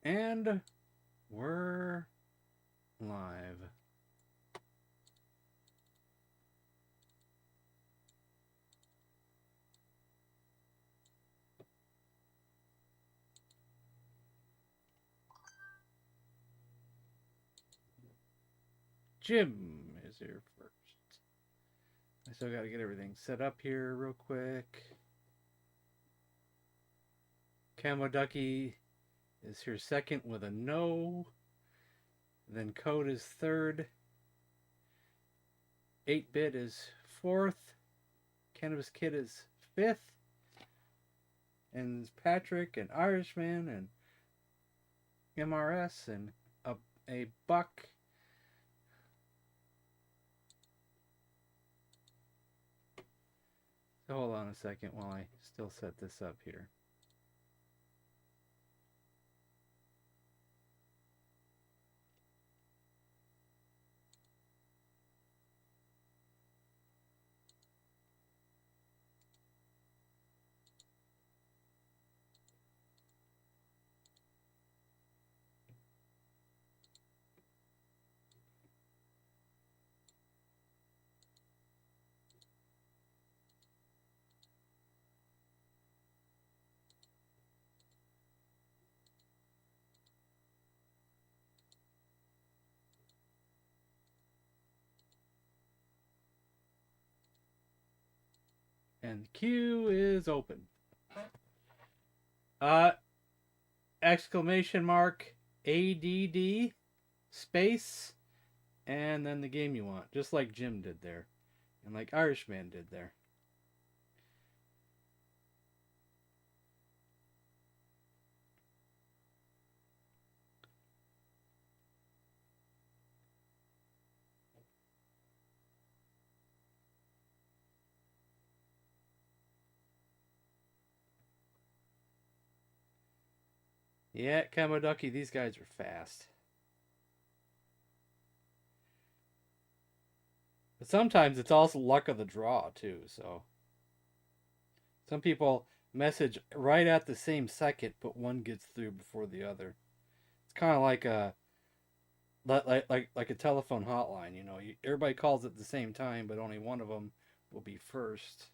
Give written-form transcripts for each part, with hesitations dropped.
And we're live. Jim is here first. I still got to get everything set up here real quick. Camo Ducky is here second with a no. Then Code is third. 8-Bit is fourth. Cannabis Kid is fifth. And Patrick and Irishman and MRS and a Buck. So hold on a second while I still set this up here. And the queue is open. Exclamation mark ADD space and then the game you want, just like Jim did there, and like Irishman did there. Yeah, Kamoducky, these guys are fast. But sometimes it's also luck of the draw, too, so. Some people message right at the same second, but one gets through before the other. It's kind of like a telephone hotline, you know. Everybody calls at the same time, but only one of them will be first.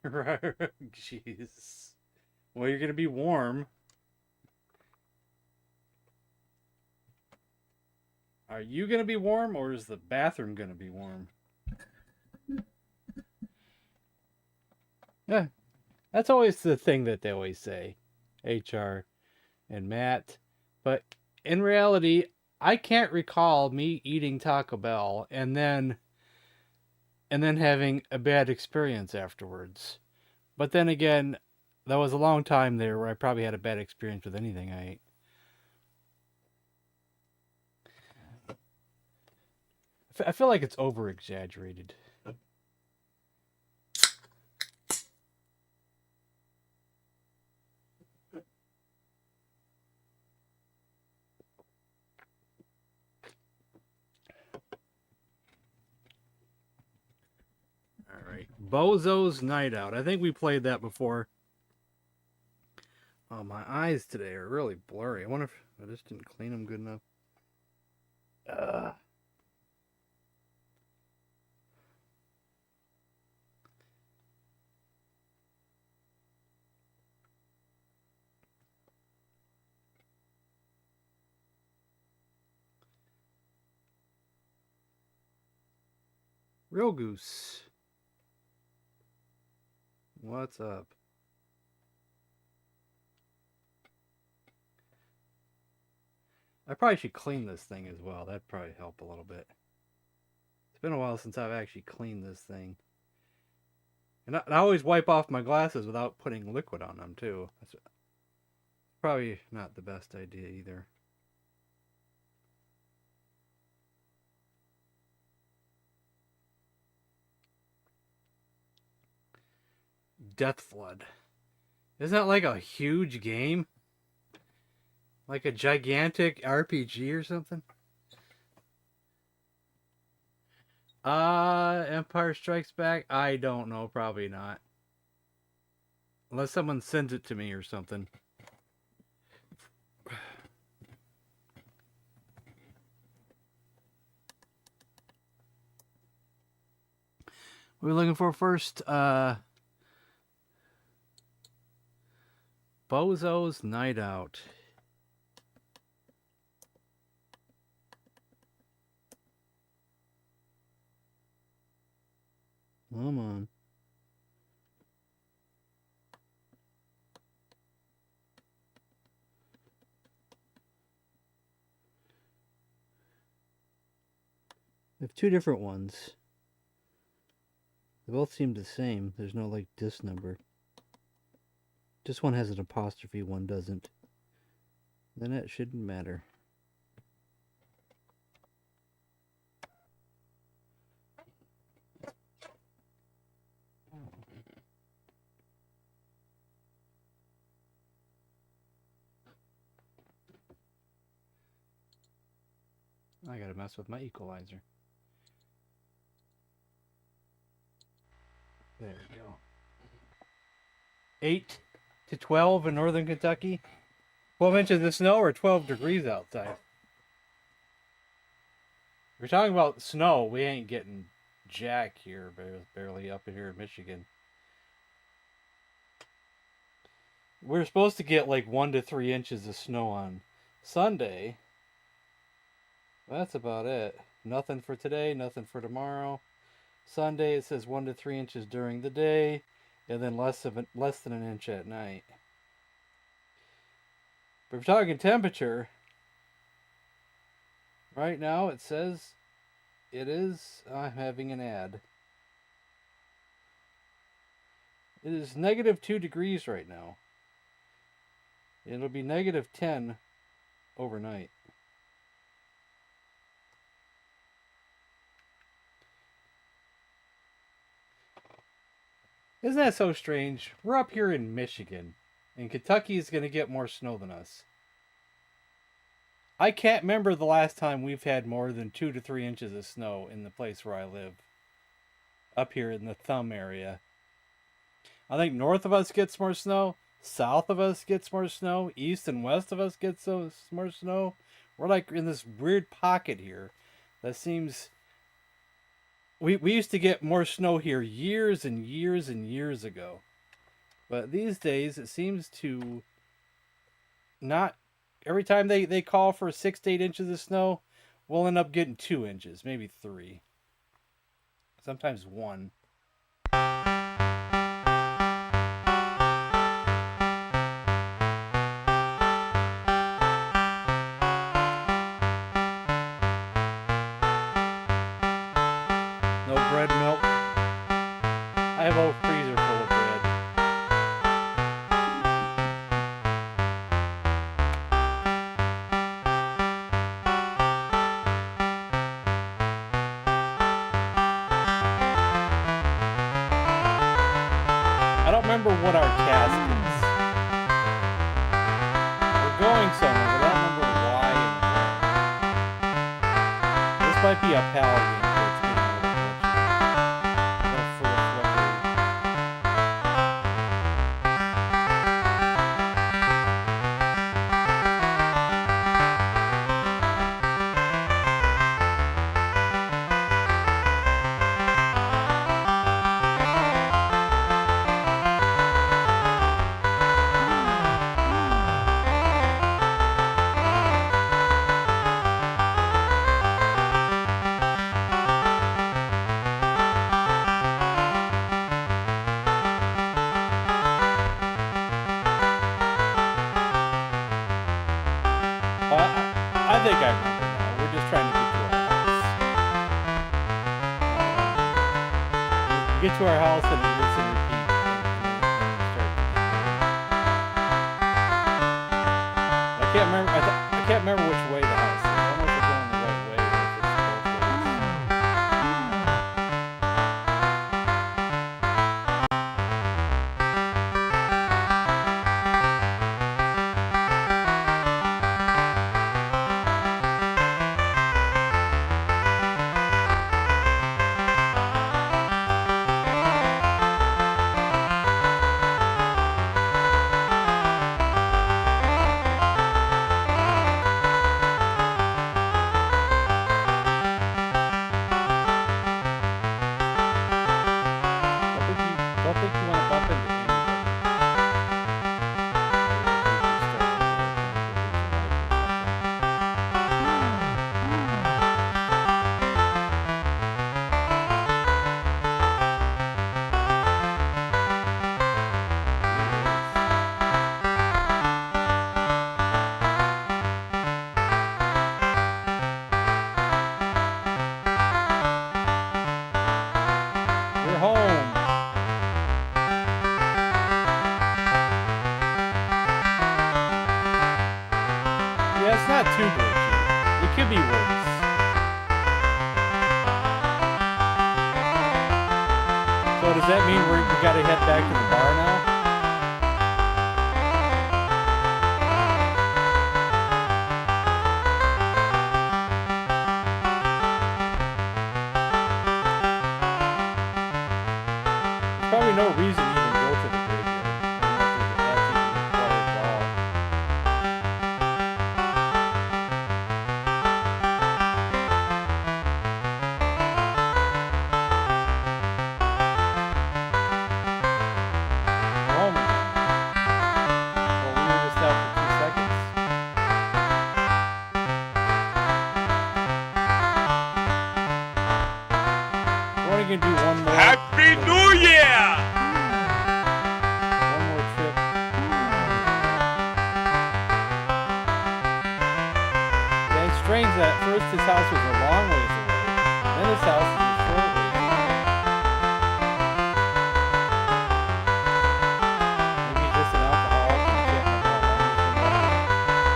Right. Jeez. Well, you're going to be warm. Are you going to be warm or is the bathroom going to be warm? Yeah. That's always the thing that they always say, HR and Matt. But in reality, I can't recall me eating Taco Bell and then having a bad experience afterwards. But then again, that was a long time there where I probably had a bad experience with anything I ate. I feel like it's over exaggerated. All right. Bozo's Night Out. I think we played that before. Oh, my eyes today are really blurry. I wonder if I just didn't clean them good enough. Real Goose. What's up? I probably should clean this thing as well. That'd probably help a little bit. been a while since I've actually cleaned this thing. And I always wipe off my glasses without putting liquid on them, too. That's probably not the best idea either. Death Flood. Isn't that like a huge game? Like a gigantic RPG or something? Empire Strikes Back? I don't know, probably not. Unless someone sends it to me or something. What are we looking for first? Bozo's Night Out. Come on. I have two different ones. They both seem the same. There's no like disc number. This one has an apostrophe, one doesn't. Then it shouldn't matter. I gotta mess with my equalizer. There we go. 8 to 12 in northern Kentucky. 12 inches of snow or 12 degrees outside. If we're talking about snow, we ain't getting jack here, barely up here in Michigan. We're supposed to get like 1 to 3 inches of snow on Sunday. That's about it. Nothing for today, nothing for tomorrow. Sunday it says 1 to 3 inches during the day, and then less than an inch at night. But if we're talking temperature, right now it says it is. I'm having an ad. It is -2 degrees right now. It'll be -10 overnight. Isn't that so strange? We're up here in Michigan, and Kentucky is going to get more snow than us. I can't remember the last time we've had more than 2 to 3 inches of snow in the place where I live. Up here in the thumb area. I think north of us gets more snow. South of us gets more snow. East and west of us gets more snow. We're like in this weird pocket here that seems... We used to get more snow here years and years and years ago. But these days it seems to not... Every time they call for 6 to 8 inches of snow, we'll end up getting 2 inches, maybe 3. Sometimes 1. Bread milk. I have a freezer full of bread. I don't remember what our task is. We're going somewhere, but I don't remember why and where. This might be a pal game. get to our house and rinse and repeat. I can't remember. I can't remember which way the house is. I don't know if we're going the right way or if it's both don't think you want to bump into anybody. We're home. Yeah, it's not too glitchy. It could be worse. So does that mean we gotta head back to the bar now? There's probably no reason to even go to the graveyard. I don't think that's even required at all. Oh my God. Well, we were just out for 2 seconds. We're only gonna do one more. Happy New Year! One more trip. Yeah, it's strange that first his house was a long ways away, then his house is a short ways away. Maybe he's just an alcoholic and can't remember how long he's been walking.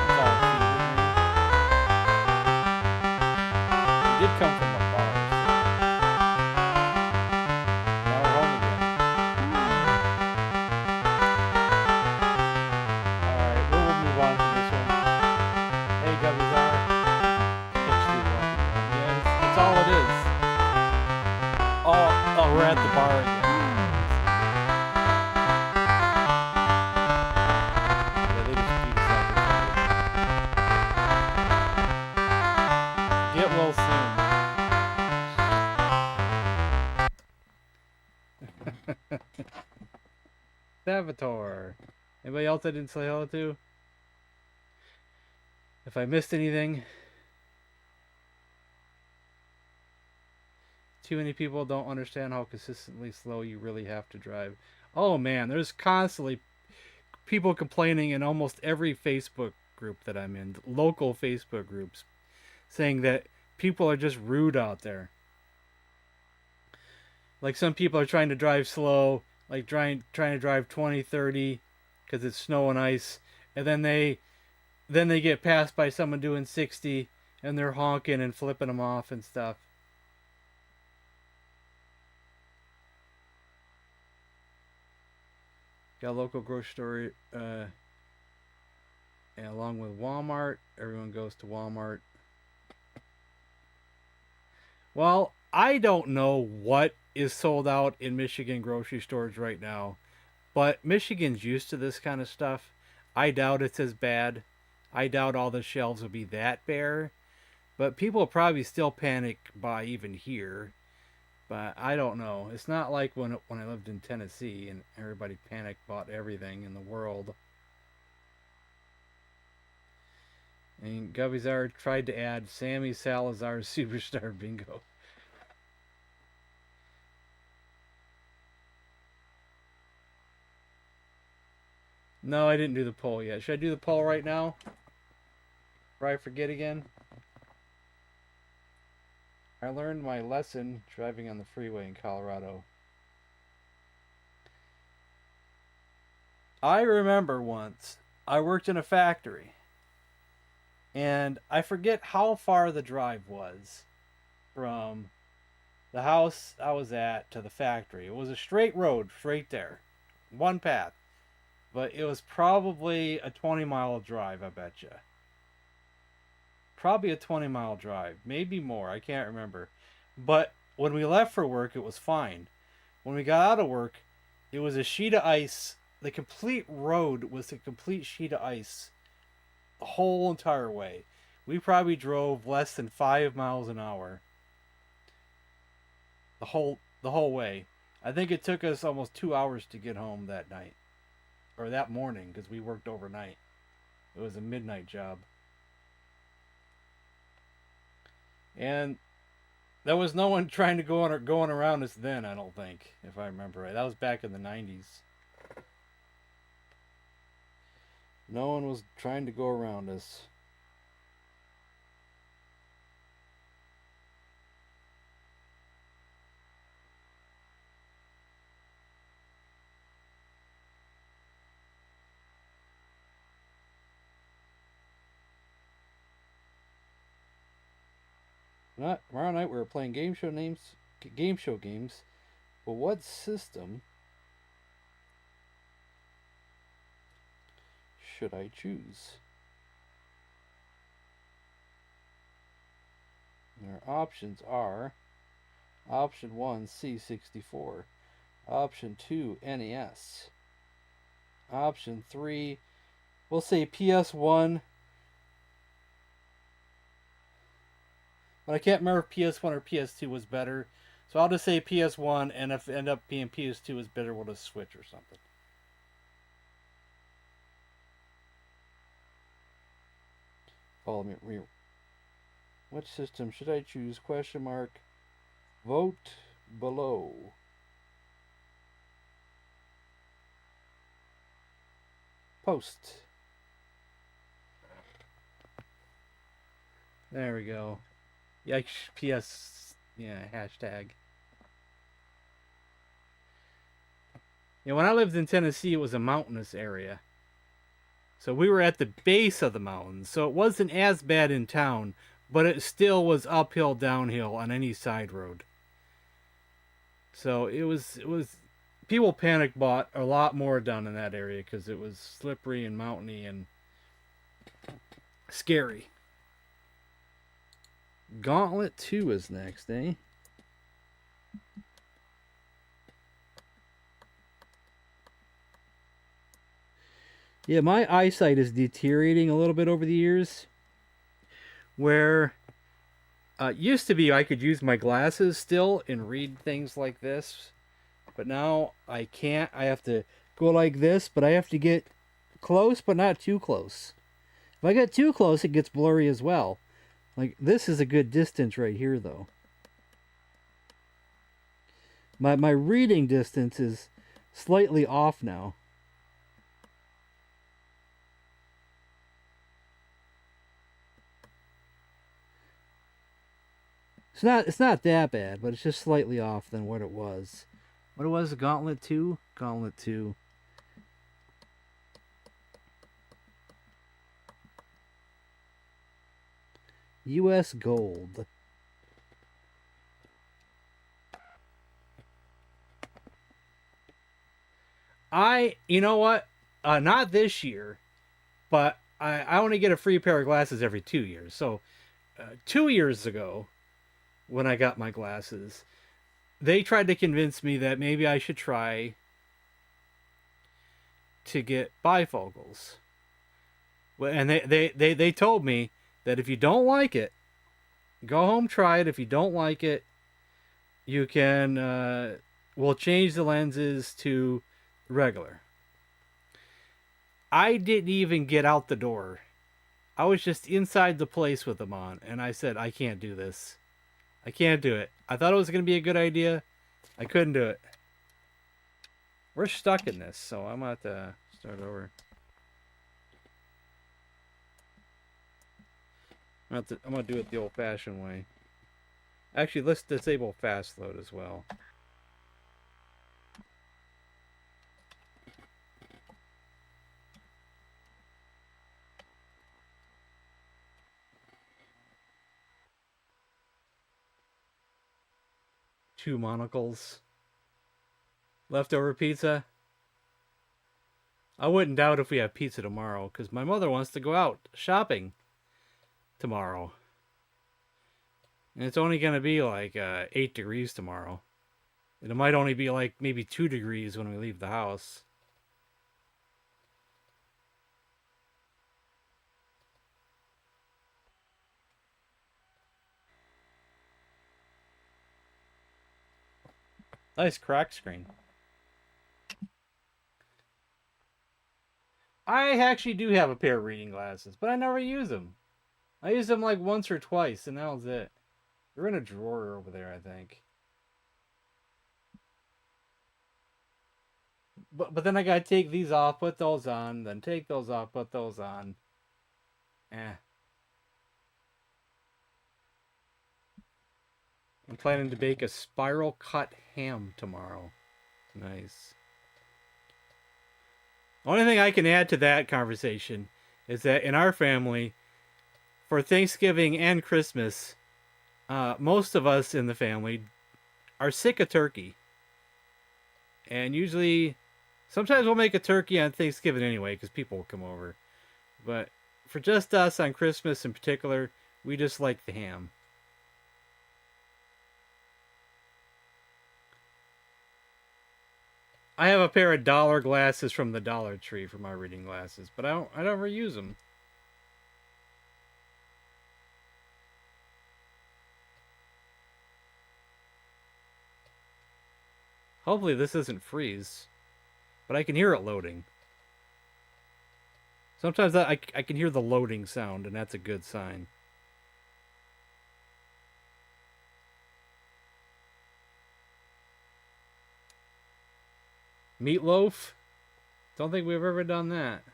That's all it seems to me. He did come from a bar, so now we're home again. Alright, we'll move on from this one. Hey, Gubbyzar. Actually walking home. Yeah, it's all it is. Oh, we're at the bar again. Yeah, they just beat us up or something. Get well soon. Salvatore. Anybody else I didn't say hello to? If I missed anything, too many people don't understand how consistently slow you really have to drive. Oh man, there's constantly people complaining in almost every Facebook group that I'm in, local Facebook groups, saying that people are just rude out there. Like some people are trying to drive slow, like trying to drive 20, 30 because it's snow and ice, and then they get passed by someone doing 60 and they're honking and flipping them off and stuff. Got a local grocery store, and along with Walmart. Everyone goes to Walmart. Well, I don't know what is sold out in Michigan grocery stores right now, but Michigan's used to this kind of stuff. I doubt it's as bad. I doubt all the shelves will be that bare, but people will probably still panic buy even here. But I don't know. It's not like when I lived in Tennessee and everybody panic bought everything in the world. And Gubbyzar tried to add Sammy Salazar's Superstar Bingo. No, I didn't do the poll yet. Should I do the poll right now? Or I forget again? I learned my lesson driving on the freeway in Colorado. I remember once I worked in a factory, and I forget how far the drive was from the house I was at to the factory. It was a straight road, straight there, one path, but it was probably a 20-mile drive, I bet you. Probably a 20-mile drive, maybe more, I can't remember. But when we left for work, it was fine. When we got out of work, it was a sheet of ice. The complete road was a complete sheet of ice the whole entire way. We probably drove less than 5 miles an hour the whole way. I think it took us almost 2 hours to get home that night or that morning because we worked overnight. It was a midnight job, and there was no one trying to go on or going around us then. I don't think, if I remember right. That was back in the '90s. No one was trying to go around us. Not tomorrow night. We were playing game show games. But what system should I choose? Our options are option 1 C64, option 2 NES, option 3 we'll say PS1, but I can't remember if PS1 or PS2 was better, so I'll just say PS1, and if it end up being PS2 is better, we'll just switch or something. Follow me. Which system should I choose? Question mark. Vote below. Post. There we go. Yeah, PS. Yeah, hashtag. Yeah, when I lived in Tennessee, it was a mountainous area. So we were at the base of the mountains. So it wasn't as bad in town, but it still was uphill, downhill on any side road. So it was people panic bought a lot more down in that area because it was slippery and mountainy and scary. Gauntlet 2 is next, eh? Yeah, my eyesight is deteriorating a little bit over the years. Where used to be I could use my glasses still and read things like this, but now I can't. I have to go like this, but I have to get close, but not too close. If I get too close, it gets blurry as well. Like, this is a good distance right here, though. My reading distance is slightly off now. It's not that bad, but it's just slightly off than what it was. What it was, Gauntlet 2? Gauntlet 2. US Gold. You know what? Not this year, but I only get a free pair of glasses every 2 years. So, 2 years ago, when I got my glasses, they tried to convince me that maybe I should try to get bifocals. And they told me that if you don't like it, go home, try it. If you don't like it, you can, we'll change the lenses to regular. I didn't even get out the door. I was just inside the place with them on, and I said, I can't do this. I can't do it. I thought it was going to be a good idea. I couldn't do it. We're stuck in this, so I'm going to have to start over. I'm going to do it the old-fashioned way. Actually, let's disable fast load as well. 2 monocles. Leftover pizza. I wouldn't doubt if we have pizza tomorrow, because my mother wants to go out shopping tomorrow. And it's only going to be like 8 degrees tomorrow. And it might only be like maybe 2 degrees when we leave the house. Nice crack screen. I actually do have a pair of reading glasses, but I never use them. I use them like once or twice, and that was it. They're in a drawer over there, I think. But then I gotta take these off, put those on, then take those off, put those on. I'm planning to bake a spiral cut ham tomorrow. Nice. Only thing I can add to that conversation is that in our family, for Thanksgiving and Christmas, most of us in the family are sick of turkey. And usually, sometimes we'll make a turkey on Thanksgiving anyway, because people will come over. But for just us on Christmas in particular, we just like the ham. I have a pair of dollar glasses from the Dollar Tree for my reading glasses, but I don't ever use them. Hopefully this isn't freeze, but I can hear it loading. Sometimes I can hear the loading sound, and that's a good sign. Meatloaf? Don't think we've ever done that.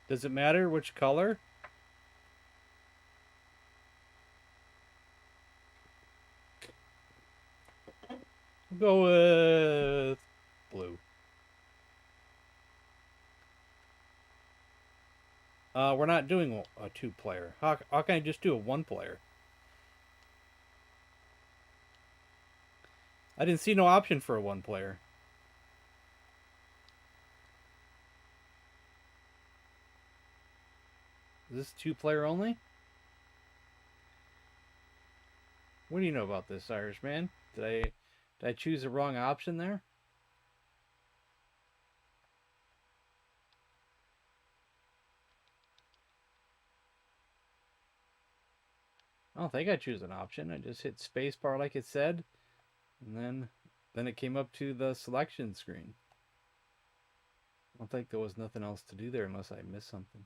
Does it matter which color? We'll go with blue. We're not doing a 2-player. How can I just do a 1-player? I didn't see no option for a 1-player. Is this 2-player only? What do you know about this, Irishman? Did I choose the wrong option there? I don't think I choose an option. I just hit spacebar like it said, and then it came up to the selection screen. I don't think there was nothing else to do there unless I missed something.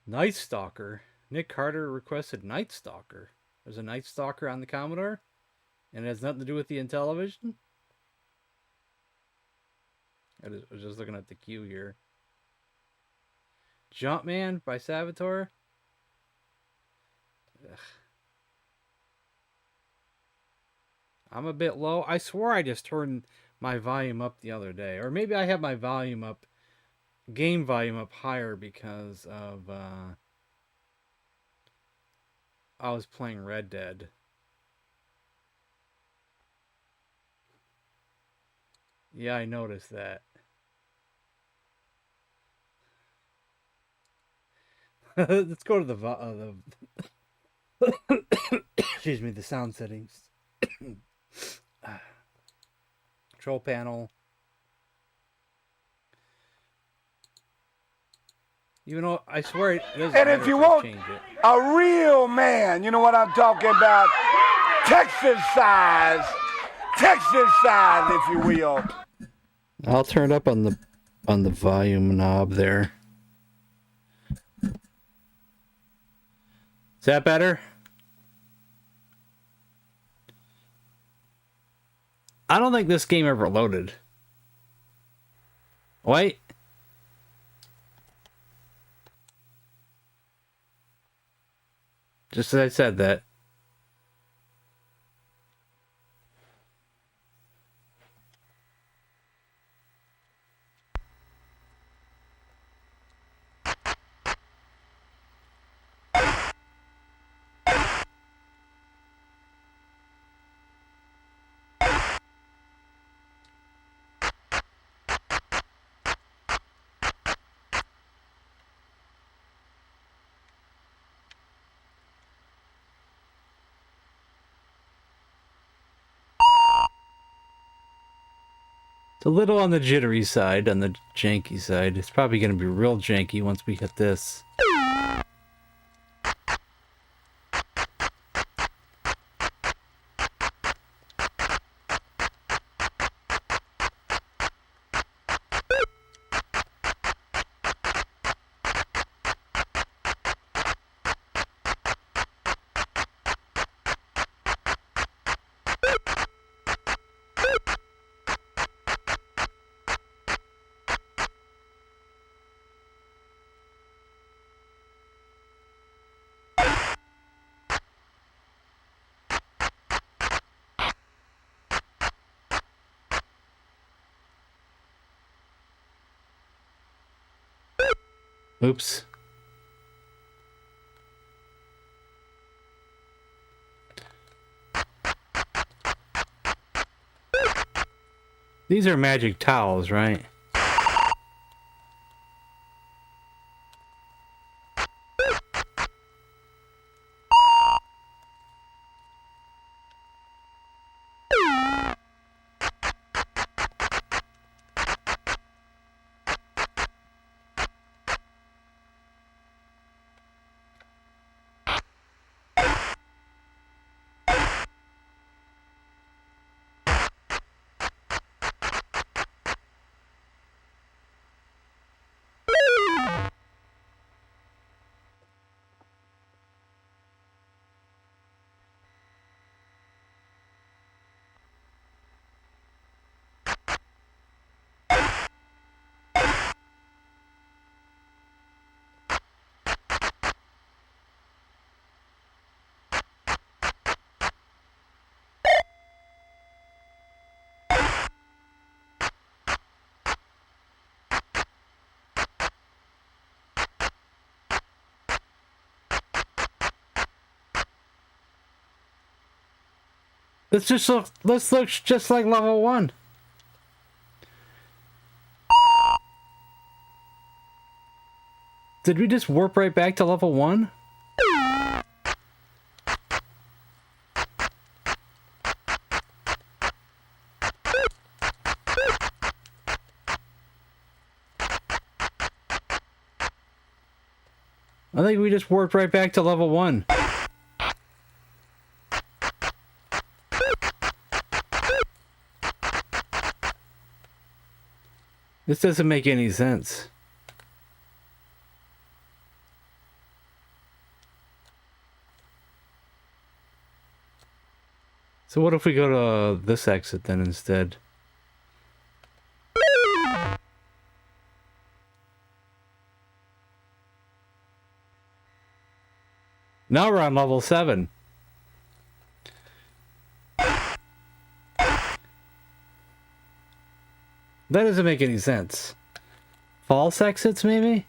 Night Stalker. Nick Carter requested Night Stalker. There's a Night Stalker on the Commodore, and it has nothing to do with the Intellivision. I was just looking at the queue here. Jumpman by Salvatore. Ugh. I'm a bit low. I swore I just turned my volume up the other day. Or maybe I have my volume up, game volume up higher because of, I was playing Red Dead. Yeah, I noticed that. Let's go to the excuse me, the sound settings. Control panel. Even though I swear it doesn't And matter if you want a real man, you know what I'm talking about? Texas size, if you will. I'll turn it up on the volume knob there. Is that better? I don't think this game ever loaded. Wait. Just as I said that. It's a little on the jittery side, on the janky side. It's probably going to be real janky once we hit this. Oops. These are magic towels, right? This looks just like level 1. Did we just warp right back to level 1? I think we just warped right back to level 1. This doesn't make any sense. So what if we go to this exit then instead? Now we're on level 7. That doesn't make any sense. False exits, maybe?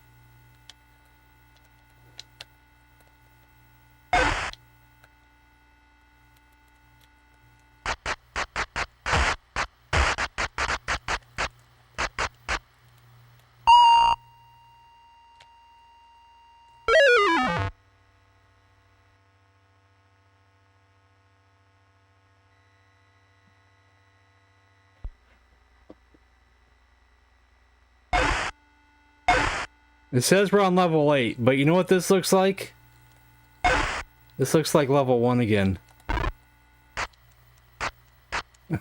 It says we're on level 8, but you know what this looks like? This looks like level 1 again.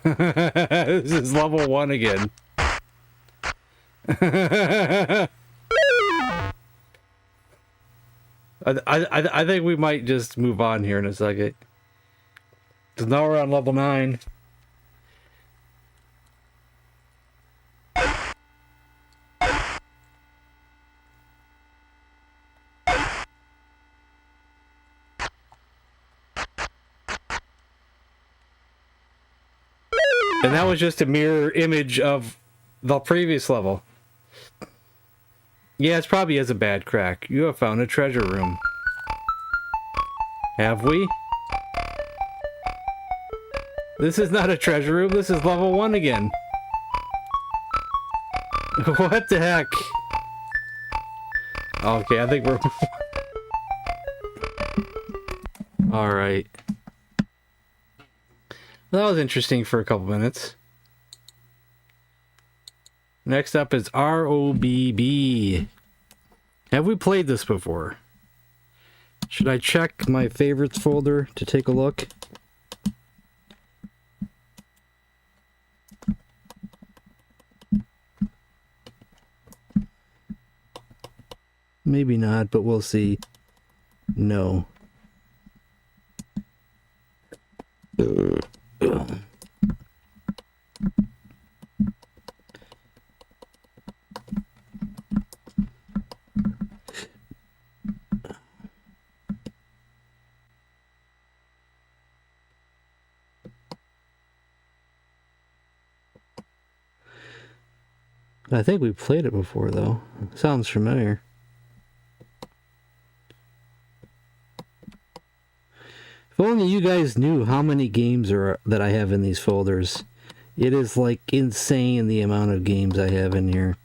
This is level 1 again. I think we might just move on here in a second. Because now we're on level 9. And that was just a mirror image of the previous level. Yeah, it's probably is a bad crack. You have found a treasure room. Have we? This is not a treasure room. This is level 1 again. What the heck? Okay, I think we're... Alright. That was interesting for a couple minutes. Next up is ROBB. Have we played this before? Should I check my favorites folder to take a look? Maybe not, but we'll see. No. I think we played it before, though. Sounds familiar. If only you guys knew how many games that I have in these folders. It is like insane the amount of games I have in here.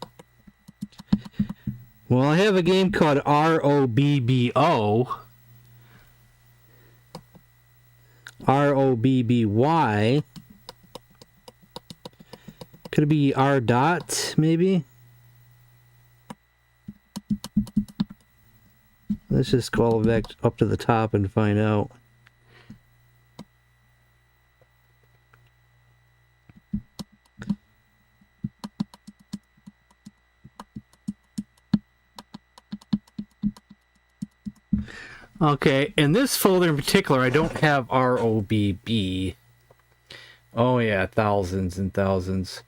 Well, I have a game called ROBBO. ROBBY. Could it be R dot, maybe? Let's just scroll back up to the top and find out. Okay, in this folder in particular, I don't have ROBB. Oh yeah, thousands and thousands.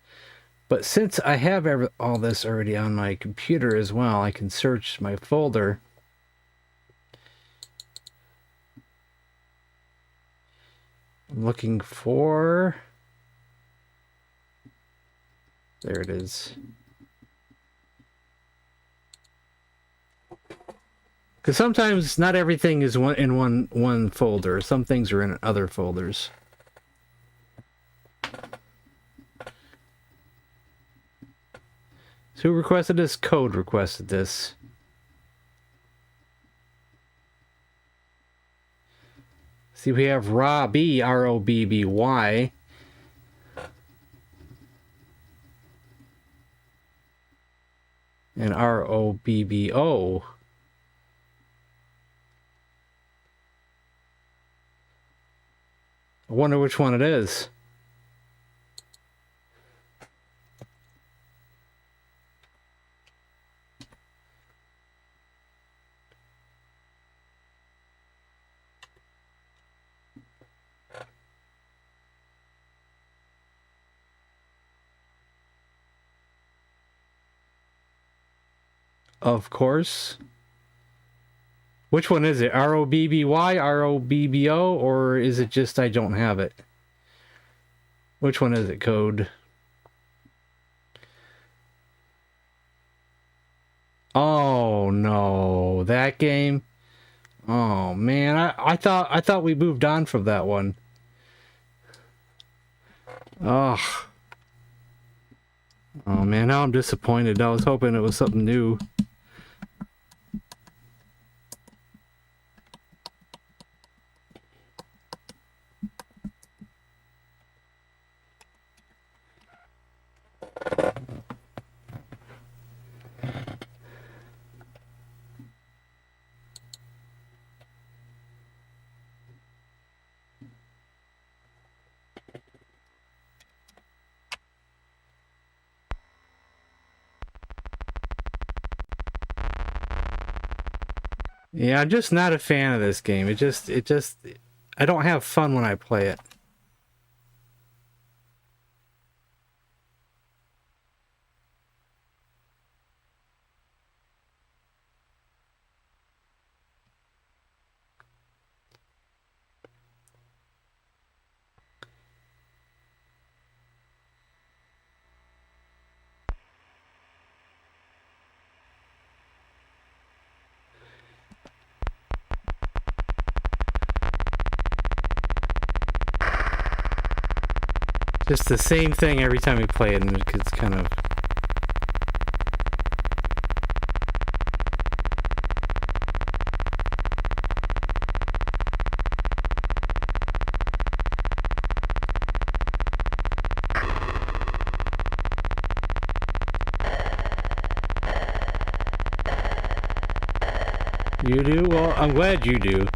But since I have all this already on my computer as well, I can search my folder. I'm looking for... There it is. Because sometimes not everything is in one folder. Some things are in other folders. So who requested this? Code requested this. See, we have Robbie, ROBBY. And ROBBO. I wonder which one it is. Of course. Which one is it? ROBBY, ROBBO, or is it just I don't have it? Which one is it, code? Oh no, that game? Oh man, I thought we moved on from that one. Oh. Oh man, now I'm disappointed. I was hoping it was something new. Yeah, I'm just not a fan of this game. I don't have fun when I play it. Just the same thing every time we play it, and it's kind of... You do? Well, I'm glad you do.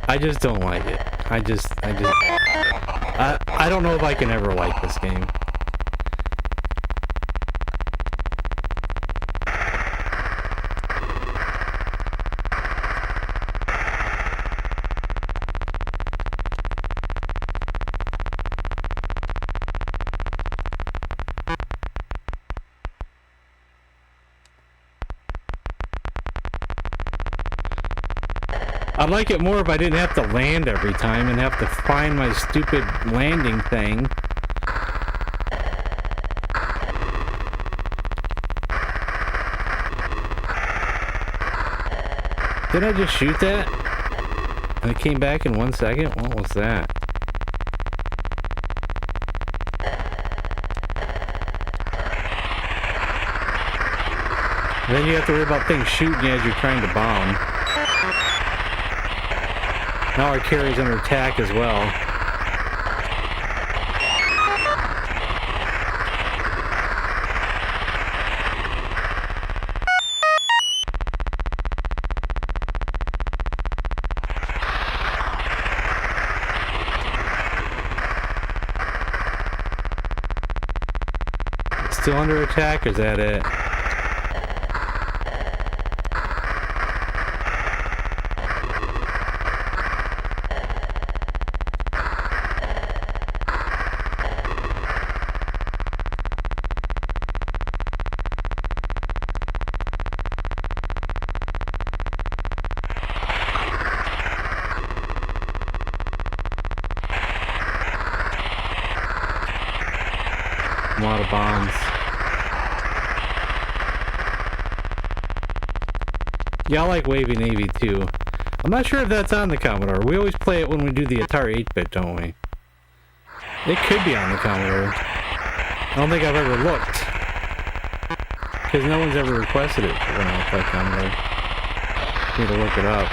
I just don't like it. I don't know if I can ever like this game. I'd like it more if I didn't have to land every time and have to find my stupid landing thing. Did I just shoot that? And it came back in 1 second? What was that? Then you have to worry about things shooting you as you're trying to bomb. Now our carry's under attack as well. Still under attack, or is that it? A lot of bombs. Yeah, I like Wavy Navy too. I'm not sure if that's on the Commodore. We always play it when we do the Atari 8-bit, don't we? It could be on the Commodore. I don't think I've ever looked. Because no one's ever requested it when I play Commodore. Need to look it up.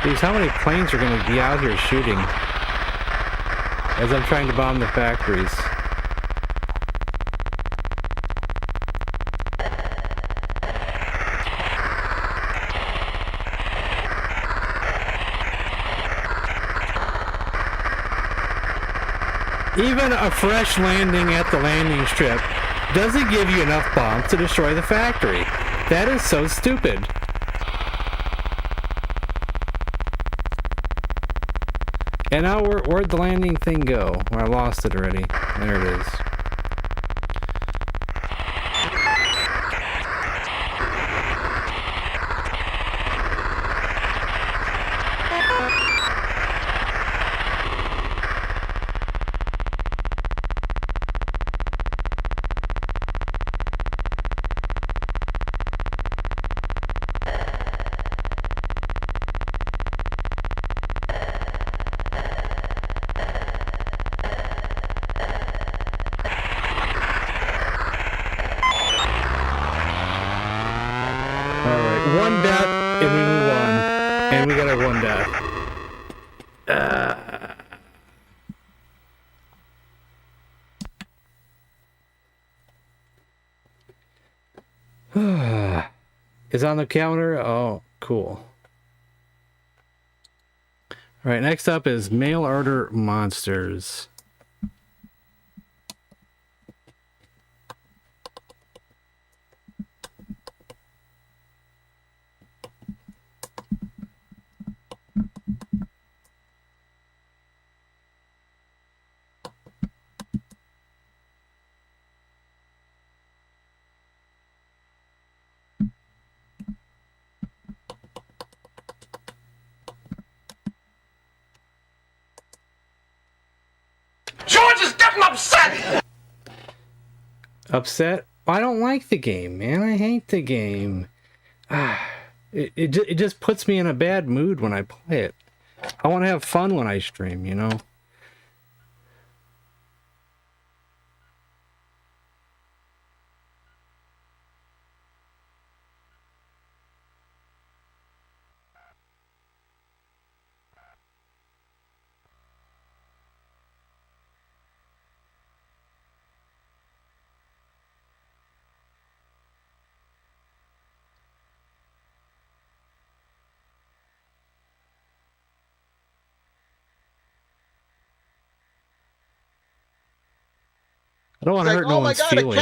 Geez, how many planes are going to be out here shooting as I'm trying to bomb the factories? Even a fresh landing at the landing strip doesn't give you enough bombs to destroy the factory. That is so stupid. And now where'd the landing thing go? Well, I lost it already. There it is. One death, and we move on. And we got our one death. Is on the counter? Oh, cool. All right, next up is mail order monsters. George is getting upset! Upset? I don't like the game, man. I hate the game. It just puts me in a bad mood when I play it. I want to have fun when I stream, you know? I don't want to hurt no one's feelings.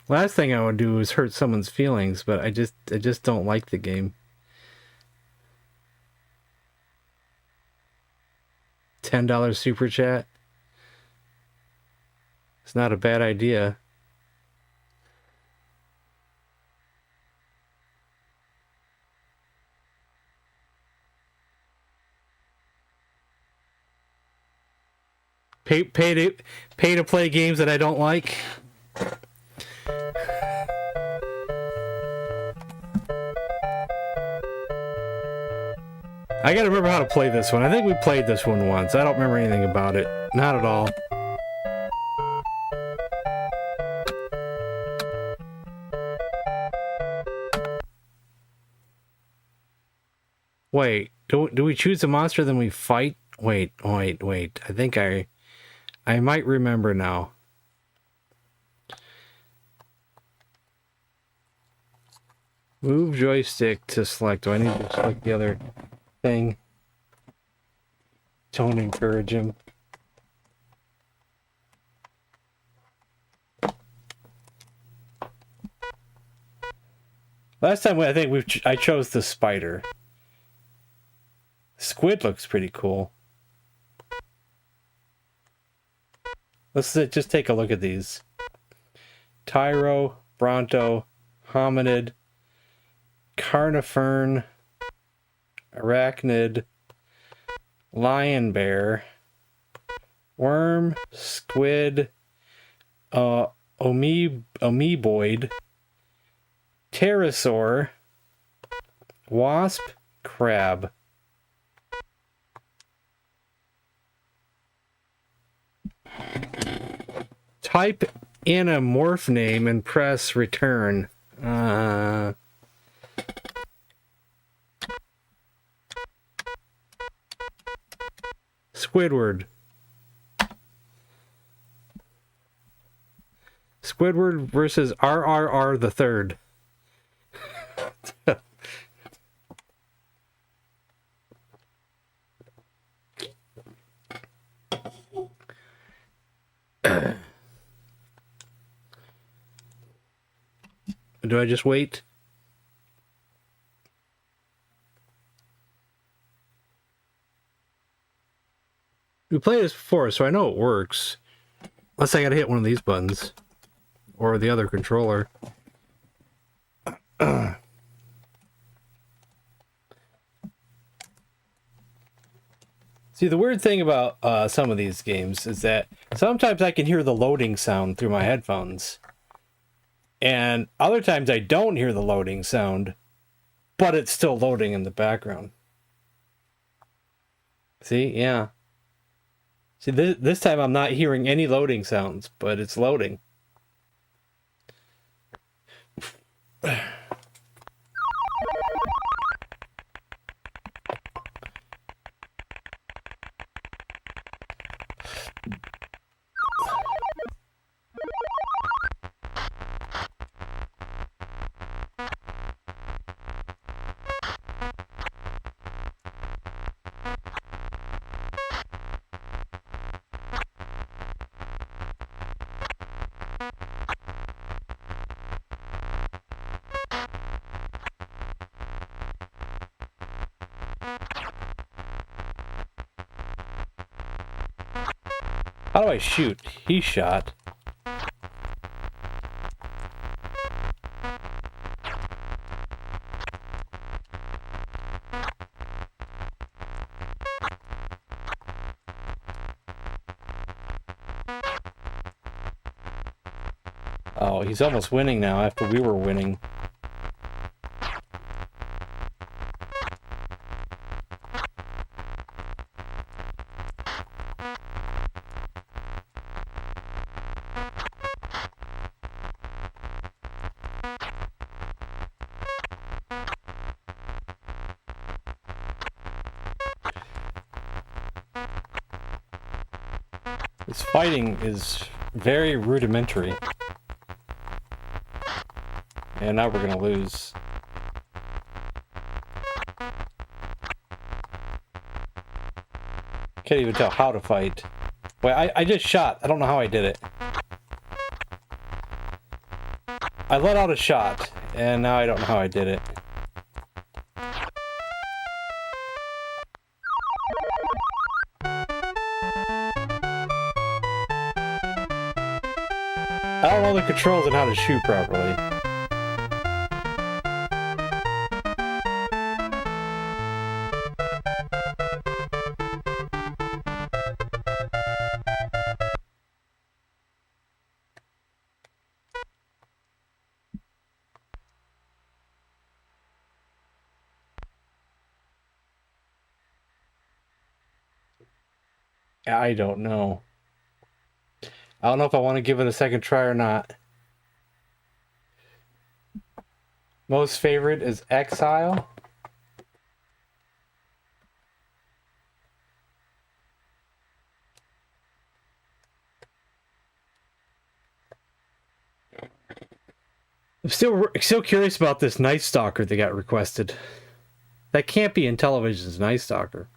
Last thing I would do is hurt someone's feelings, but I just don't like the game. $10 super chat. It's not a bad idea. Pay to play games that I don't like. I gotta remember how to play this one. I think we played this one once. I don't remember anything about it. Not at all. Wait, do we choose a monster then we fight? Wait. I think I might remember now. Move joystick to select. Do I need to select the other thing? Don't encourage him. Last time I think I chose the spider. Squid looks pretty cool. Let's just take a look at these. Tyro, Bronto, Hominid, Carnifern, Arachnid, Lion Bear, Worm, Squid, Amoeboid, Pterosaur, Wasp, Crab. Type in a morph name and press return. Squidward. Squidward versus RRR the Third. Do I just wait? We played this before, so I know it works. Unless I gotta hit one of these buttons. Or the other controller. See, the weird thing about some of these games is that sometimes I can hear the loading sound through my headphones. And other times I don't hear the loading sound, but it's still loading in the background. See? Yeah. See, this time I'm not hearing any loading sounds, but it's loading. How do I shoot? He shot. Oh, he's almost winning now after we were winning. This fighting is very rudimentary. And now we're gonna lose. Can't even tell how to fight. Wait, I just shot. I don't know how I did it. I let out a shot, and now I don't know how I did it. I don't know the controls on how to shoot properly. I don't know. I don't know if I want to give it a second try or not. Most favorite is Exile. I'm still curious about this Night Stalker that got requested. That can't be Intellivision's Night Stalker.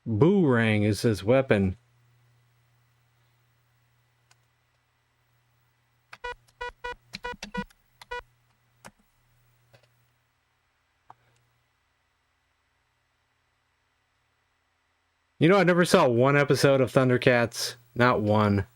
Boomerang is his weapon. You know, I never saw one episode of Thundercats. Not one.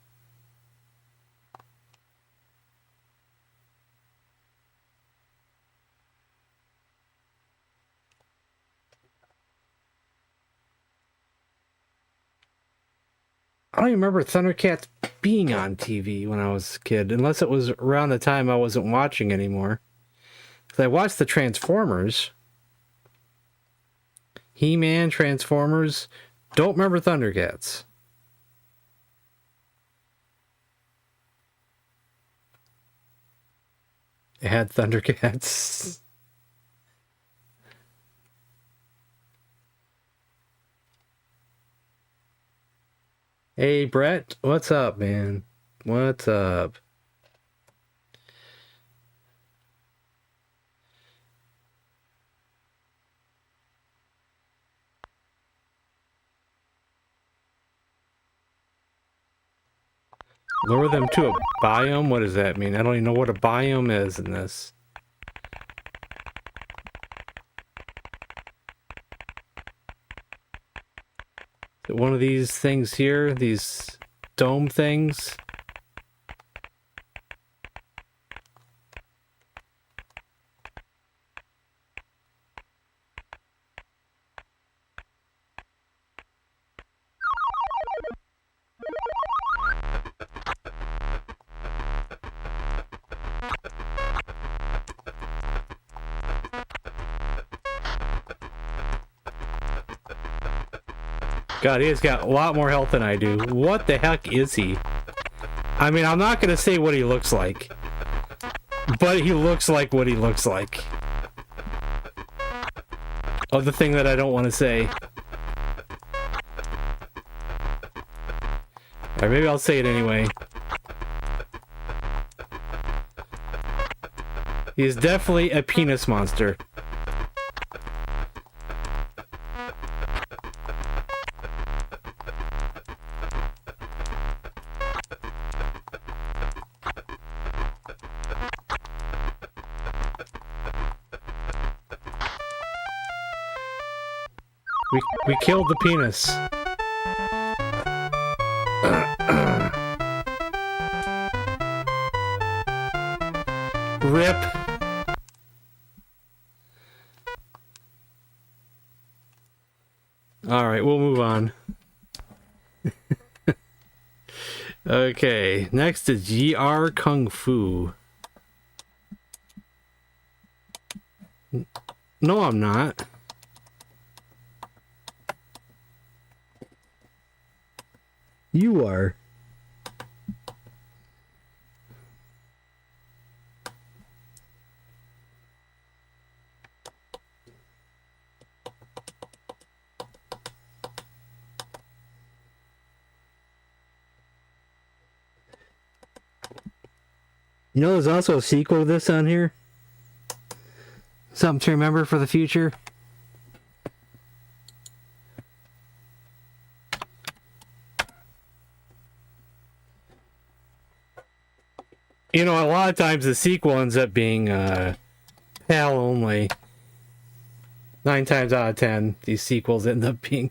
I don't even remember Thundercats being on TV when I was a kid, unless it was around the time I wasn't watching anymore. Because I watched the Transformers. He-Man, Transformers. Don't remember Thundercats. It had Thundercats. Hey, Brett. What's up, man? What's up? Lure them to a biome? What does that mean? I don't even know what a biome is in this. Is it one of these things here? These dome things? God, he has got a lot more health than I do. What the heck is he? I mean, I'm not gonna say what he looks like, but he looks like what he looks like. Oh, the thing that I don't want to say. Or maybe I'll say it anyway. He is definitely a penis monster. We killed the penis. Rip. Alright, we'll move on. Okay, next is GR Kung Fu. No, I'm not. You are. You know, there's also a sequel to this on here. Something to remember for the future. You know, a lot of times the sequel ends up being PAL only. 9 times out of 10, these sequels end up being.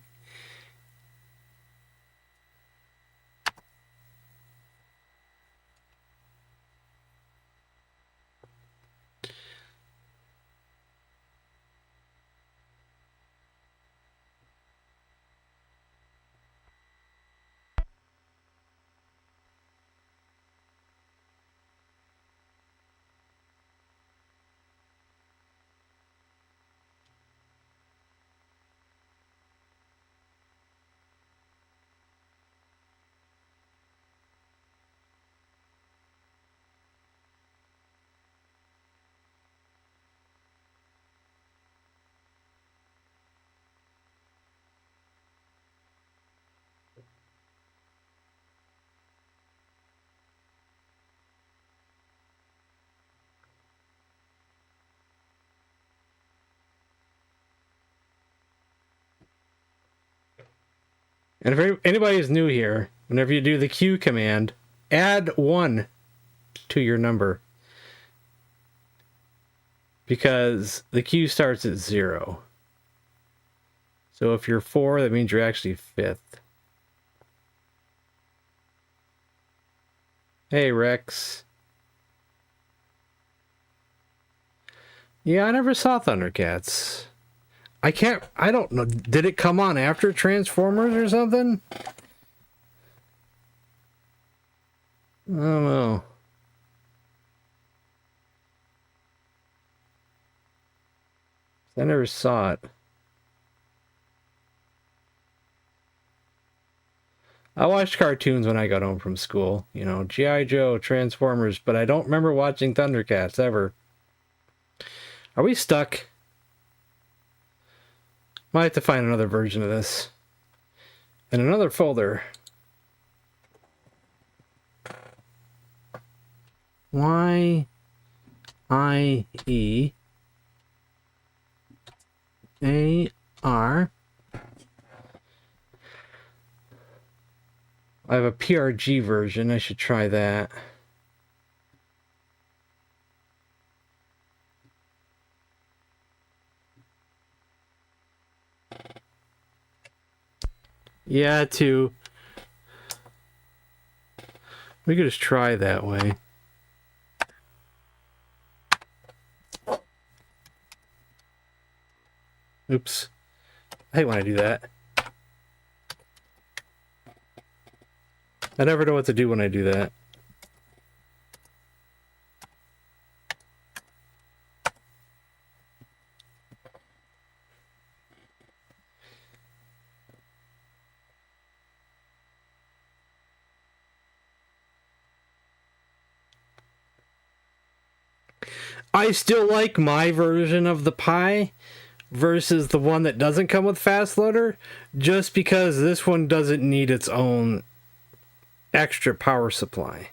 And if anybody is new here, whenever you do the Q command, add 1 to your number. Because the Q starts at 0. So if you're 4, that means you're actually 5th. Hey, Rex. Yeah, I never saw Thundercats. I don't know. Did it come on after Transformers or something? I don't know. I never saw it. I watched cartoons when I got home from school. You know, G.I. Joe, Transformers, but I don't remember watching Thundercats ever. Are we stuck? Might have to find another version of this. In another folder. Y-I-E A-R. I have a PRG version. I should try that. Yeah, too. We could just try that way. Oops. I hate when I do that. I never know what to do when I do that. I still like my version of the Pi versus the one that doesn't come with fast loader, just because this one doesn't need its own extra power supply,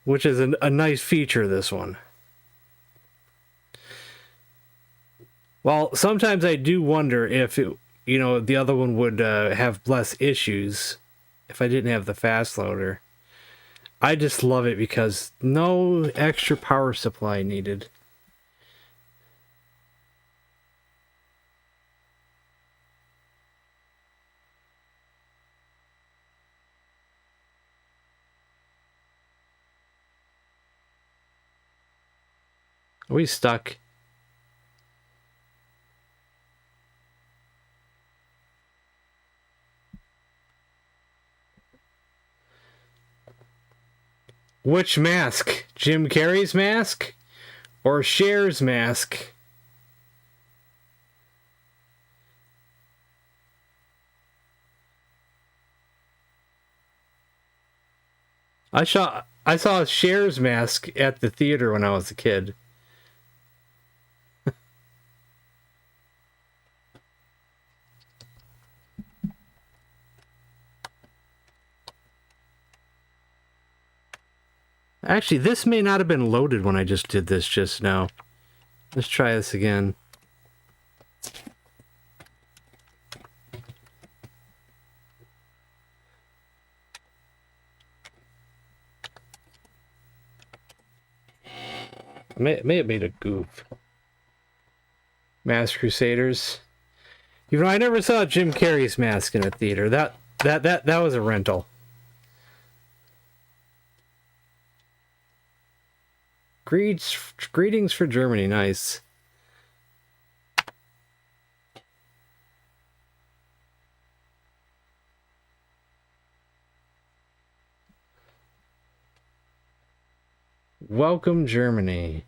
which is a nice feature of this one. Well, sometimes I do wonder if it, the other one would have less issues if I didn't have the fast loader. I just love it because no extra power supply needed. Are we stuck? Which mask? Jim Carrey's mask? Or Cher's mask? I saw Cher's mask at the theater when I was a kid. Actually, this may not have been loaded when I just did this just now. Let's try this again. I may have made a goof. Masked Crusaders. I never saw Jim Carrey's mask in a theater. That was a rental. Greetings for Germany. Nice. Welcome, Germany.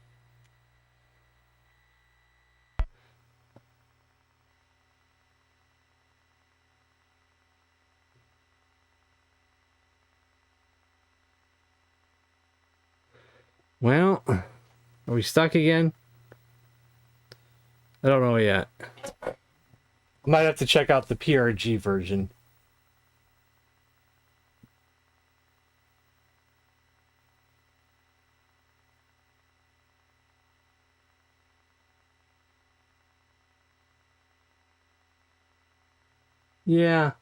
Well, are we stuck again? I don't know yet. Might have to check out the PRG version. Yeah.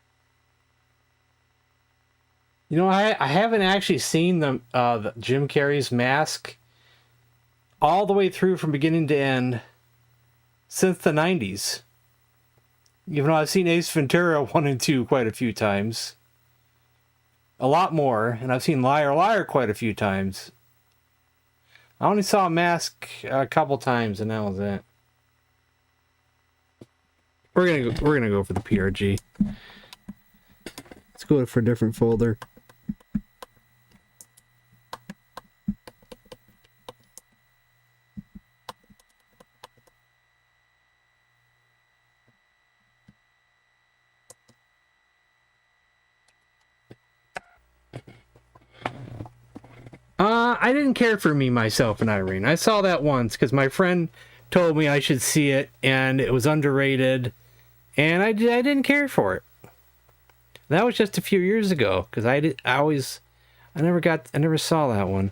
I haven't actually seen the Jim Carrey's mask all the way through from beginning to end since the 90s. Even though I've seen Ace Ventura 1 and 2 quite a few times. A lot more. And I've seen Liar Liar quite a few times. I only saw Mask a couple times and that was it. We're gonna go for the PRG. Let's go for a different folder. I didn't care for Me, Myself, and Irene. I saw that once because my friend told me I should see it, and it was underrated, and I didn't care for it. That was just a few years ago because I never saw that one.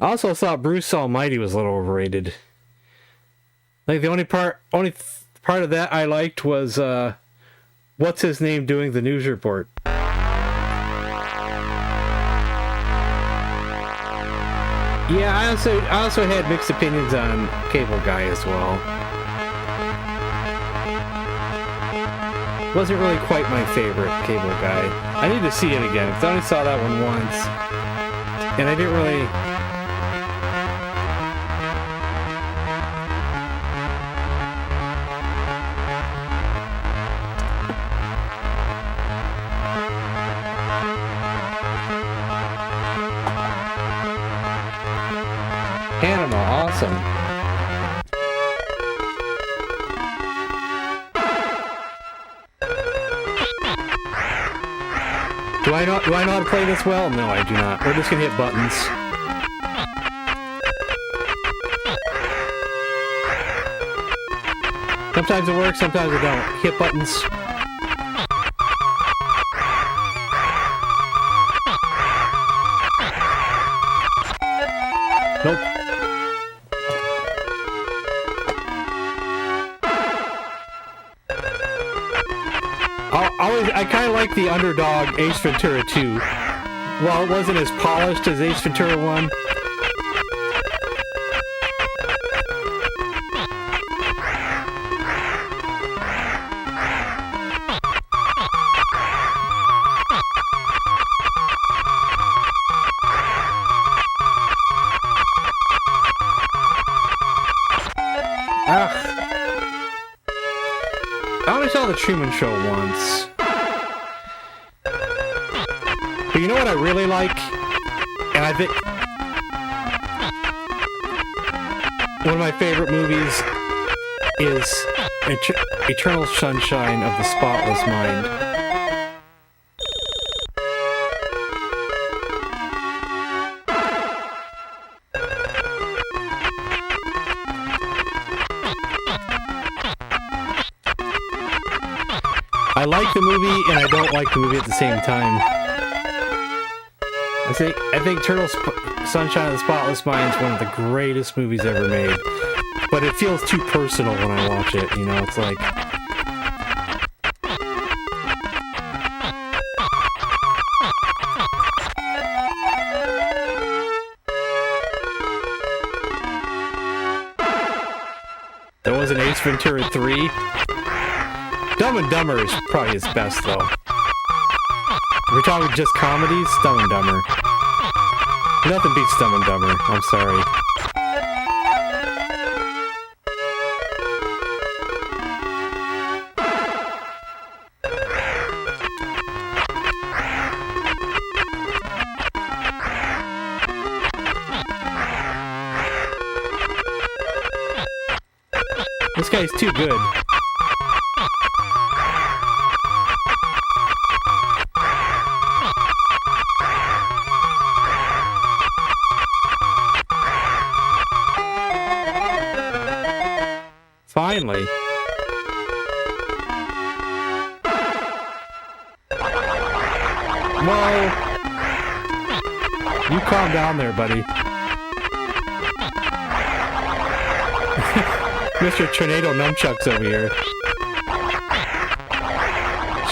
I also thought Bruce Almighty was a little overrated. Like the only part of that I liked was what's his name doing the news report. Yeah, I also had mixed opinions on Cable Guy as well. Wasn't really quite my favorite Cable Guy. I need to see it again because I only saw that one once, and I didn't really. Panama, awesome. Do I know how to play this well? No, I do not. We're just gonna hit buttons. Sometimes it works, sometimes it don't. Hit buttons. Nope. I kind of like the underdog Ace Ventura 2. While it wasn't as polished as Ace Ventura 1. I only saw the Truman Show once. But you know what I really like? And I think one of my favorite movies is Eternal Sunshine of the Spotless Mind. I like the movie and I don't like the movie at the same time. I think Eternal Sunshine of the Spotless Mind is one of the greatest movies ever made. But it feels too personal when I watch it, you know, it's like... There was an Ace Ventura 3. Dumb and Dumber is probably his best, though. If we're talking just comedies, Dumb and Dumber. Nothing beats Dumb and Dumber, I'm sorry. This guy's too good. Finally. Whoa. You calm down there, buddy. Mr. Tornado Nunchucks over here.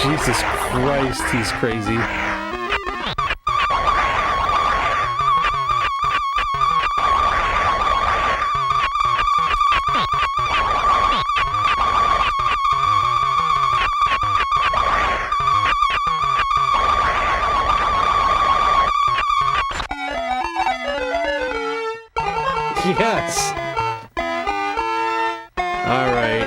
Jesus Christ, he's crazy. Yes. All right.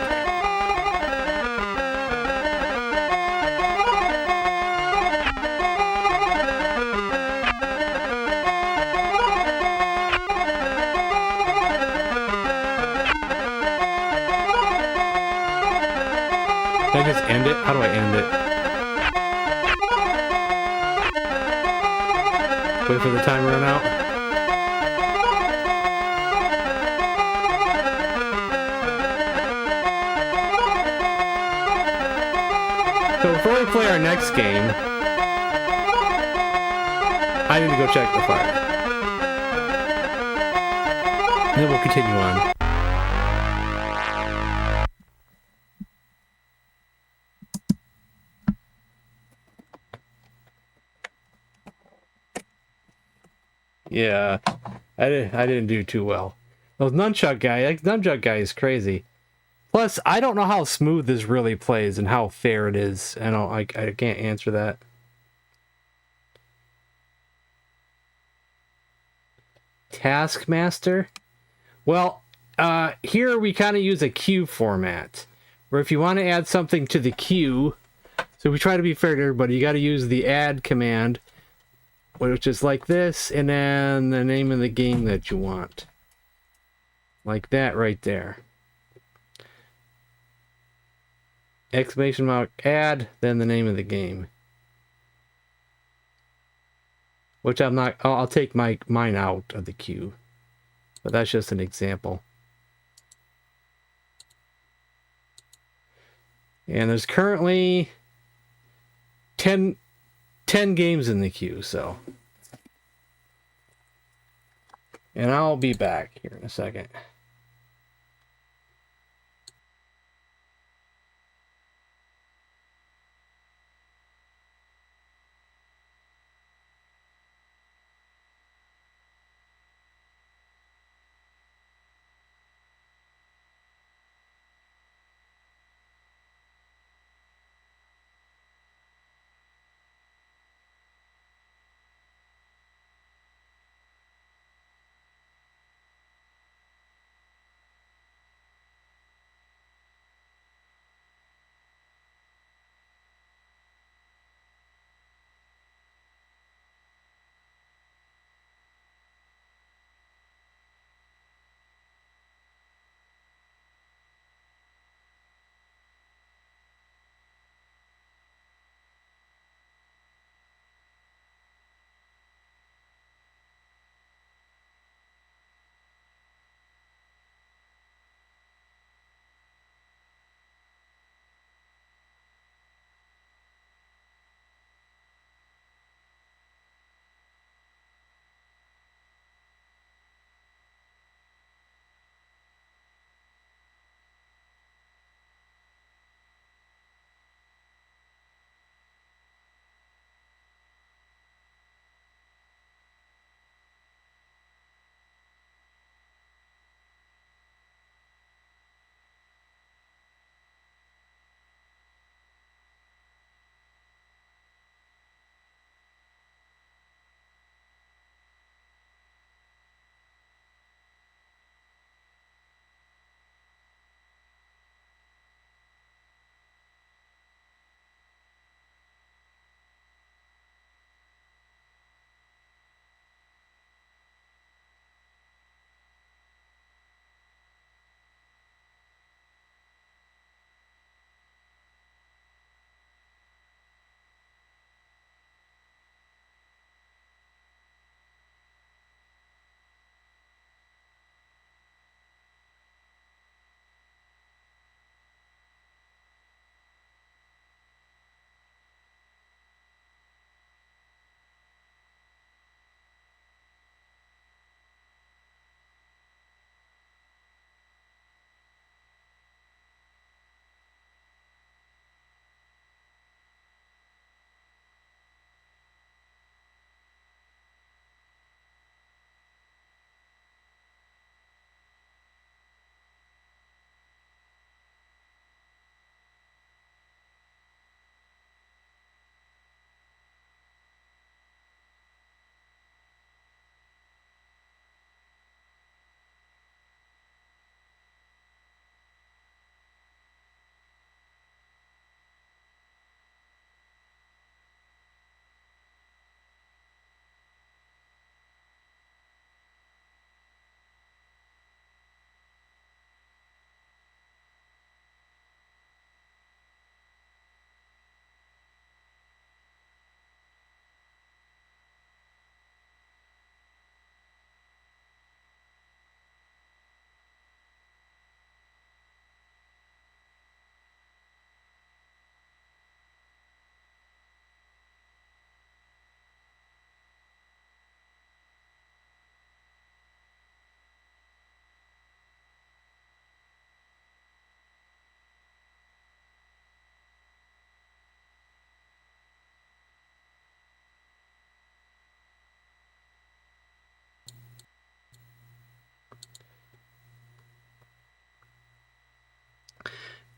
Can I just end it? How do I end it? Wait for the timer to run out. So before we play our next game, I need to go check the fire. And then we'll continue on. Yeah, I didn't do too well. Those nunchuck guy is crazy. Plus, I don't know how smooth this really plays and how fair it is. I can't answer that. Taskmaster? Well, here we kind of use a queue format. Where if you want to add something to the queue, so we try to be fair to everybody, you got to use the add command, which is like this, and then the name of the game that you want. Like that right there. Exclamation mark add, then the name of the game. Which I'm not, I'll take mine out of the queue. But that's just an example. And there's currently 10 games in the queue, so. And I'll be back here in a second.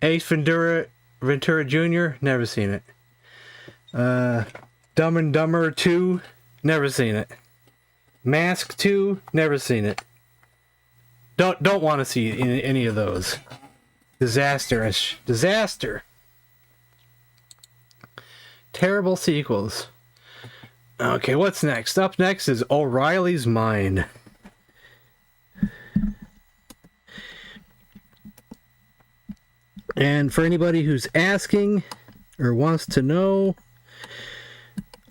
Ace Ventura Jr., never seen it. Dumb and Dumber 2, never seen it. Mask 2, never seen it. Don't want to see any of those. Disaster. Terrible sequels. Okay, what's next? Up next is O'Reilly's Mind. And for anybody who's asking or wants to know,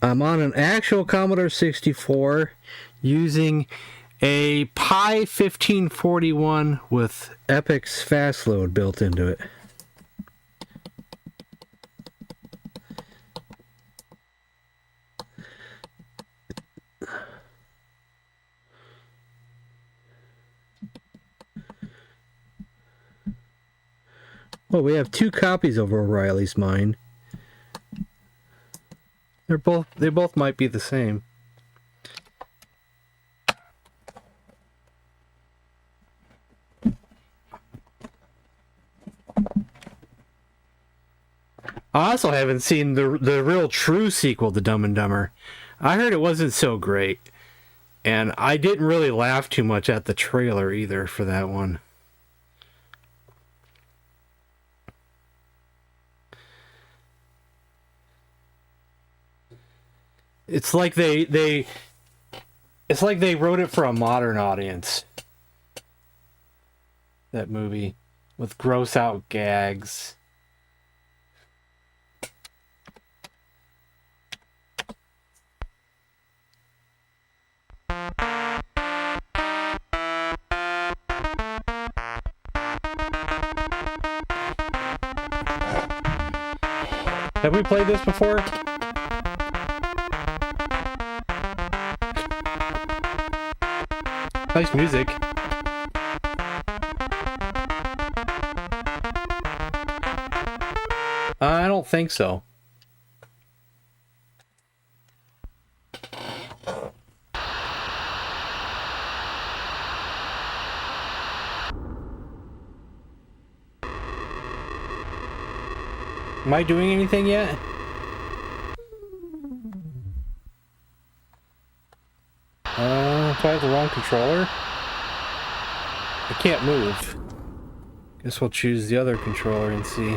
I'm on an actual Commodore 64 using a Pi 1541 with Epic's fast load built into it. Oh, we have 2 copies of O'Reilly's Mine. They both might be the same. I also haven't seen the real true sequel to Dumb and Dumber. I heard it wasn't so great. And I didn't really laugh too much at the trailer either for that one. It's like they wrote it for a modern audience. That movie with gross out gags. Have we played this before? Nice music. I don't think so. Am I doing anything yet? Do I have the wrong controller? I can't move. Guess we'll choose the other controller and see.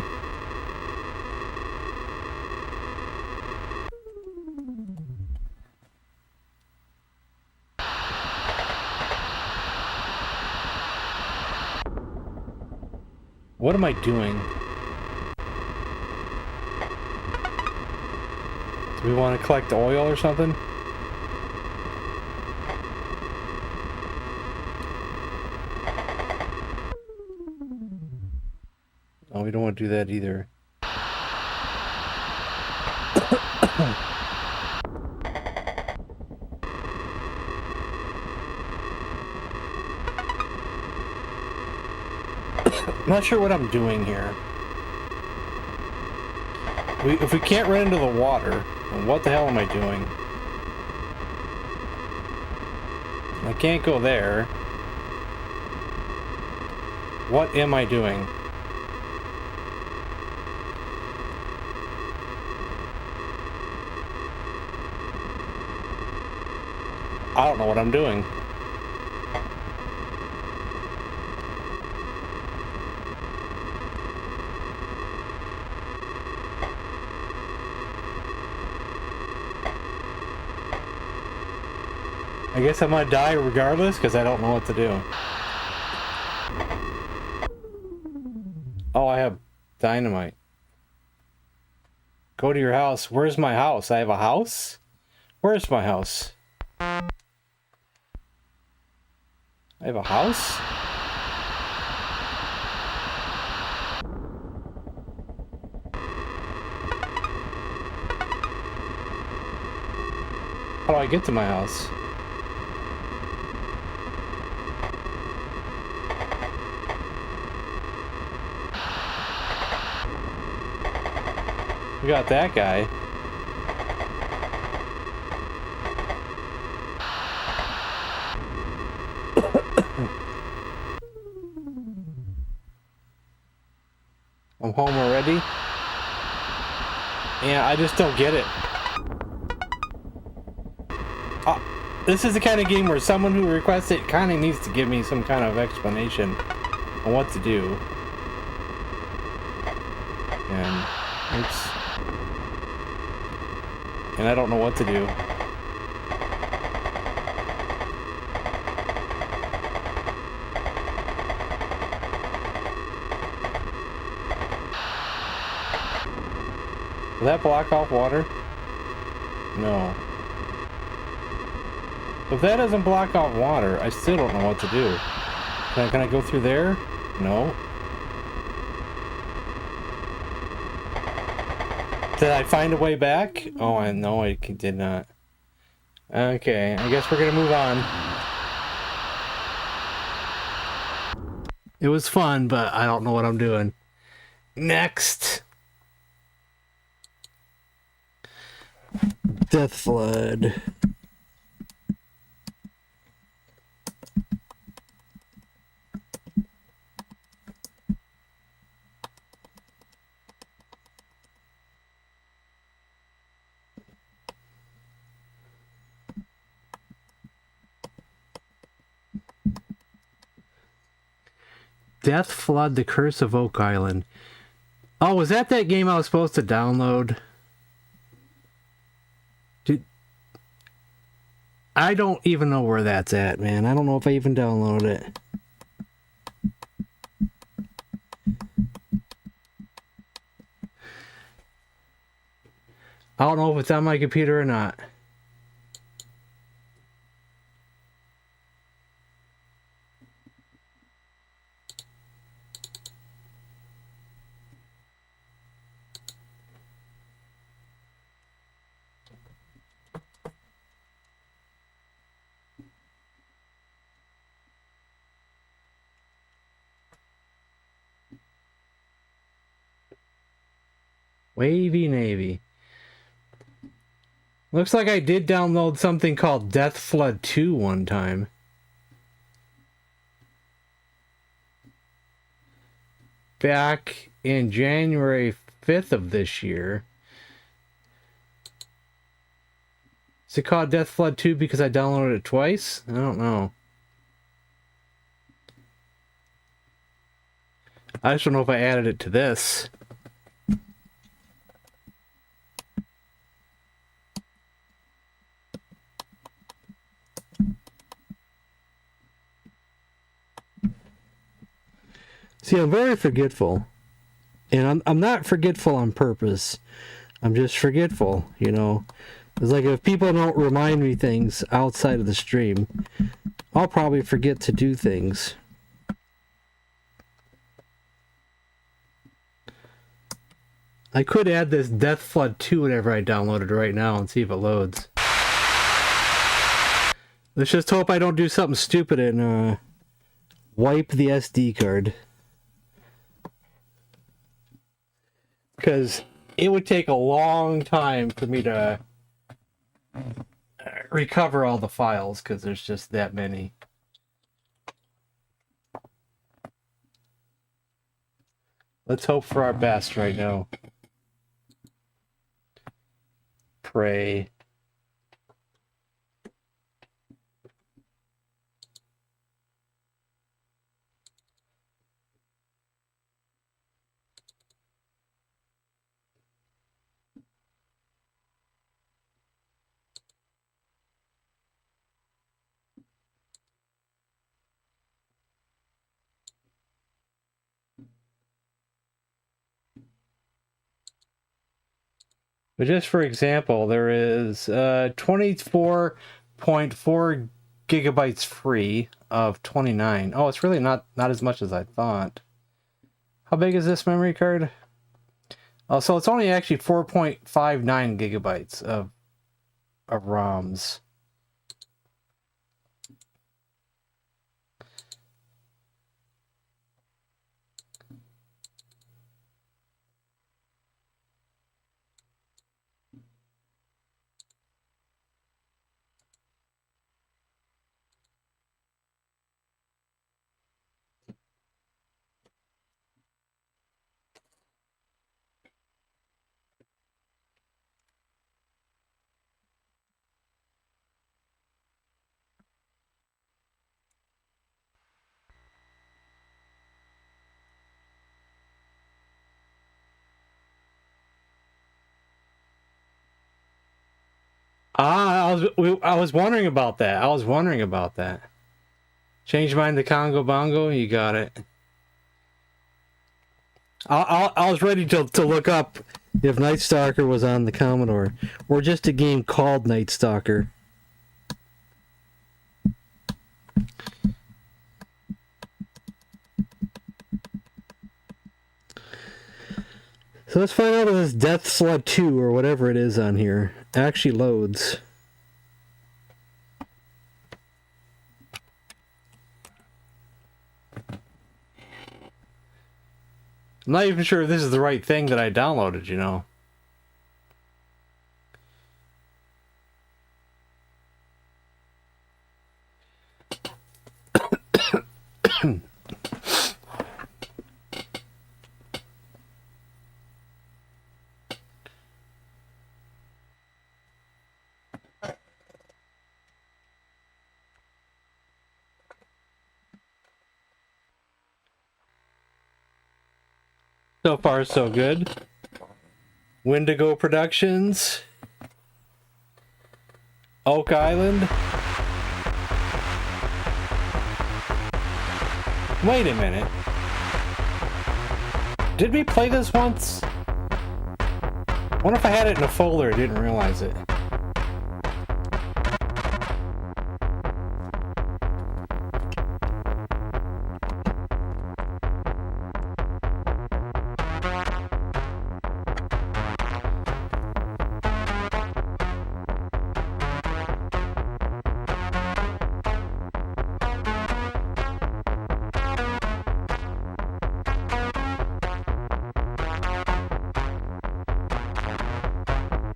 What am I doing? Do we want to collect oil or something? Oh, we don't want to do that either. I'm not sure what I'm doing here. If we can't run into the water, then what the hell am I doing? I can't go there. What am I doing? I don't know what I'm doing. I guess I'm gonna die regardless because I don't know what to do. Oh, I have dynamite. Go to your house. Where's my house? I have a house? Where's my house? I have a house? How do I get to my house? We got that guy. I'm home already. Yeah, I just don't get it. This is the kind of game where someone who requests it kind of needs to give me some kind of explanation on what to do. And I don't know what to do. Will that block off water? No. If that doesn't block off water, I still don't know what to do. Can I go through there? No. Did I find a way back? Oh, I did not. Okay, I guess we're gonna move on. It was fun, but I don't know what I'm doing. Next. Death Flood. Death Flood, The Curse of Oak Island. Oh, was that game I was supposed to download? Dude, I don't even know where that's at, man. I don't know if I even downloaded it. I don't know if it's on my computer or not. Wavy Navy. Looks like I did download something called Death Flood 2 one time. Back in January 5th of this year. Is it called Death Flood 2 because I downloaded it twice? I don't know. I just don't know if I added it to this. See, I'm very forgetful. And I'm not forgetful on purpose. I'm just forgetful, you know. It's like if people don't remind me things outside of the stream, I'll probably forget to do things. I could add this Death Flood 2 whenever I download it right now and see if it loads. Let's just hope I don't do something stupid and wipe the SD card. Because it would take a long time for me to recover all the files, because there's just that many. Let's hope for our best right now. Pray. But just for example, there is 24.4 gigabytes free of 29. Oh, it's really not as much as I thought. How big is this memory card? Oh, so it's only actually 4.59 gigabytes of ROMs. I was wondering about that. Change mine to Congo Bongo. You got it. I was ready to look up if Night Stalker was on the Commodore or just a game called Night Stalker. So let's find out if this Death Flood 2 or whatever it is on here actually loads. I'm not even sure if this is the right thing that I downloaded, you know. So far, so good. Wendigo Productions. Oak Island. Wait a minute. Did we play this once? I wonder if I had it in a folder, I didn't realize it.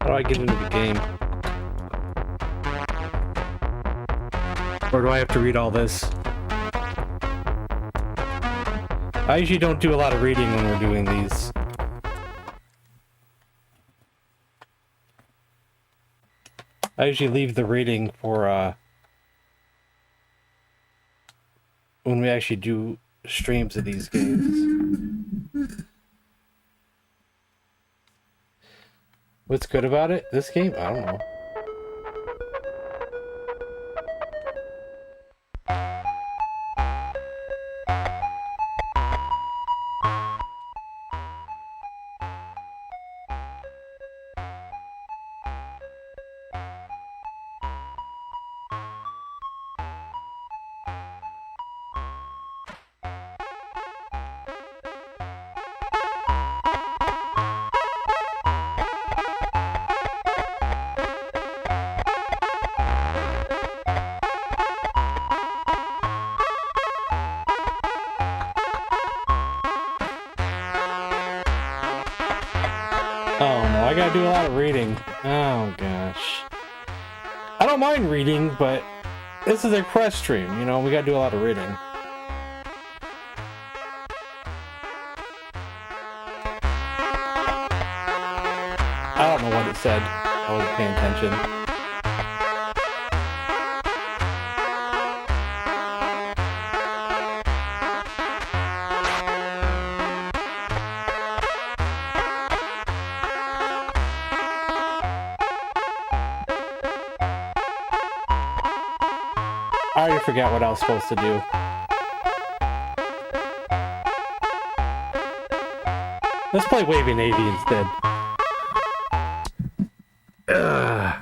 How do I get into the game? Or do I have to read all this? I usually don't do a lot of reading when we're doing these. I usually leave the reading for when we actually do streams of these games. What's good about it? This game? I don't know. Oh no, I gotta do a lot of reading. Oh gosh. I don't mind reading, but this is a press stream, you know, we gotta do a lot of reading. I don't know what it said. I wasn't paying attention. I already forgot what I was supposed to do. Let's play Wavy Navy instead. Ugh.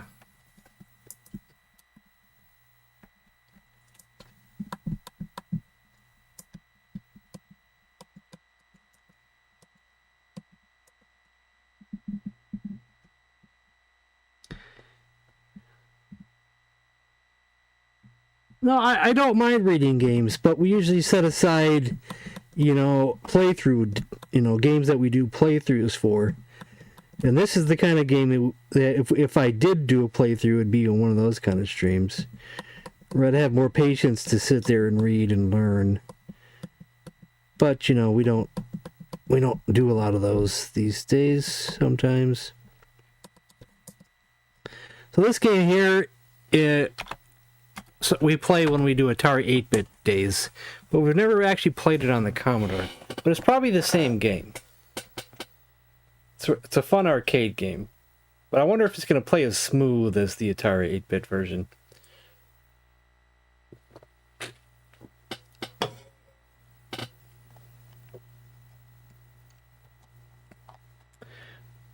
No, I don't mind reading games, but we usually set aside, you know, playthrough, you know, games that we do playthroughs for. And this is the kind of game that if I did do a playthrough, it'd be on one of those kind of streams. Where I'd have more patience to sit there and read and learn. But, you know, we don't do a lot of those these days sometimes. So this game here, so we play when we do Atari 8-bit days, but we've never actually played it on the Commodore. But it's probably the same game. It's a fun arcade game, but I wonder if it's going to play as smooth as the Atari 8-bit version.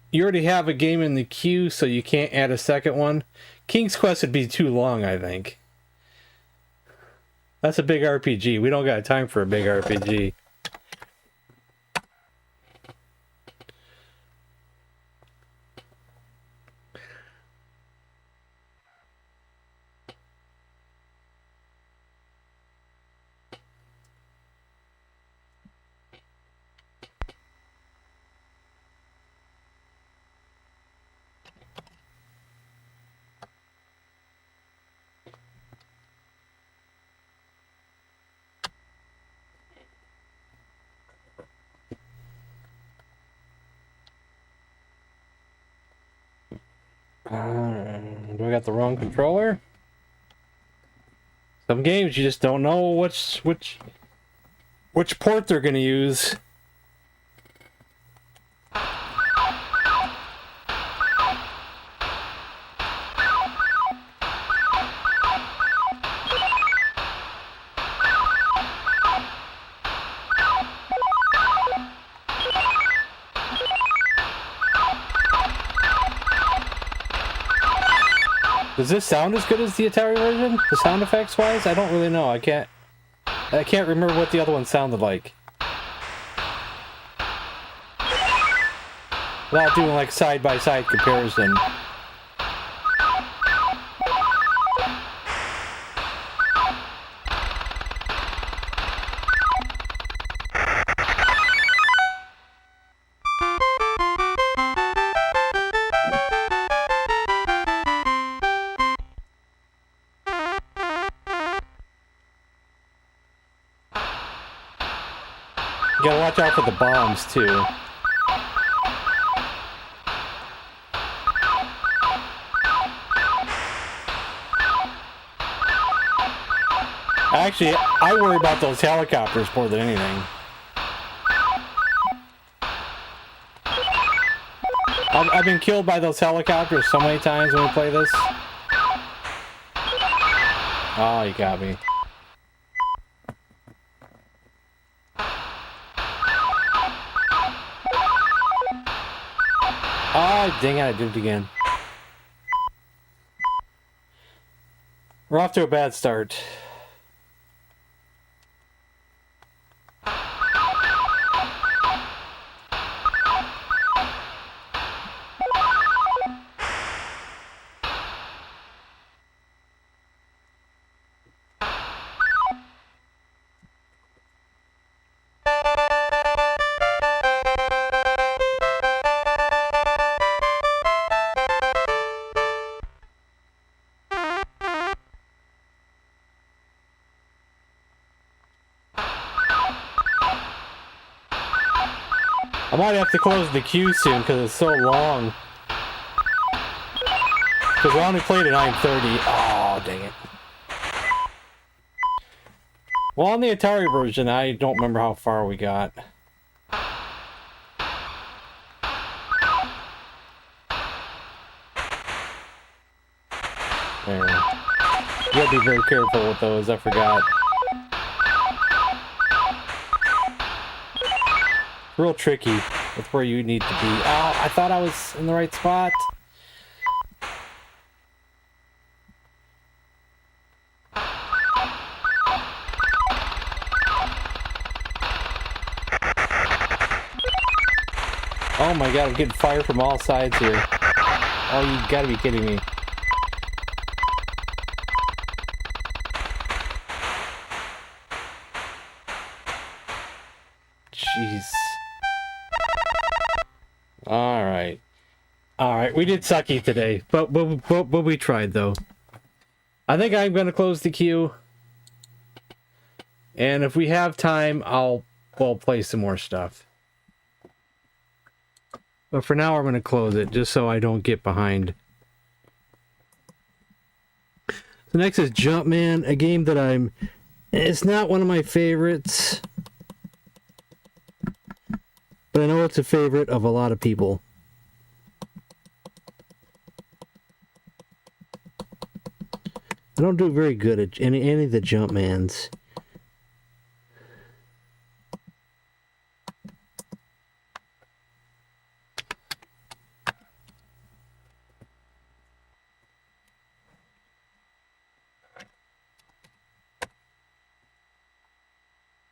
You already have a game in the queue, so you can't add a second one. King's Quest would be too long, I think. That's a big RPG. We don't got time for a big RPG. Do I got the wrong controller? Some games you just don't know which port they're gonna use. Does this sound as good as the Atari version? The sound effects wise? I don't really know. I can't remember what the other one sounded like. Without doing like side-by-side comparison. You gotta watch out for the bombs, too. Actually, I worry about those helicopters more than anything. I've been killed by those helicopters so many times when we play this. Oh, you got me. Oh, dang it, I did it again. We're off to a bad start. I might have to close the queue soon because it's so long. Because we only played at 9:30. Oh, dang it. Well, on the Atari version, I don't remember how far we got. There. You gotta be very careful with those, I forgot. Real tricky with where you need to be. Oh, I thought I was in the right spot. Oh my god, I'm getting fire from all sides here. Oh, you gotta be kidding me. Jeez. Alright. Alright, we did sucky today, but we tried though. I think I'm gonna close the queue. And if we have time, I'll play some more stuff. But for now, I'm gonna close it just so I don't get behind. So next is Jumpman, a game that it's not one of my favorites. But I know it's a favorite of a lot of people. I don't do very good at any of the Jumpmans.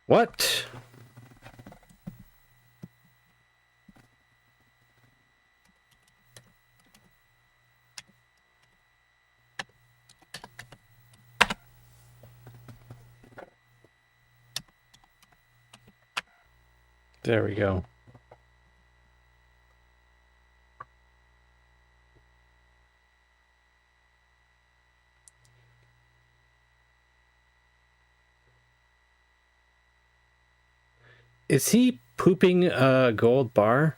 What? There we go. Is he pooping a gold bar?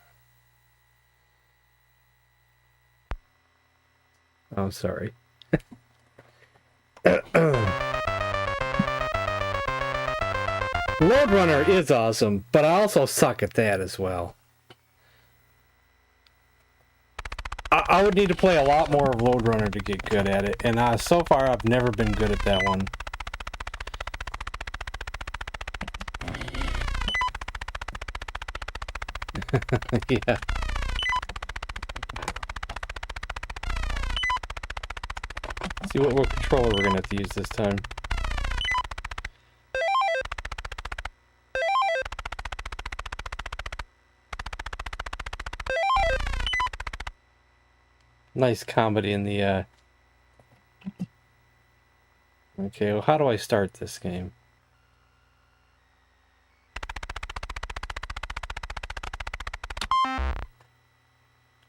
I'm sorry. Road Runner is awesome, but I also suck at that as well. I would need to play a lot more of Road Runner to get good at it, and so far I've never been good at that one. Yeah. See what controller we're gonna have to use this time. Nice comedy in the Okay, well, how do I start this game?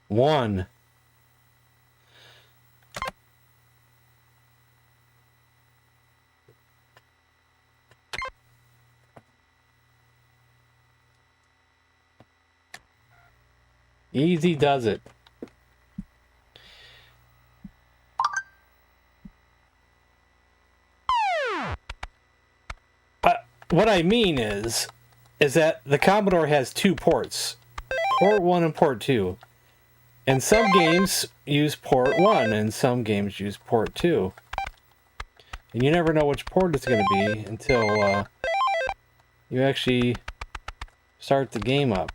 One. Easy does it. What I mean is that the Commodore has two ports, port 1 and port 2. And some games use port 1 and some games use port 2. And you never know which port it's going to be until you actually start the game up.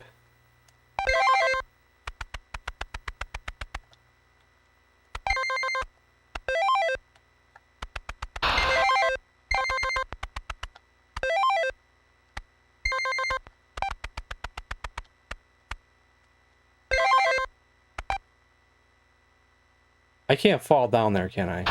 I can't fall down there, can I?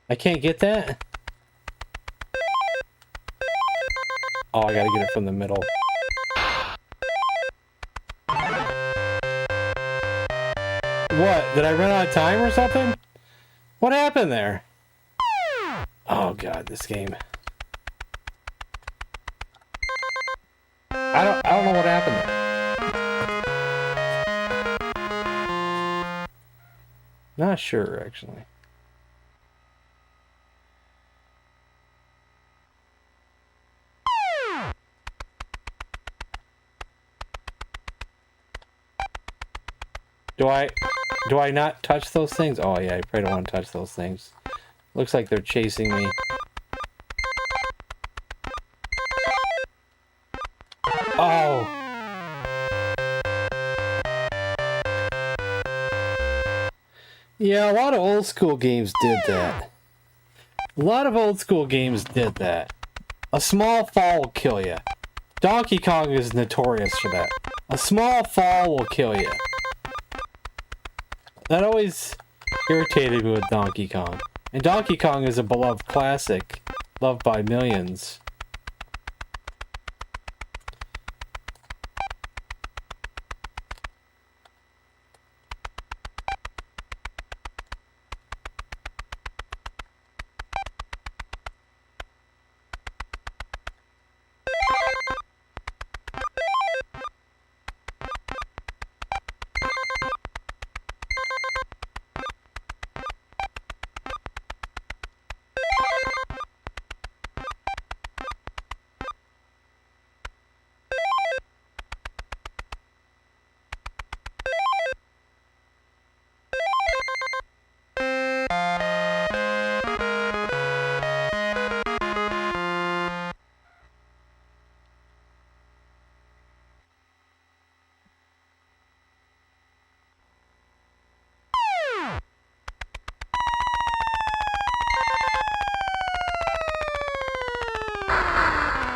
I can't get that? Oh, I gotta get it from the middle. What? Did I run out of time or something? What happened there? Oh god, this game. I don't know what happened there. Not sure, actually. Do I not touch those things? Oh yeah, I probably don't want to touch those things. Looks like they're chasing me. Oh! Yeah, a lot of old school games did that. A lot of old school games did that. A small fall will kill you. Donkey Kong is notorious for that. A small fall will kill you. That always irritated me with Donkey Kong. And Donkey Kong is a beloved classic, loved by millions.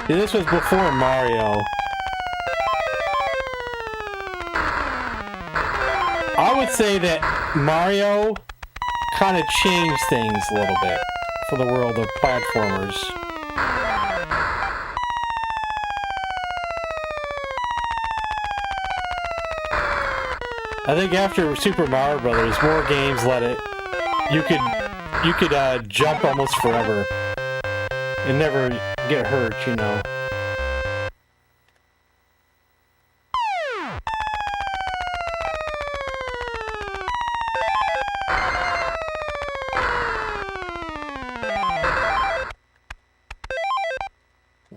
See, this was before Mario. I would say that Mario kind of changed things a little bit for the world of platformers. I think after Super Mario Brothers, more games let it. You could jump almost forever and never get hurt, you know.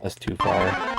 That's too far.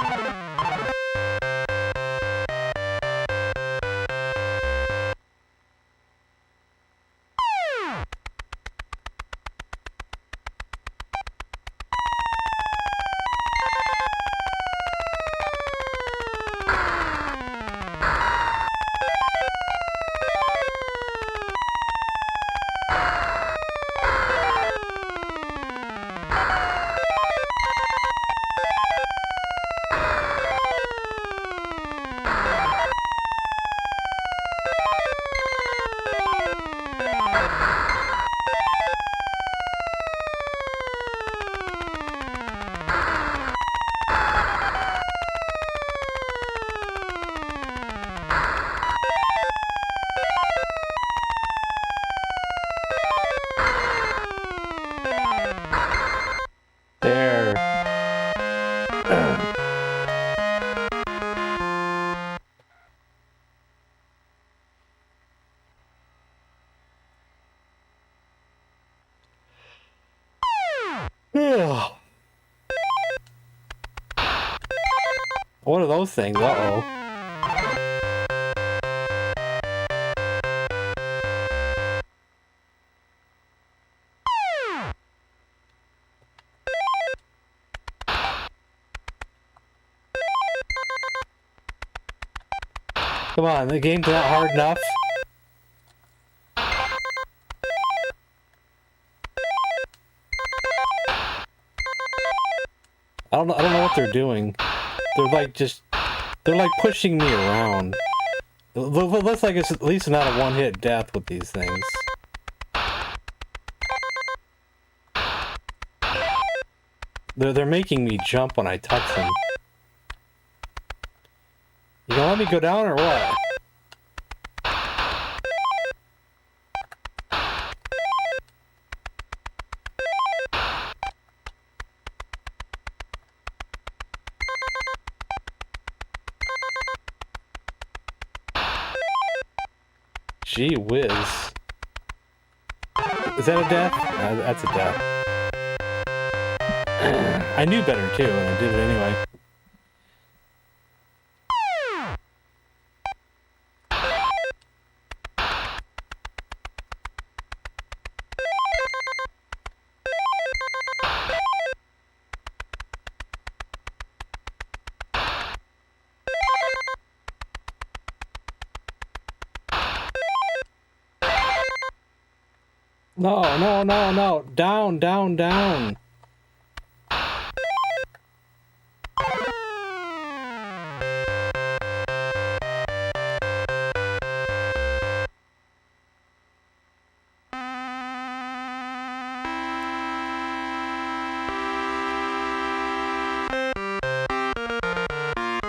What are those things? Uh-oh. Come on, the game's not hard enough. I don't know what they're doing. They're like pushing me around. It looks like it's at least not a one-hit death with these things. They're making me jump when I touch them. You gonna let me go down or what? Gee whiz. Is that a death? That's a death. I knew better too, and I did it anyway. No. Down.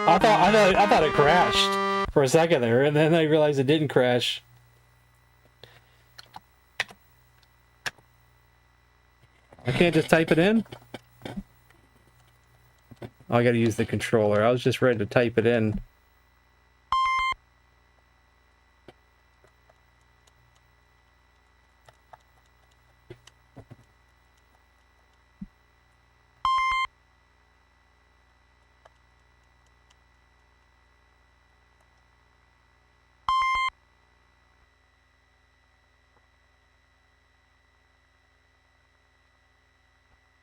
I thought it crashed for a second there, and then I realized it didn't crash. I can't just type it in? Oh, I gotta use the controller. I was just ready to type it in.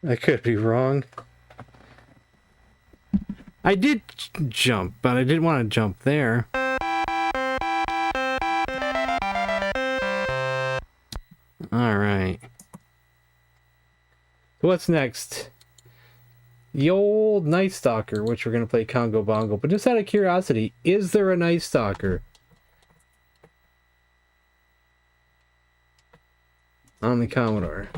I could be wrong. I did jump, but I didn't want to jump there. Alright. So what's next? The old Night Stalker, which we're going to play Congo Bongo. But just out of curiosity, is there a Night Stalker on the Commodore?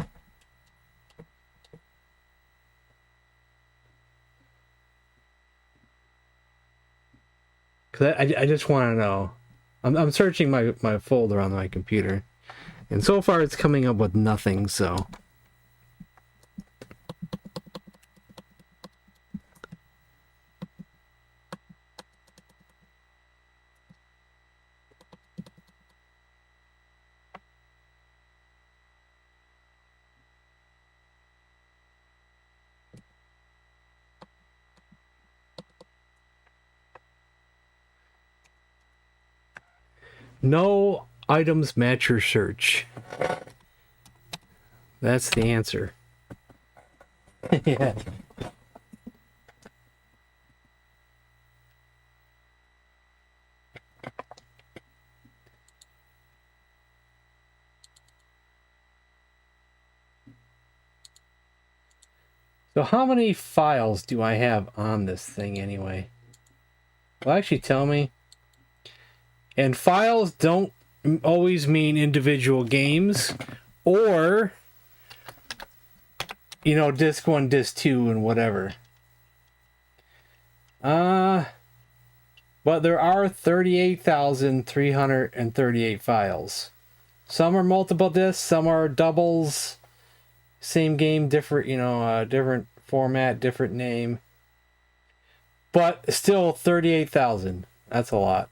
Cause I just want to know. I'm searching my folder on my computer, and so far it's coming up with nothing. So. No items match your search. That's the answer. Yeah. So how many files do I have on this thing anyway? Well, actually tell me. And files don't always mean individual games or, disc 1, disc 2, and whatever. But there are 38,338 files. Some are multiple discs, some are doubles. Same game, different, different format, different name. But still 38,000. That's a lot.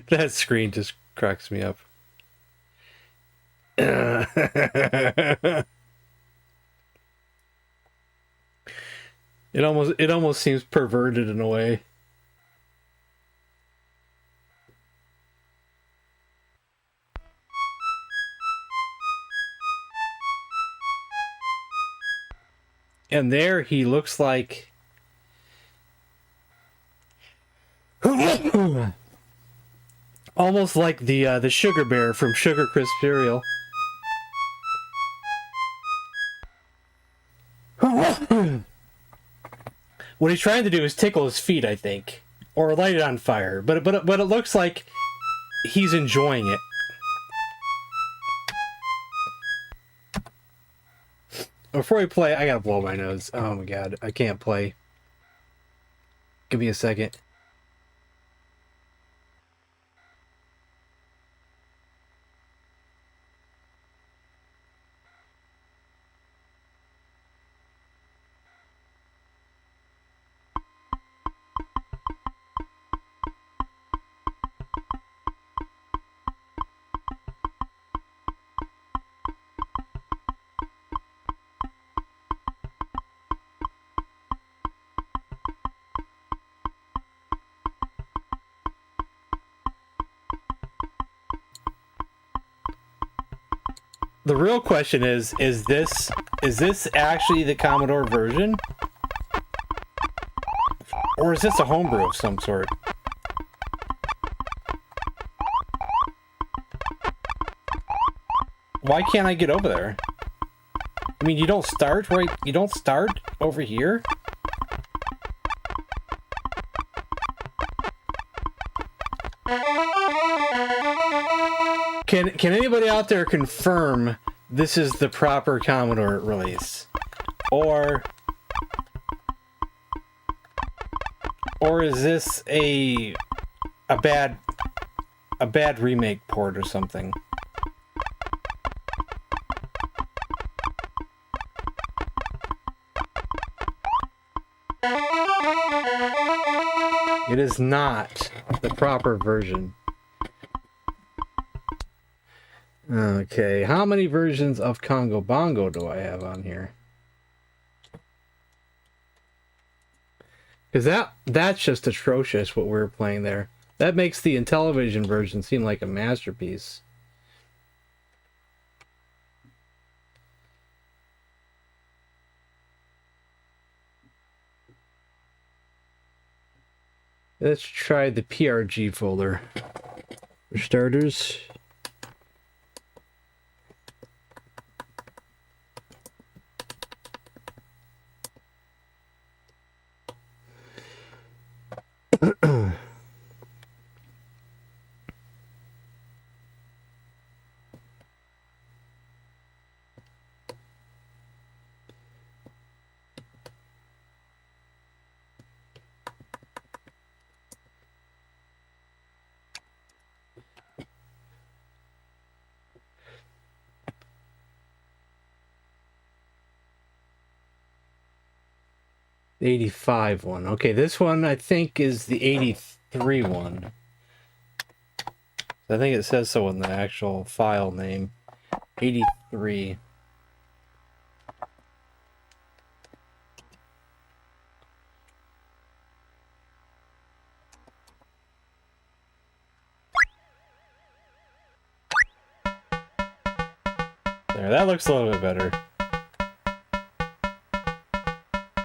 That screen just cracks me up. It almost seems perverted in a way. And there he looks like almost like the sugar bear from Sugar Crisp cereal. What he's trying to do is tickle his feet, I think, or light it on fire. But it looks like he's enjoying it. Before we play, I gotta blow my nose. Oh my god, I can't play. Give me a second. The real question is this actually the Commodore version? Or is this a homebrew of some sort? Why can't I get over there? I mean, you don't start right? You don't start over here? Can anybody out there confirm this is the proper Commodore release? Or is this a bad remake port or something? It is not the proper version. Okay, how many versions of Congo Bongo do I have on here? Because that's just atrocious what we're playing there. That makes the Intellivision version seem like a masterpiece. Let's try the PRG folder. For starters. The 85 one. Okay, this one I think is the 83 one. I think it says so in the actual file name. 83. There, that looks a little bit better.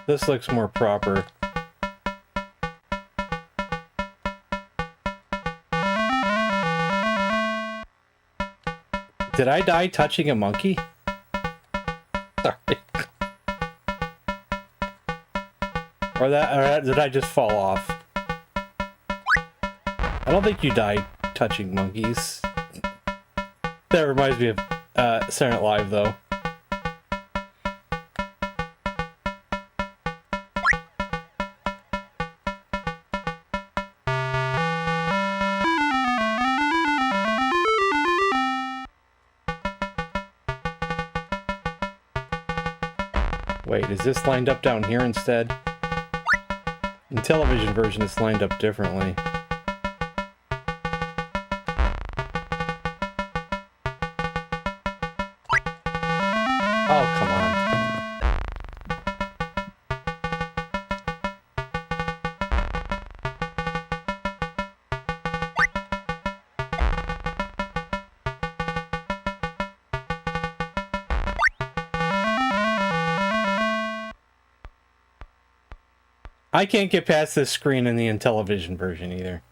This looks more proper. Did I die touching a monkey? Sorry. Or did I just fall off? I don't think you died touching monkeys. That reminds me of Saturday Night Live, though. Wait, is this lined up down here instead? In television version, it's lined up differently. Oh, come on. I can't get past this screen in the Intellivision version either.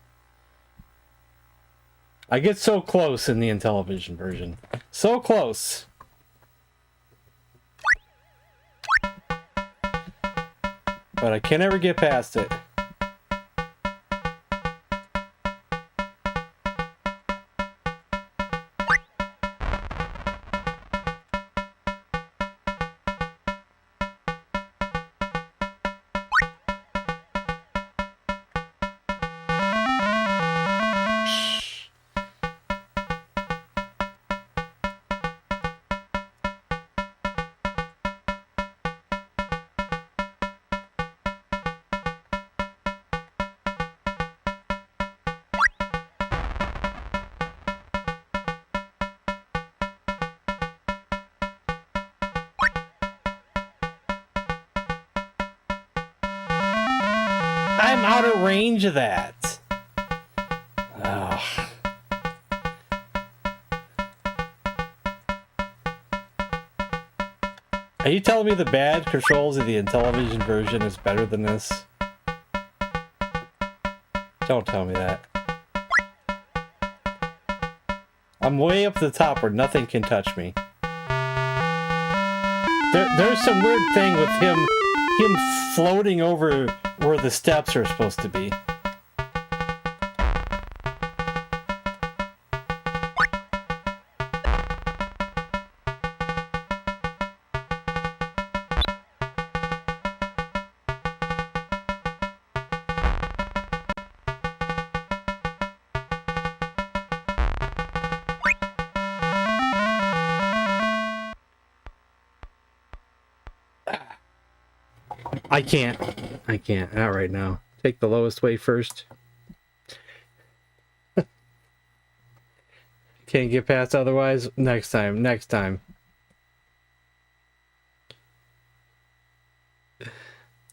I get so close in the Intellivision version. So close. But I can never get past it. I'm out of range of that. Oh. Are you telling me the bad controls of the Intellivision version is better than this? Don't tell me that. I'm way up the top where nothing can touch me. There's some weird thing with him floating over where the steps are supposed to be. I can't. Not right now. Take the lowest way first. Can't get past otherwise. Next time. Next time.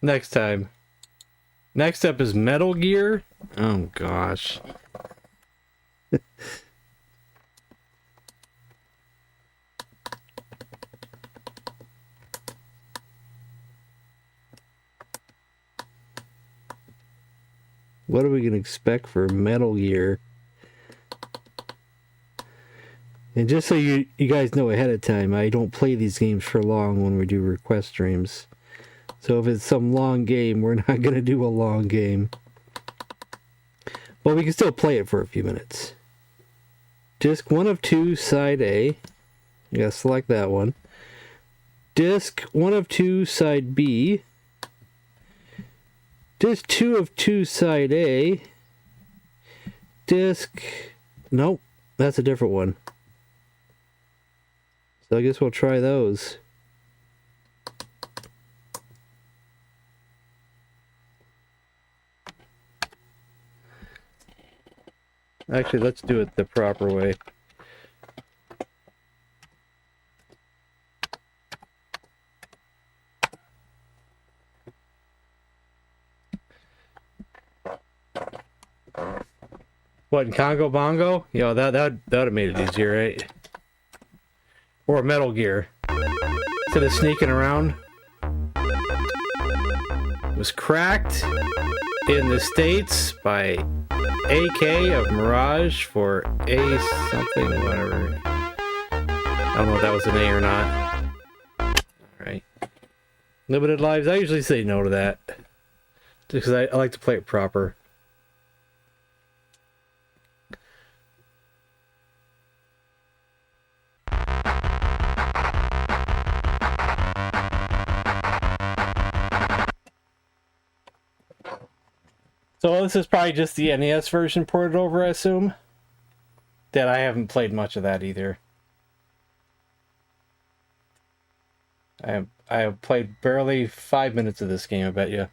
Next time. Next up is Metal Gear. Oh gosh. What are we going to expect for Metal Gear? And just so you guys know ahead of time, I don't play these games for long when we do request streams. So if it's some long game, we're not going to do a long game. But we can still play it for a few minutes. Disc 1 of 2, side A. You gotta select that one. Disc 1 of 2, side B. Disc 2 of 2, side A. Disc... Nope, that's a different one. So I guess we'll try those. Actually, let's do it the proper way. What, in Congo Bongo? You know, that would have made it easier, right? Or Metal Gear. Instead of sneaking around. It was cracked in the States by AK of Mirage for A something, whatever. I don't know if that was an A or not. Alright. Limited lives. I usually say no to that. Just because I like to play it proper. So this is probably just the NES version ported over, I assume. That I haven't played much of that either. I have played barely 5 minutes of this game, I bet you.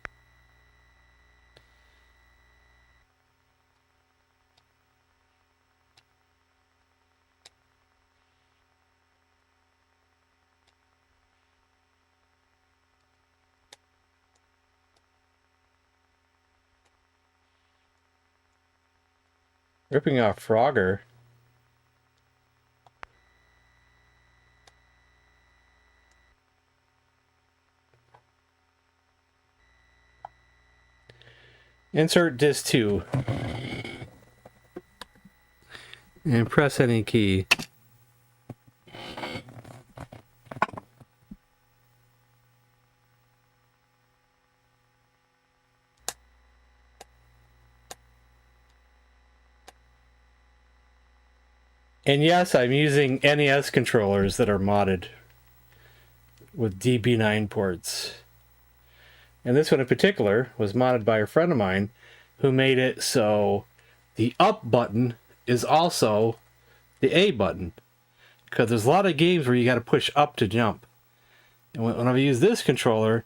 Ripping off Frogger. Insert disc 2. And press any key. And yes, I'm using NES controllers that are modded with DB9 ports. And this one in particular was modded by a friend of mine who made it so the up button is also the A button. Because there's a lot of games where you got to push up to jump. And when I use this controller,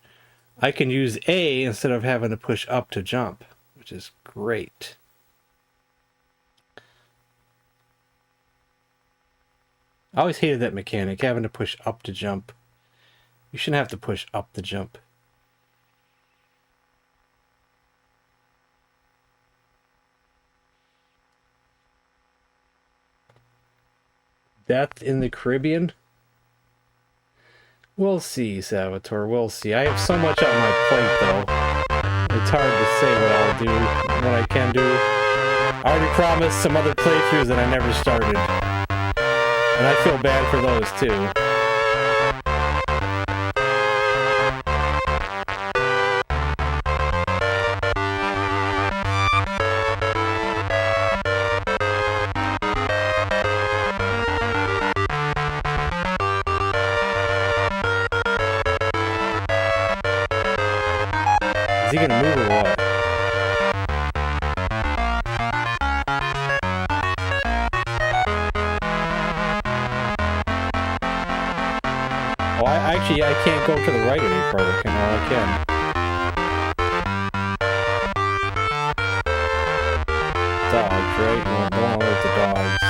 I can use A instead of having to push up to jump, which is great. I always hated that mechanic, having to push up to jump. You shouldn't have to push up to jump. Death in the Caribbean? We'll see, Salvatore, we'll see. I have so much on my plate, though. It's hard to say what I'll do, what I can do. I already promised some other playthroughs that I never started. And I feel bad for those too. Is he gonna move or what? Oh, I can't go to the right any further. No, I can. Dogs, right? No, don't want to let the dogs.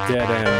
Dead end.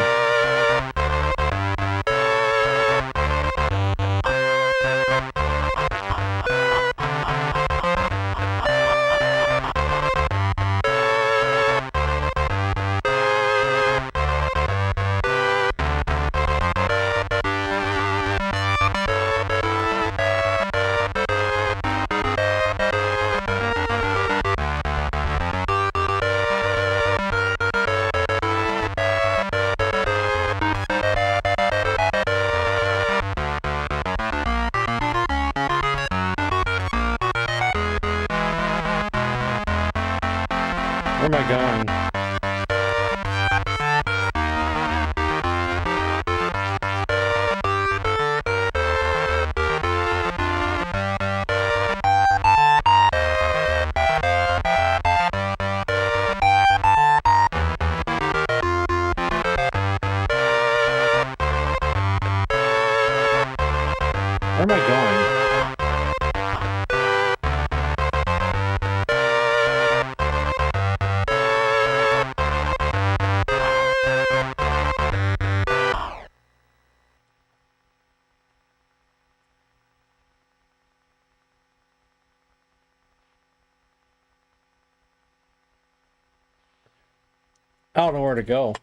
I don't know where to go.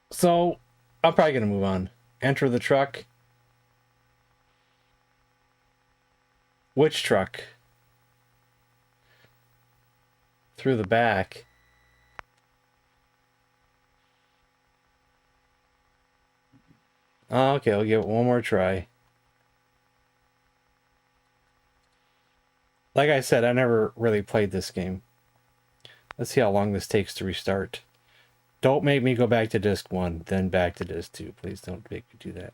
So, I'm probably going to move on. Enter the truck. Which truck? Through the back. Oh, okay, I'll give it one more try. Like I said, I never really played this game. Let's see how long this takes to restart. Don't make me go back to disc 1, then back to disc 2. Please don't make me do that.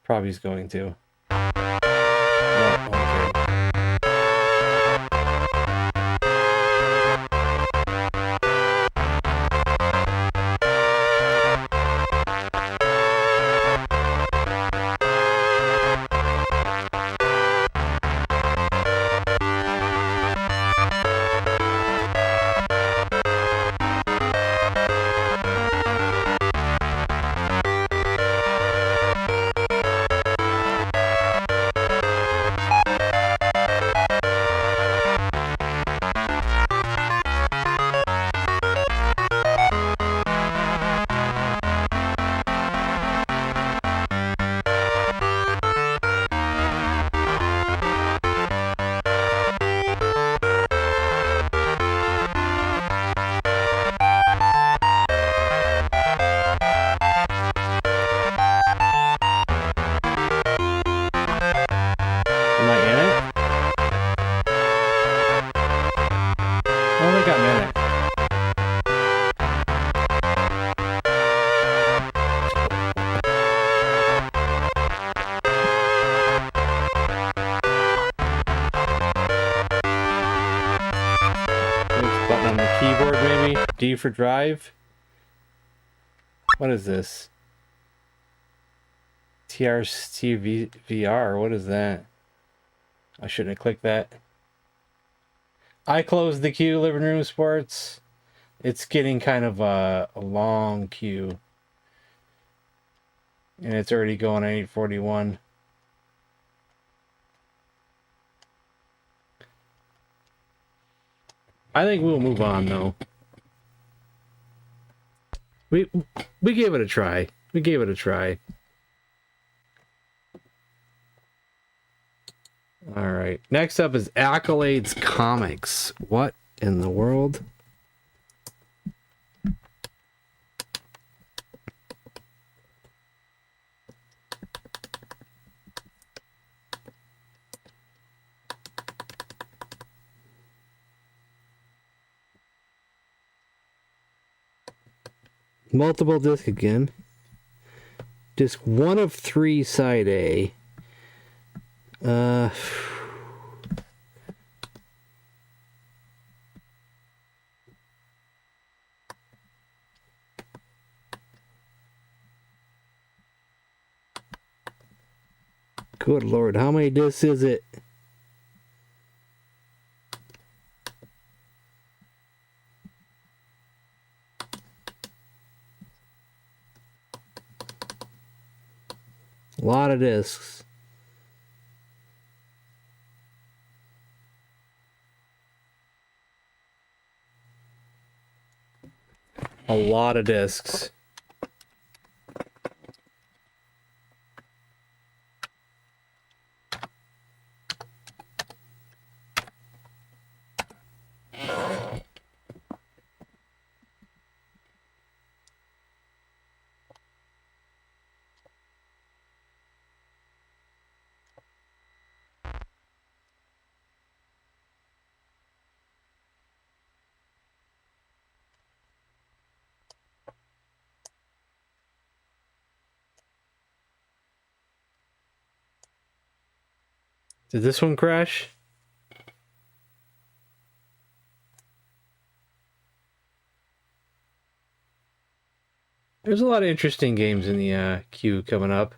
Probably is going to. No, okay. Am I in it? I don't think I'm in it. Next button on the keyboard, maybe? D for drive? What is this? TRC VR, what is that? I shouldn't have clicked that. I closed the queue, living room sports. It's getting kind of a long queue. And it's already going at 8:41. I think we'll move on though. We gave it a try. We gave it a try. All right. Next up is Accolades Comics. What in the world? Multiple disc again. Disc 1 of 3, side A. Good Lord, how many discs is it? A lot of discs. A lot of discs. Did this one crash? There's a lot of interesting games in the queue coming up.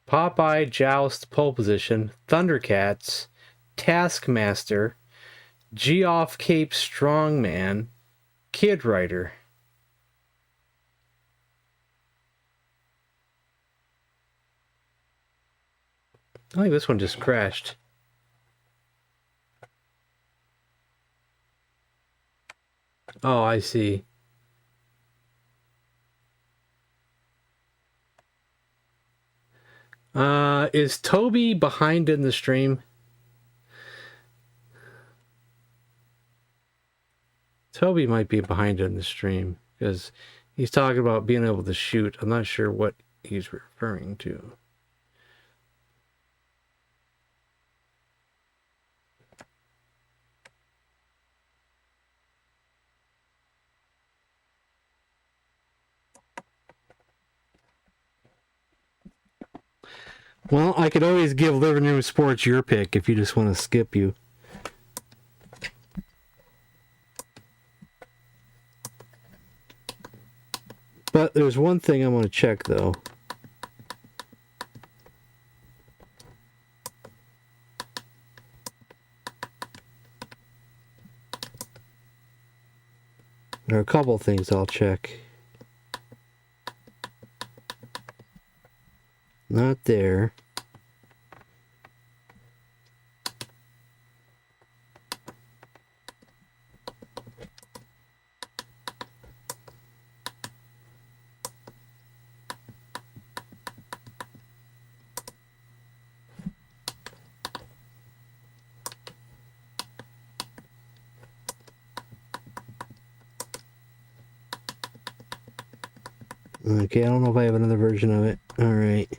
Popeye Joust Pole Position, Thundercats, Taskmaster, Geoff Cape Strongman, Kid Rider. I think this one just crashed. Oh, I see. Is Toby behind in the stream? Toby might be behind in the stream because he's talking about being able to shoot. I'm not sure what he's referring to. Well, I could always give Living Room Sports your pick if you just want to skip you. But there's one thing I'm going to check, though. There are a couple things I'll check. Not there. Okay, I don't know if I have another version of it. All right.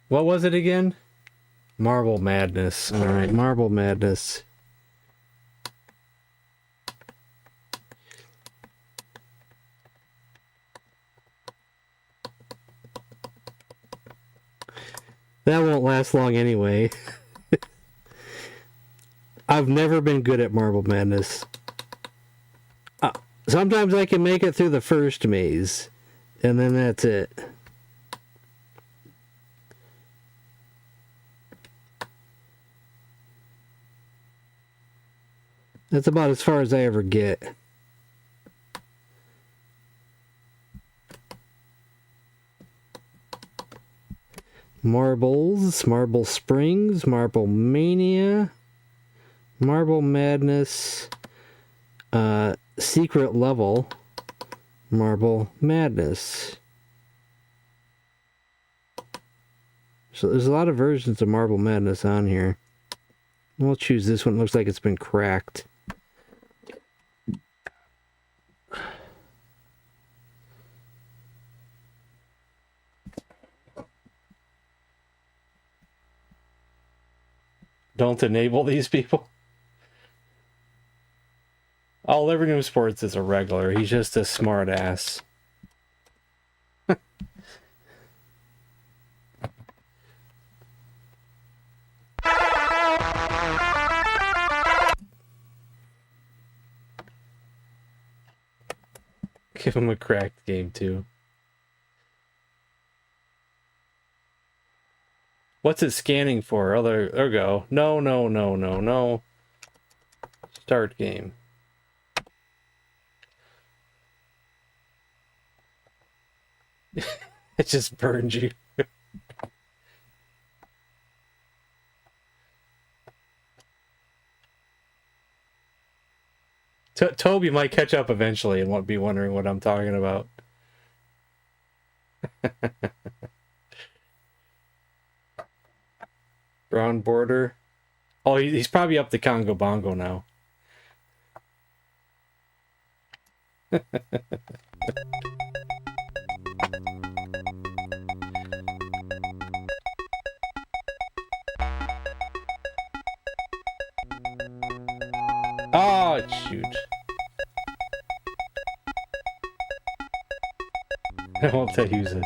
What was it again? Marble Madness. All right, Marble Madness. That won't last long anyway. I've never been good at Marble Madness. Sometimes I can make it through the first maze, and then that's it. That's about as far as I ever get. Marbles, Marble Springs, Marble Mania, Marble Madness, Secret Level, Marble Madness. So there's a lot of versions of Marble Madness on here. We'll choose this one. It looks like it's been cracked. Don't enable these people. Oh, Living Room Sports is a regular. He's just a smart ass. Give him a cracked game too. What's it scanning for? Oh, there we go. No. Start game. It just burned you. Toby might catch up eventually and won't be wondering what I'm talking about. Brown border. Oh, he's probably up the Congo Bongo now. Oh, shoot. I won't use it.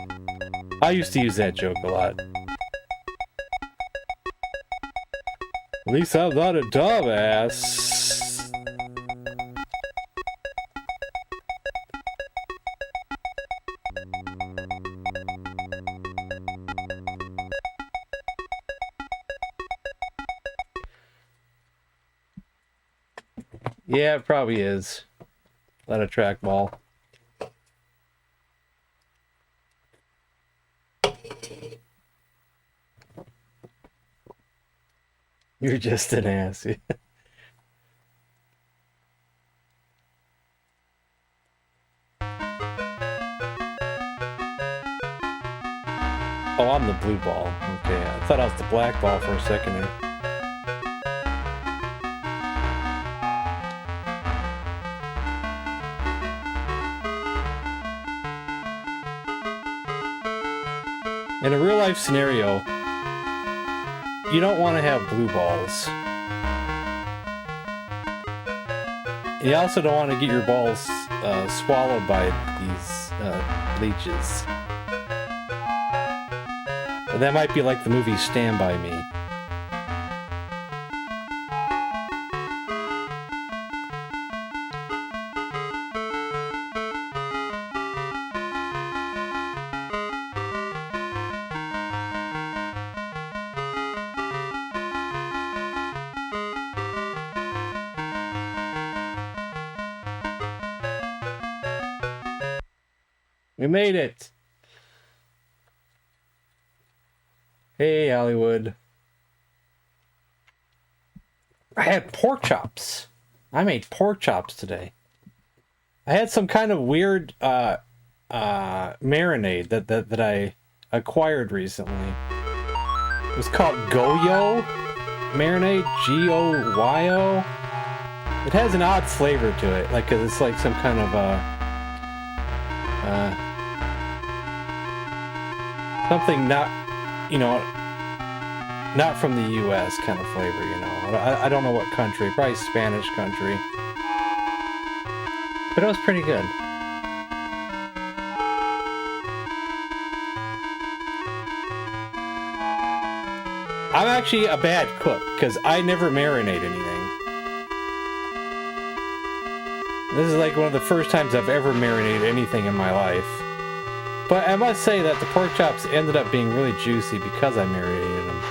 I used to use that joke a lot. At least I'm not a dumbass. Yeah, it probably is. Not a trackball. You're just an ass. Oh, I'm the blue ball. Okay, I thought I was the black ball for a second there. In a real life scenario, you don't want to have blue balls. You also don't want to get your balls swallowed by these leeches. But that might be like the movie Stand By Me. We made it! Hey, Hollywood. I had pork chops. I made pork chops today. I had some kind of weird marinade that I acquired recently. It was called Goyo marinade, Goyo. It has an odd flavor to it, like 'cause it's like some kind of something not, you know, not from the U.S. kind of flavor, you know. I don't know what country, probably Spanish country. But it was pretty good. I'm actually a bad cook, because I never marinate anything. This is like one of the first times I've ever marinated anything in my life. But I must say that the pork chops ended up being really juicy because I marinated them.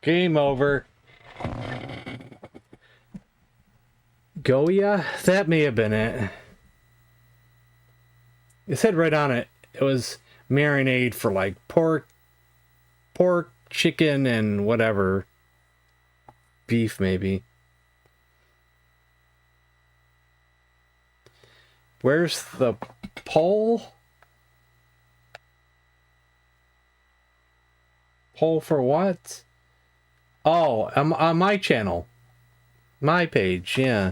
Game over. Goya? That may have been it. It said right on it, it was marinade for like pork, chicken, and whatever. Beef, maybe. Where's the poll? Poll for what? Oh, on my channel. My page, yeah.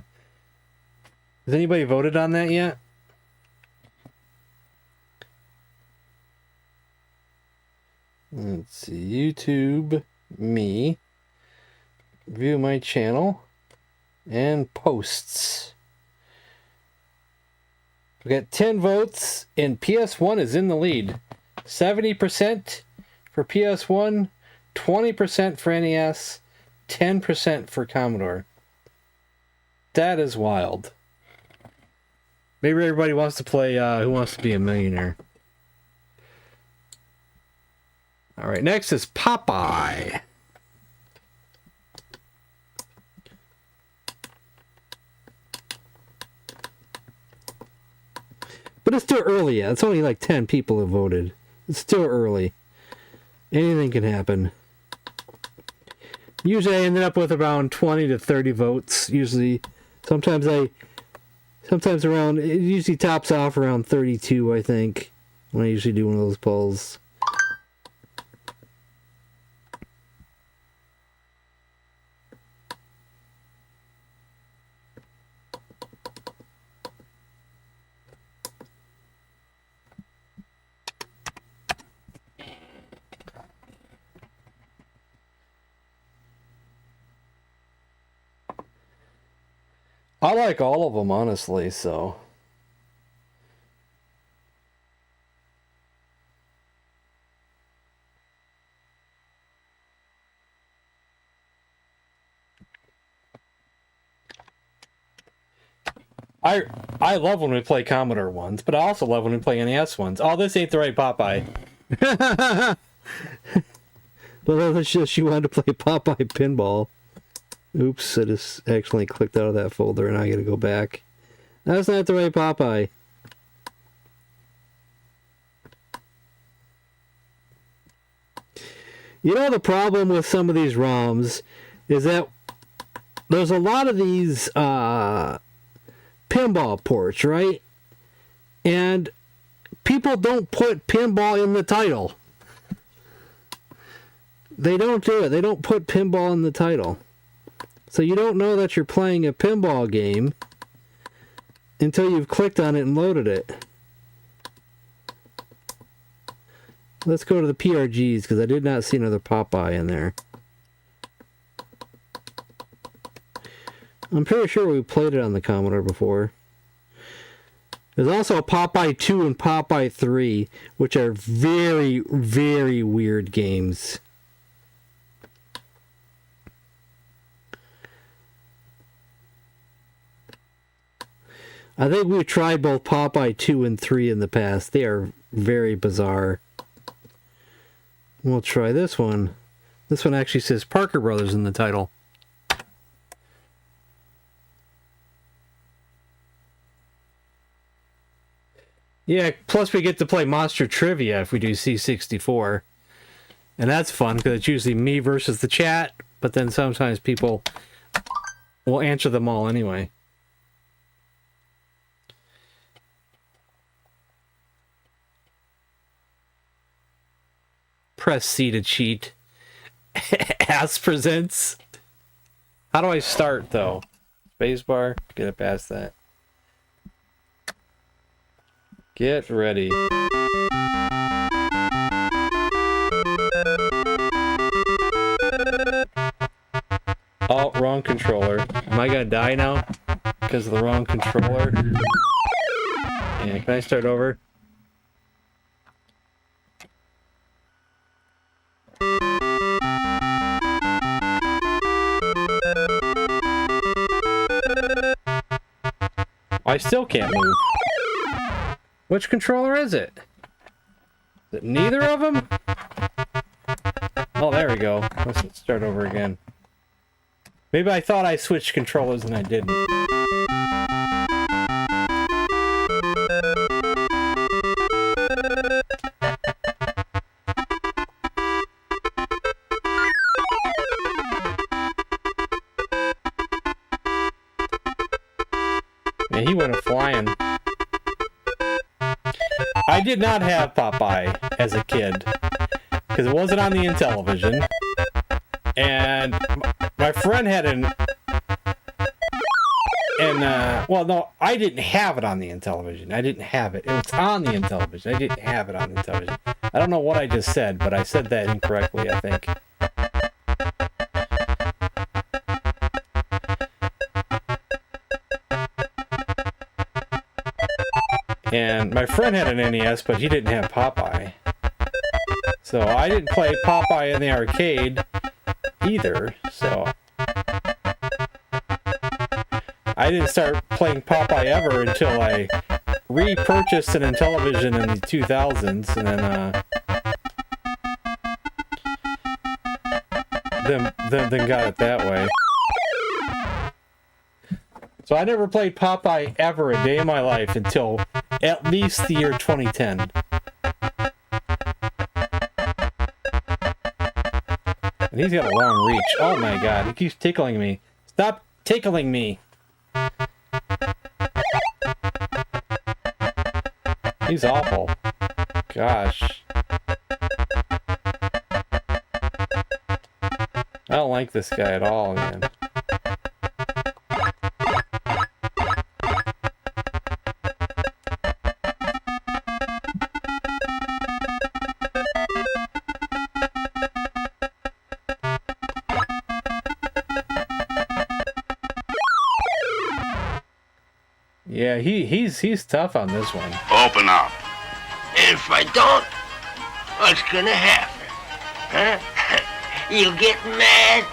Has anybody voted on that yet? Let's see. YouTube, me. View my channel. And posts. We got 10 votes, and PS1 is in the lead. 70% for PS1, 20% for NES, 10% for Commodore. That is wild. Maybe everybody wants to play Who Wants to Be a Millionaire. Alright, next is Popeye. But it's still early yet. It's only like 10 people have voted. It's still early. Anything can happen. Usually I ended up with around 20 to 30 votes. Usually, sometimes around, it usually tops off around 32, I think, when I usually do one of those polls. I like all of them, honestly, so. I love when we play Commodore ones, but I also love when we play NES ones. Oh, this ain't the right Popeye. But she wanted to play Popeye Pinball. Oops, I just accidentally clicked out of that folder and I gotta go back. That's not the right Popeye. You know, the problem with some of these ROMs is that there's a lot of these pinball ports, right? And people don't put pinball in the title. They don't do it. They don't put pinball in the title. So you don't know that you're playing a pinball game until you've clicked on it and loaded it. Let's go to the PRGs, because I did not see another Popeye in there. I'm pretty sure we played it on the Commodore before. There's also Popeye 2 and Popeye 3, which are very, very weird games. I think we've tried both Popeye 2 and 3 in the past. They are very bizarre. We'll try this one. This one actually says Parker Brothers in the title. Yeah, plus we get to play Monster Trivia if we do C64. And that's fun, because it's usually me versus the chat, but then sometimes people will answer them all anyway. Press C to cheat. Ass presents. How do I start, though? Spacebar? Get it past that. Get ready. Oh, wrong controller. Am I gonna die now? Because of the wrong controller? Yeah, can I start over? I still can't move. Which controller is it? Is it neither of them? Oh, there we go. Let's start over again. Maybe I thought I switched controllers and I didn't. Man, he went flying. I did not have Popeye as a kid because it wasn't on the Intellivision, and my friend had well, no, I didn't have it on the Intellivision. I didn't have it. It was on the Intellivision. I didn't have it on the Intellivision. I don't know what I just said, but I said that incorrectly, I think. And my friend had an NES, but he didn't have Popeye. So I didn't play Popeye in the arcade either, so I didn't start playing Popeye ever until I repurchased an Intellivision in the 2000s, and then got it that way. So I never played Popeye ever a day in my life until at least the year 2010. And he's got a long reach. Oh my god, he keeps tickling me. Stop tickling me! He's awful. Gosh. I don't like this guy at all, man. Yeah, he's tough on this one. Open up. If I don't, what's gonna happen? Huh? You'll get mad?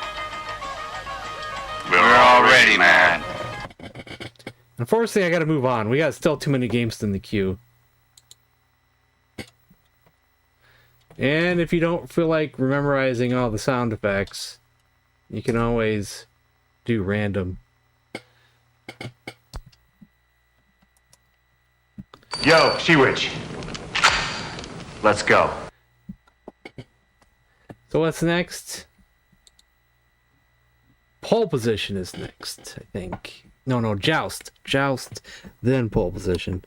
We're already mad. Unfortunately, I gotta move on. We got still too many games in the queue. And if you don't feel like memorizing all the sound effects, you can always do random. Yo, She-Witch. Let's go. So what's next? Pole position is next, I think. No, joust. Joust, then pole position.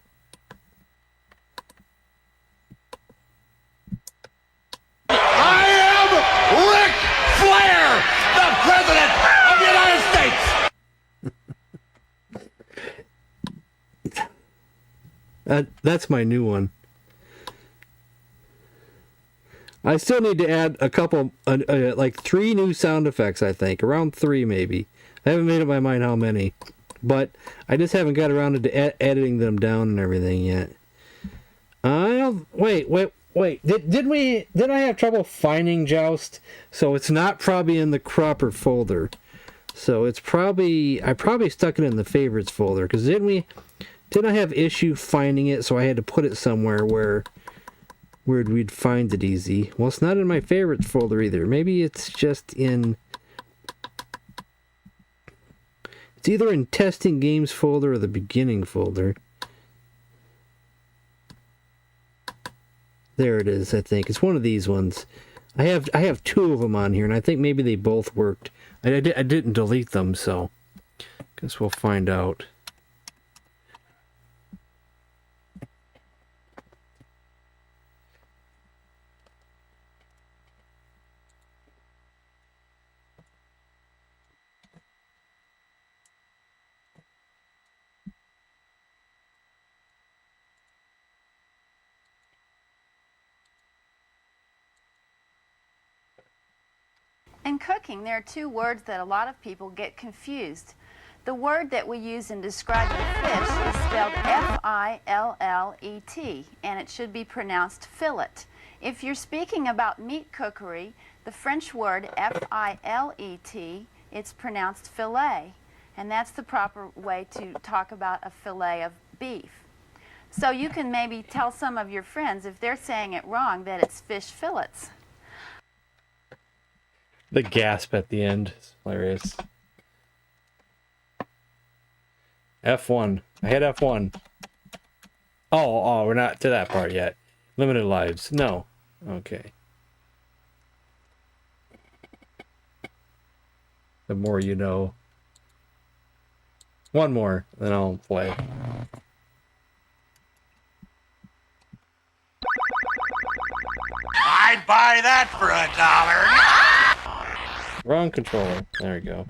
I am Ric Flair, the President of the United States. That's my new one. I still need to add a couple, like 3 new sound effects, I think. Around 3, maybe. I haven't made up my mind how many. But I just haven't got around to editing them down and everything yet. Wait. Did I have trouble finding Joust? So it's not probably in the proper folder. So it's probably, I probably stuck it in the favorites folder. Because didn't I have issue finding it? So I had to put it somewhere where we'd find it easy. Well, it's not in my favorites folder either. Maybe it's just in... It's either in testing games folder or the beginning folder. There it is, I think. It's one of these ones. I have 2 of them on here, and I think maybe they both worked. I didn't delete them, so... Guess we'll find out. In cooking, there are 2 words that a lot of people get confused. The word that we use in describing fish is spelled F-I-L-L-E-T, and it should be pronounced fillet. If you're speaking about meat cookery, the French word F-I-L-E-T, it's pronounced filet, and that's the proper way to talk about a fillet of beef. So you can maybe tell some of your friends, if they're saying it wrong, that it's fish fillets. The gasp at the end is hilarious. F1. I hit F1. Oh, we're not to that part yet. Limited lives. No. Okay. The more you know. One more, then I'll play. I'd buy that for $1. Wrong controller. There we go.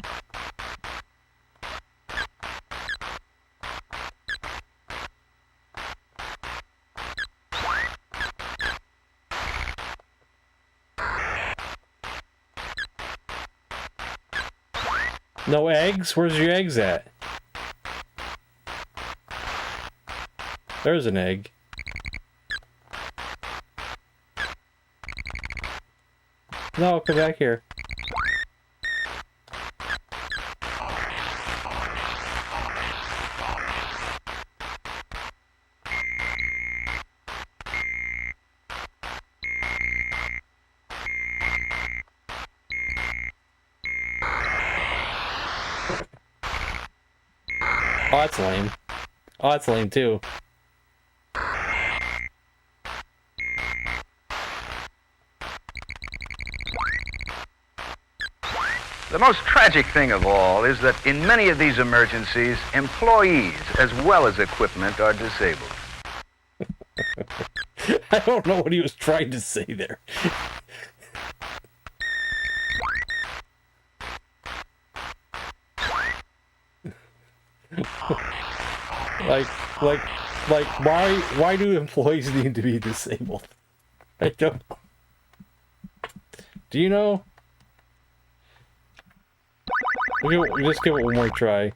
No eggs? Where's your eggs at? There's an egg. No, come back here. Oh, that's lame. Oh, that's lame too. The most tragic thing of all is that in many of these emergencies, employees as well as equipment are disabled. I don't know what he was trying to say there. like, why do employees need to be disabled? I don't. Do you know? We'll just give it one more try.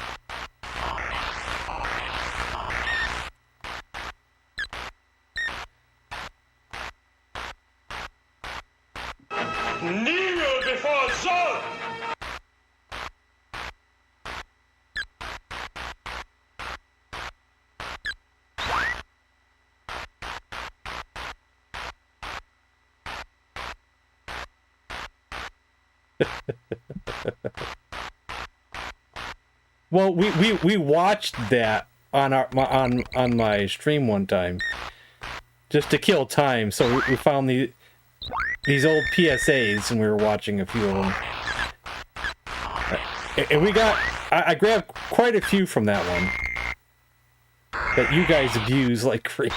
Kneel before Zod! Well, we watched that on on my stream one time, just to kill time. So we found these old PSAs, and we were watching a few of them. And I grabbed quite a few from that one that you guys abuse like crazy.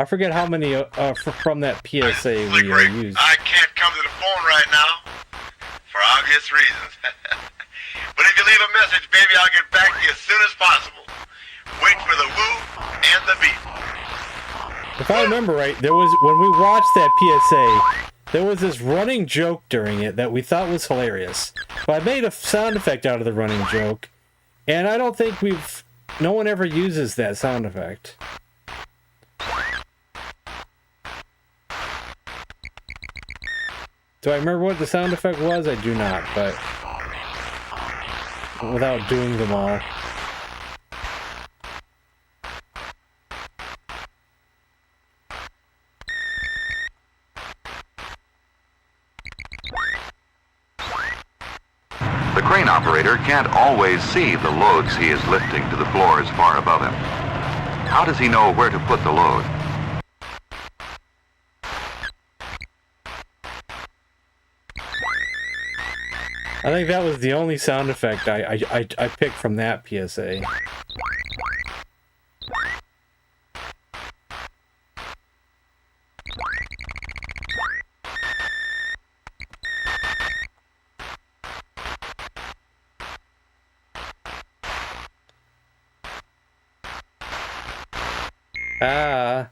I forget how many from that PSA we used. I can't come to the phone right now for obvious reasons. But if you leave a message, baby, I'll get back to you as soon as possible. Wait for the woo and the beep. If I remember right, there was, when we watched that PSA, there was this running joke during it that we thought was hilarious. But I made a sound effect out of the running joke, and I don't think no one ever uses that sound effect. Do I remember what the sound effect was? I do not, but without doing them all. The crane operator can't always see the loads he is lifting to the floors far above him. How does he know where to put the load? I think that was the only sound effect I picked from that PSA. Ah.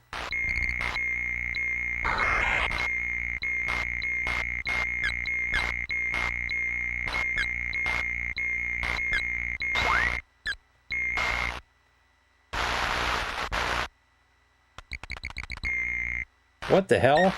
What the hell?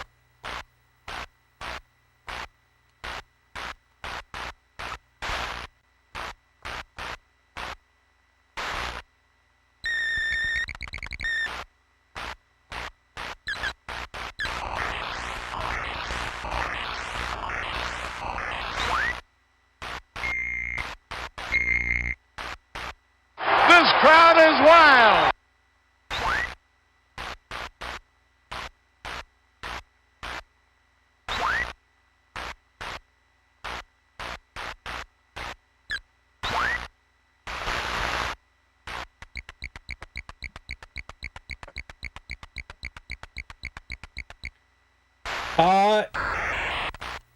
This crowd is wild.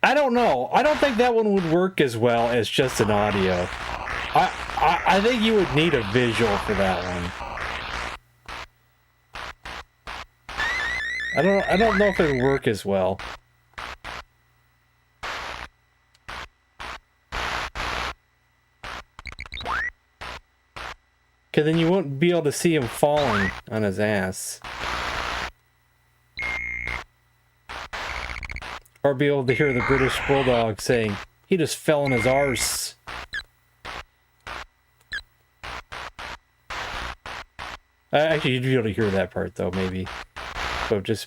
I don't know. I don't think that one would work as well as just an audio. I think you would need a visual for that one. I don't know if it would work as well. Cause then you wouldn't be able to see him falling on his ass. Or be able to hear the British Bulldog saying, he just fell on his arse. Actually, you'd be able to hear that part, though, maybe. So just...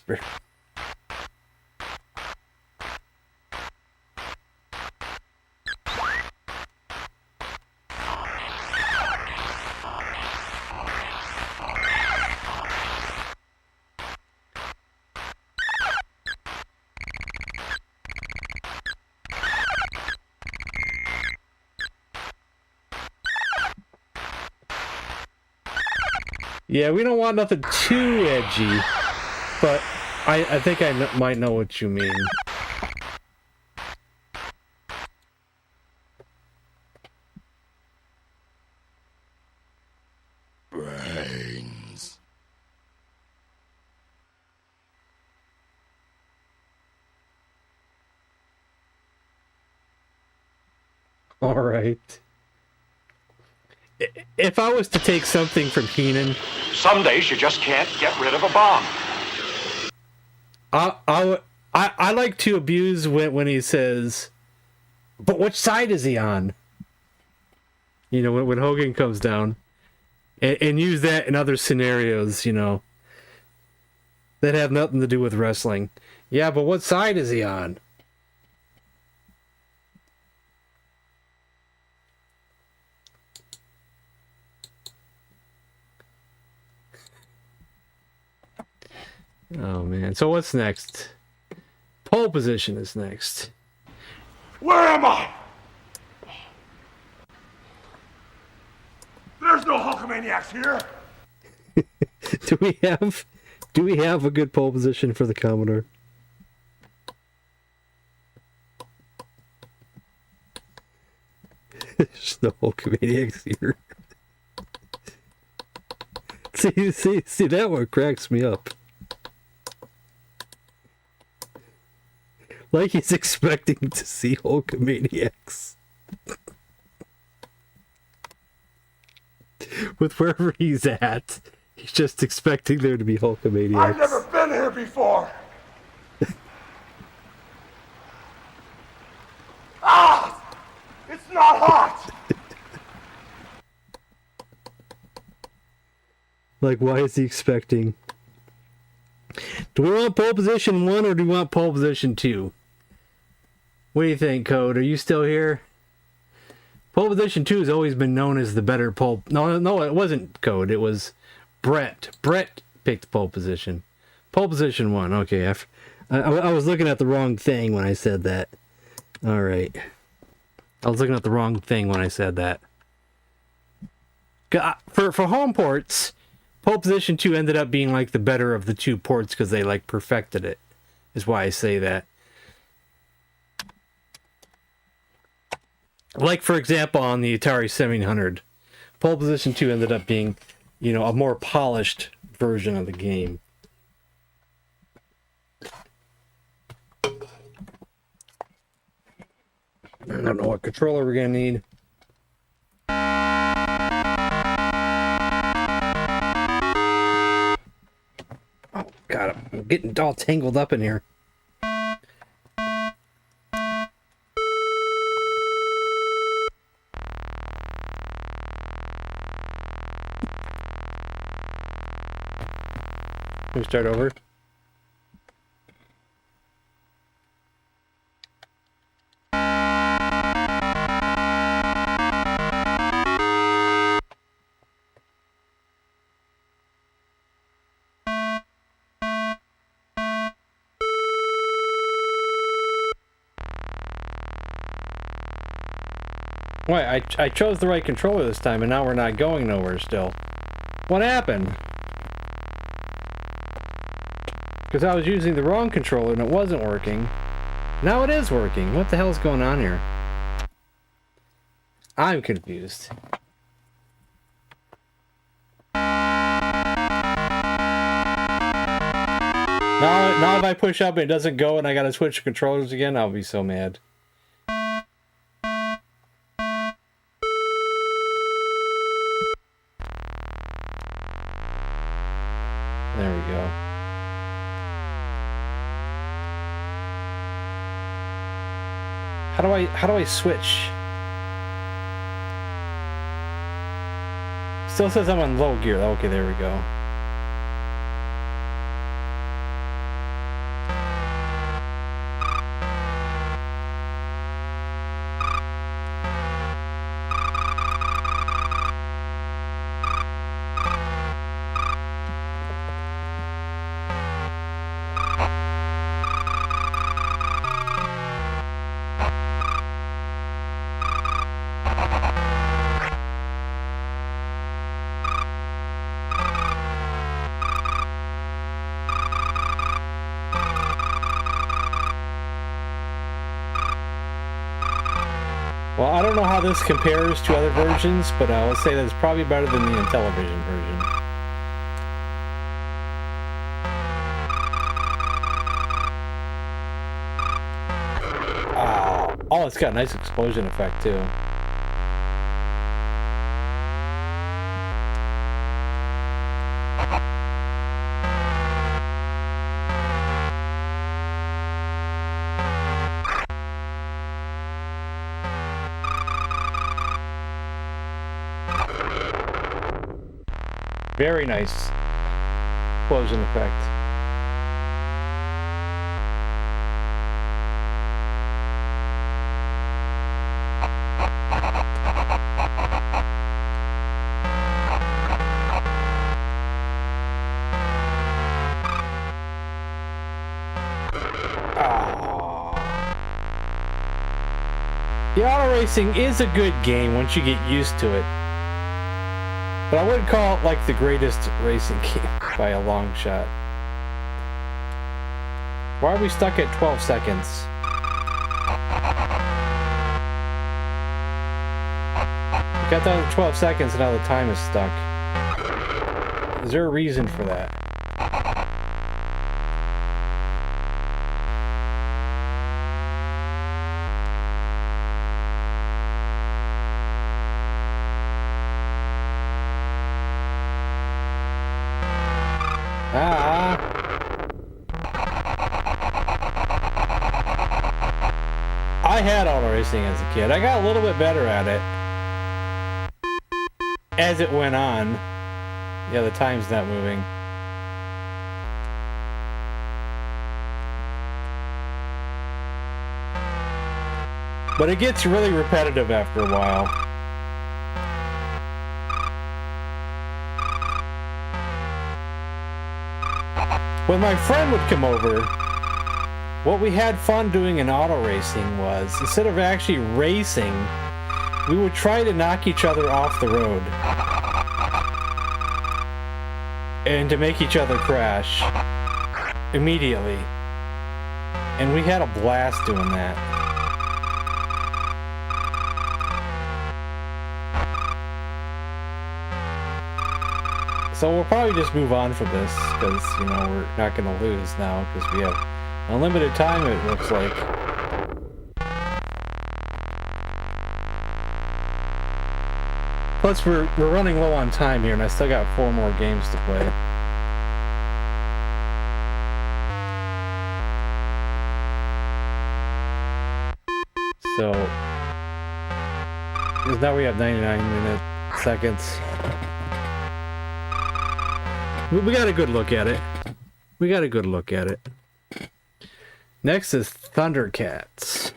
Yeah, we don't want nothing too edgy, but I think I might know what you mean. Brains. All right. If I was to take something from Heenan, Some days you just can't get rid of a bomb. I like to abuse when he says, "But which side is he on?" You know, when Hogan comes down, and use that in other scenarios, you know, that have nothing to do with wrestling. Yeah, but what side is he on? Oh, man. So what's next? Pole position is next. Where am I? There's no Hulkamaniacs here. Do we have a good pole position for the Commodore? There's no Hulkamaniacs here. See, that one cracks me up. Like he's expecting to see Hulkamaniacs. With wherever he's at, he's just expecting there to be Hulkamaniacs. I've never been here before. It's not hot. Like, why is he expecting? Do we want pole position 1 or do we want pole position 2? What do you think, Code? Are you still here? Pole position 2 has always been known as the better pole. No, it wasn't Code. It was Brett. Brett picked pole position. Pole position 1. Okay, I was looking at the wrong thing when I said that. All right. I was looking at the wrong thing when I said that. For home ports, pole position 2 ended up being like the better of the two ports because they like perfected it. Is why I say that. Like, for example, on the Atari 700, pole position 2 ended up being, you know, a more polished version of the game. I don't know what controller we're going to need. Oh, God, I'm getting all tangled up in here. Can we start over? Why, I chose the right controller this time and now we're not going nowhere still. What happened? Because I was using the wrong controller and it wasn't working. Now it is working. What the hell's going on here? I'm confused. Now if I push up and it doesn't go and I gotta switch controllers again, I'll be so mad. There we go. How do I switch? Still says I'm on low gear. Okay, there we go. Well, I don't know how this compares to other versions, but I will say that it's probably better than the Intellivision version. Oh, it's got a nice explosion effect too. Very nice explosion effect. The auto racing is a good game once you get used to it. But I wouldn't call it like the greatest racing game by a long shot. Why are we stuck at 12 seconds? We got down to 12 seconds and now the time is stuck. Is there a reason for that? I had auto racing as a kid. I got a little bit better at it as it went on. Yeah, the time's not moving. But it gets really repetitive after a while. When my friend would come over, what we had fun doing in auto racing was, instead of actually racing, we would try to knock each other off the road. And to make each other crash immediately. And we had a blast doing that. So we'll probably just move on from this, because, you know, we're not going to lose now, because we have unlimited time, it looks like. Plus, we're running low on time here, and I still got 4 more games to play. So, because now we have 99 seconds. We got a good look at it. Next is Thundercats.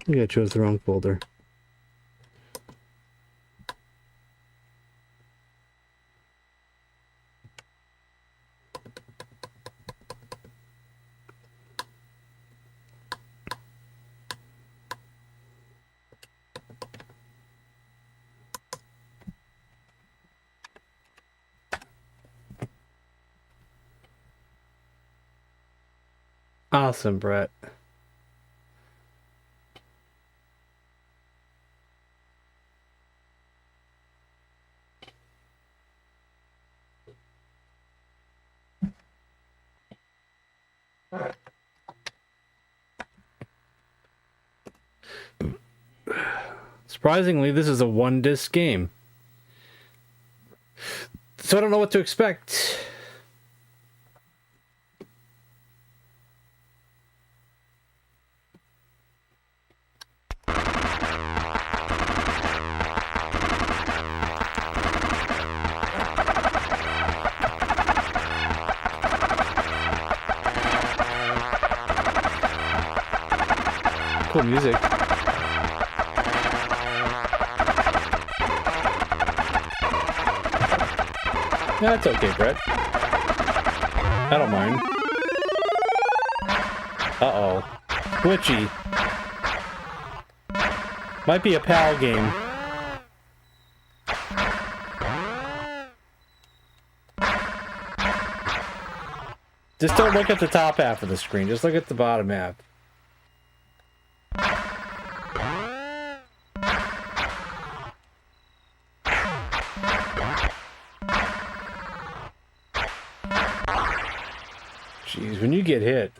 Yeah, I chose the wrong folder. Awesome, Brett. Surprisingly, this is a 1-disc game. So I don't know what to expect. Cool music. Yeah, that's okay, Brett. I don't mind. Uh-oh. Glitchy. Might be a PAL game. Just don't look at the top half of the screen. Just look at the bottom half. Jeez, when you get hit.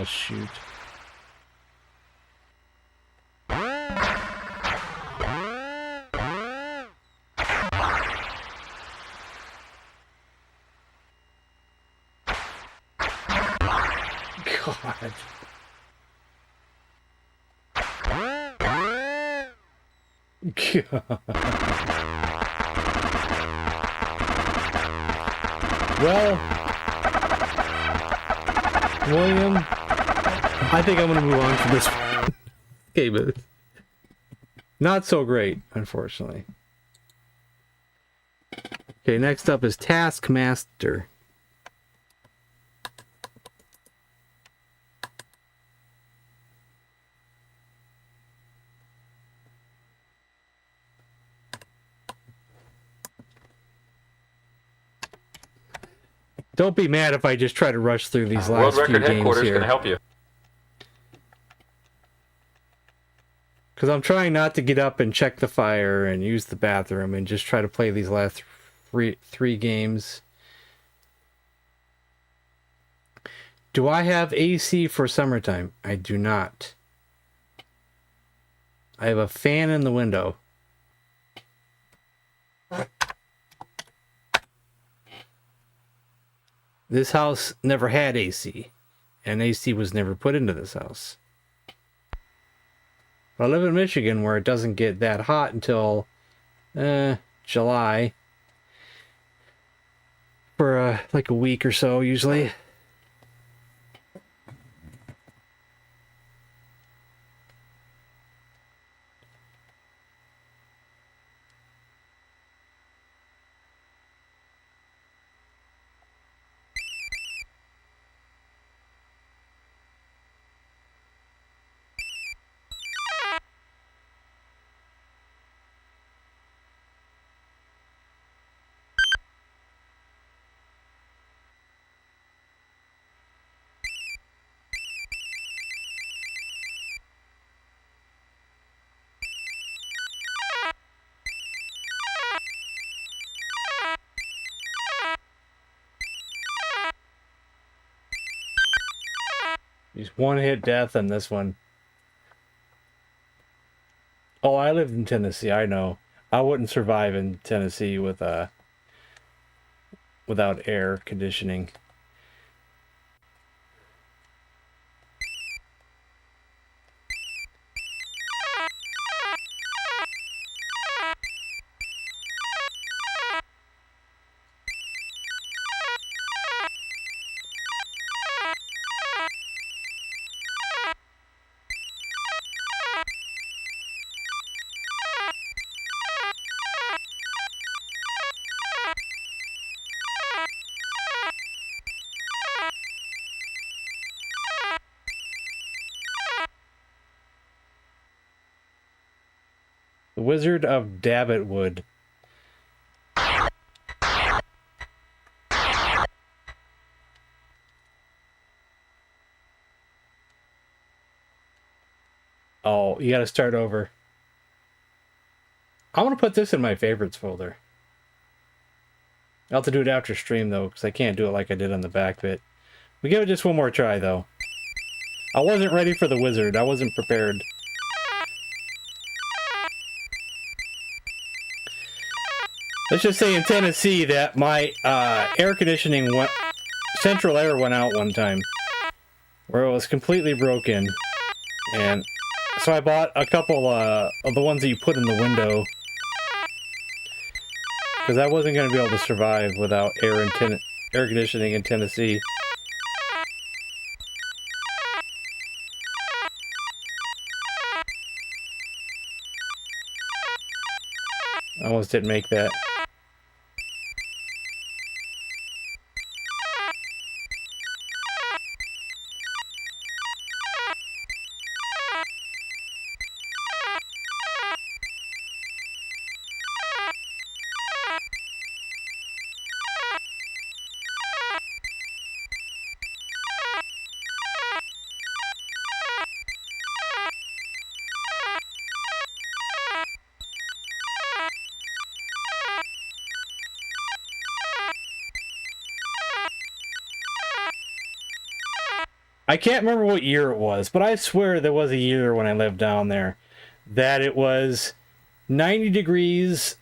shoot. God. God. Well, William, I think I'm going to move on from this game. Okay, not so great, unfortunately. Okay, next up is Taskmaster. Don't be mad if I just try to rush through these last World few Record games Headquarters here. can help you. Because I'm trying not to get up and check the fire and use the bathroom and just try to play these last three games. Do I have AC for summertime? I do not. I have a fan in the window. This house never had AC, and AC was never put into this house. But I live in Michigan, where it doesn't get that hot until July, for like a week or so usually. He's one-hit death on this one. Oh, I lived in Tennessee. I know. I wouldn't survive in Tennessee with without air conditioning. The Wizard of Dabbitwood. Oh, you gotta start over. I want to put this in my favorites folder. I'll have to do it after stream, though, because I can't do it like I did on the back bit. We give it just one more try, though. I wasn't ready for the wizard. I wasn't prepared. Let's just say in Tennessee that my air conditioning central air went out one time, where it was completely broken, and so I bought a couple of the ones that you put in the window, because I wasn't going to be able to survive without air conditioning in Tennessee. I almost didn't make that. I can't remember what year it was, but I swear there was a year when I lived down there that it was 90 degrees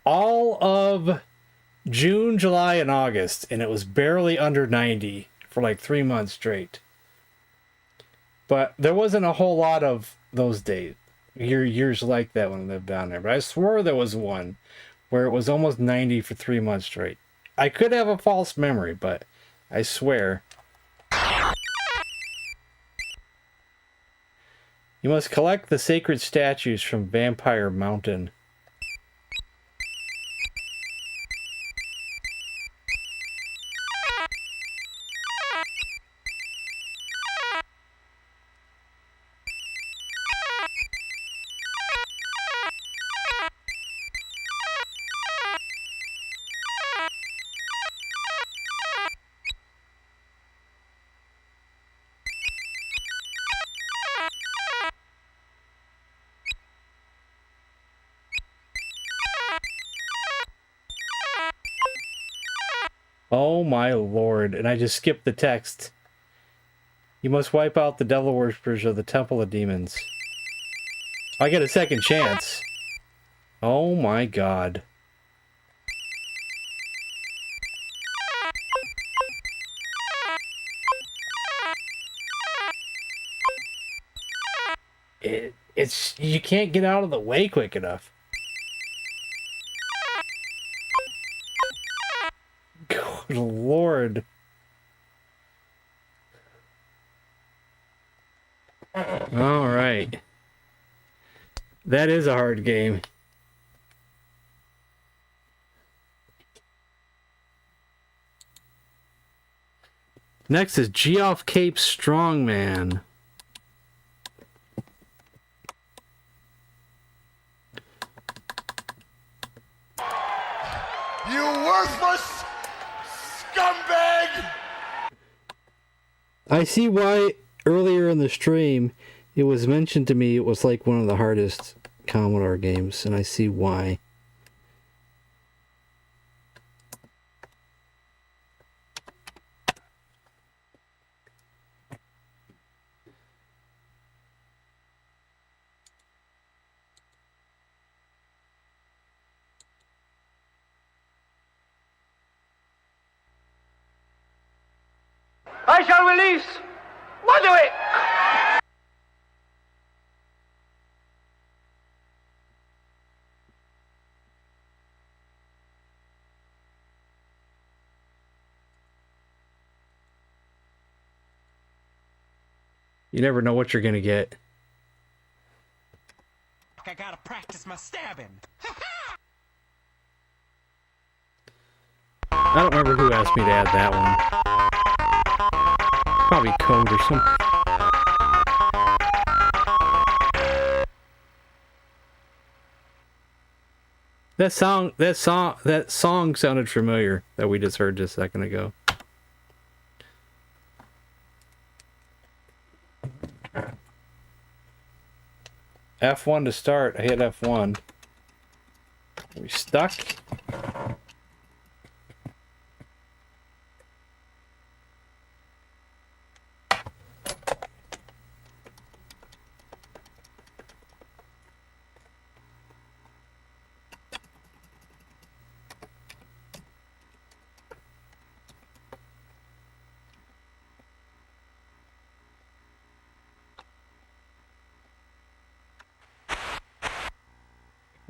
all of June, July, and August, and it was barely under 90 for like 3 months straight. But there wasn't a whole lot of those days, years like that when I lived down there. But I swore there was one where it was almost 90 for 3 months straight. I could have a false memory, but I swear. You must collect the sacred statues from Vampire Mountain. Oh my lord, and I just skipped the text. You must wipe out the devil worshippers of the Temple of Demons. I get a second chance. Oh my god. It's you can't get out of the way quick enough. Good lord. All right. That is a hard game. Next is Geoff Cape Strongman. You worthless scumbag! I see why earlier in the stream it was mentioned to me it was like one of the hardest Commodore games, and I see why. I shall release Waterwick! You never know what you're gonna get. I gotta practice my stabbing. I don't remember who asked me to add that one. Probably Code or something. That song sounded familiar that we just heard just a second ago. F1 to start. I hit F1. Are we stuck?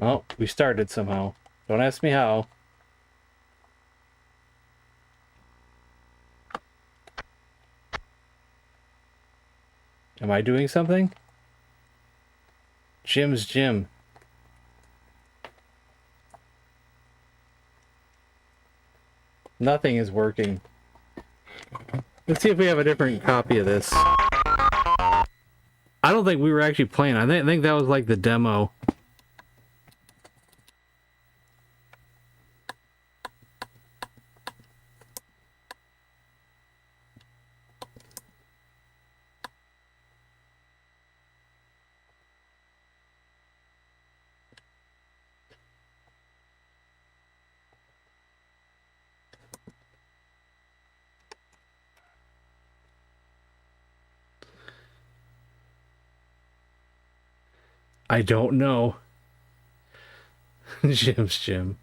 Oh, we started somehow. Don't ask me how. Am I doing something? Jim's Jim. Nothing is working. Let's see if we have a different copy of this. I don't think we were actually playing. I think that was like the demo. I don't know. Jim's Jim.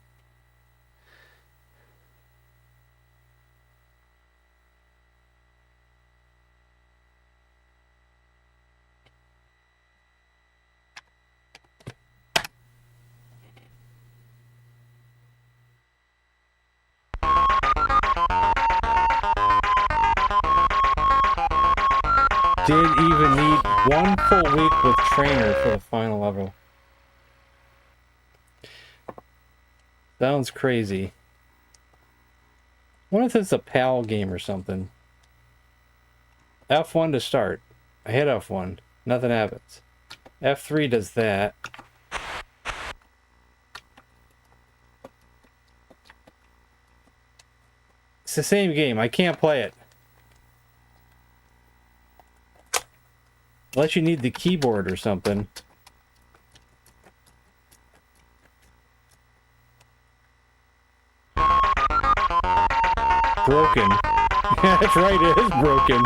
Did even need 1 full week with trainer for the final level. Sounds crazy. What if it's a PAL game or something? F1 to start. I hit F1. Nothing happens. F3 does that. It's the same game. I can't play it. Unless you need the keyboard or something. Broken. Yeah, that's right, it is broken.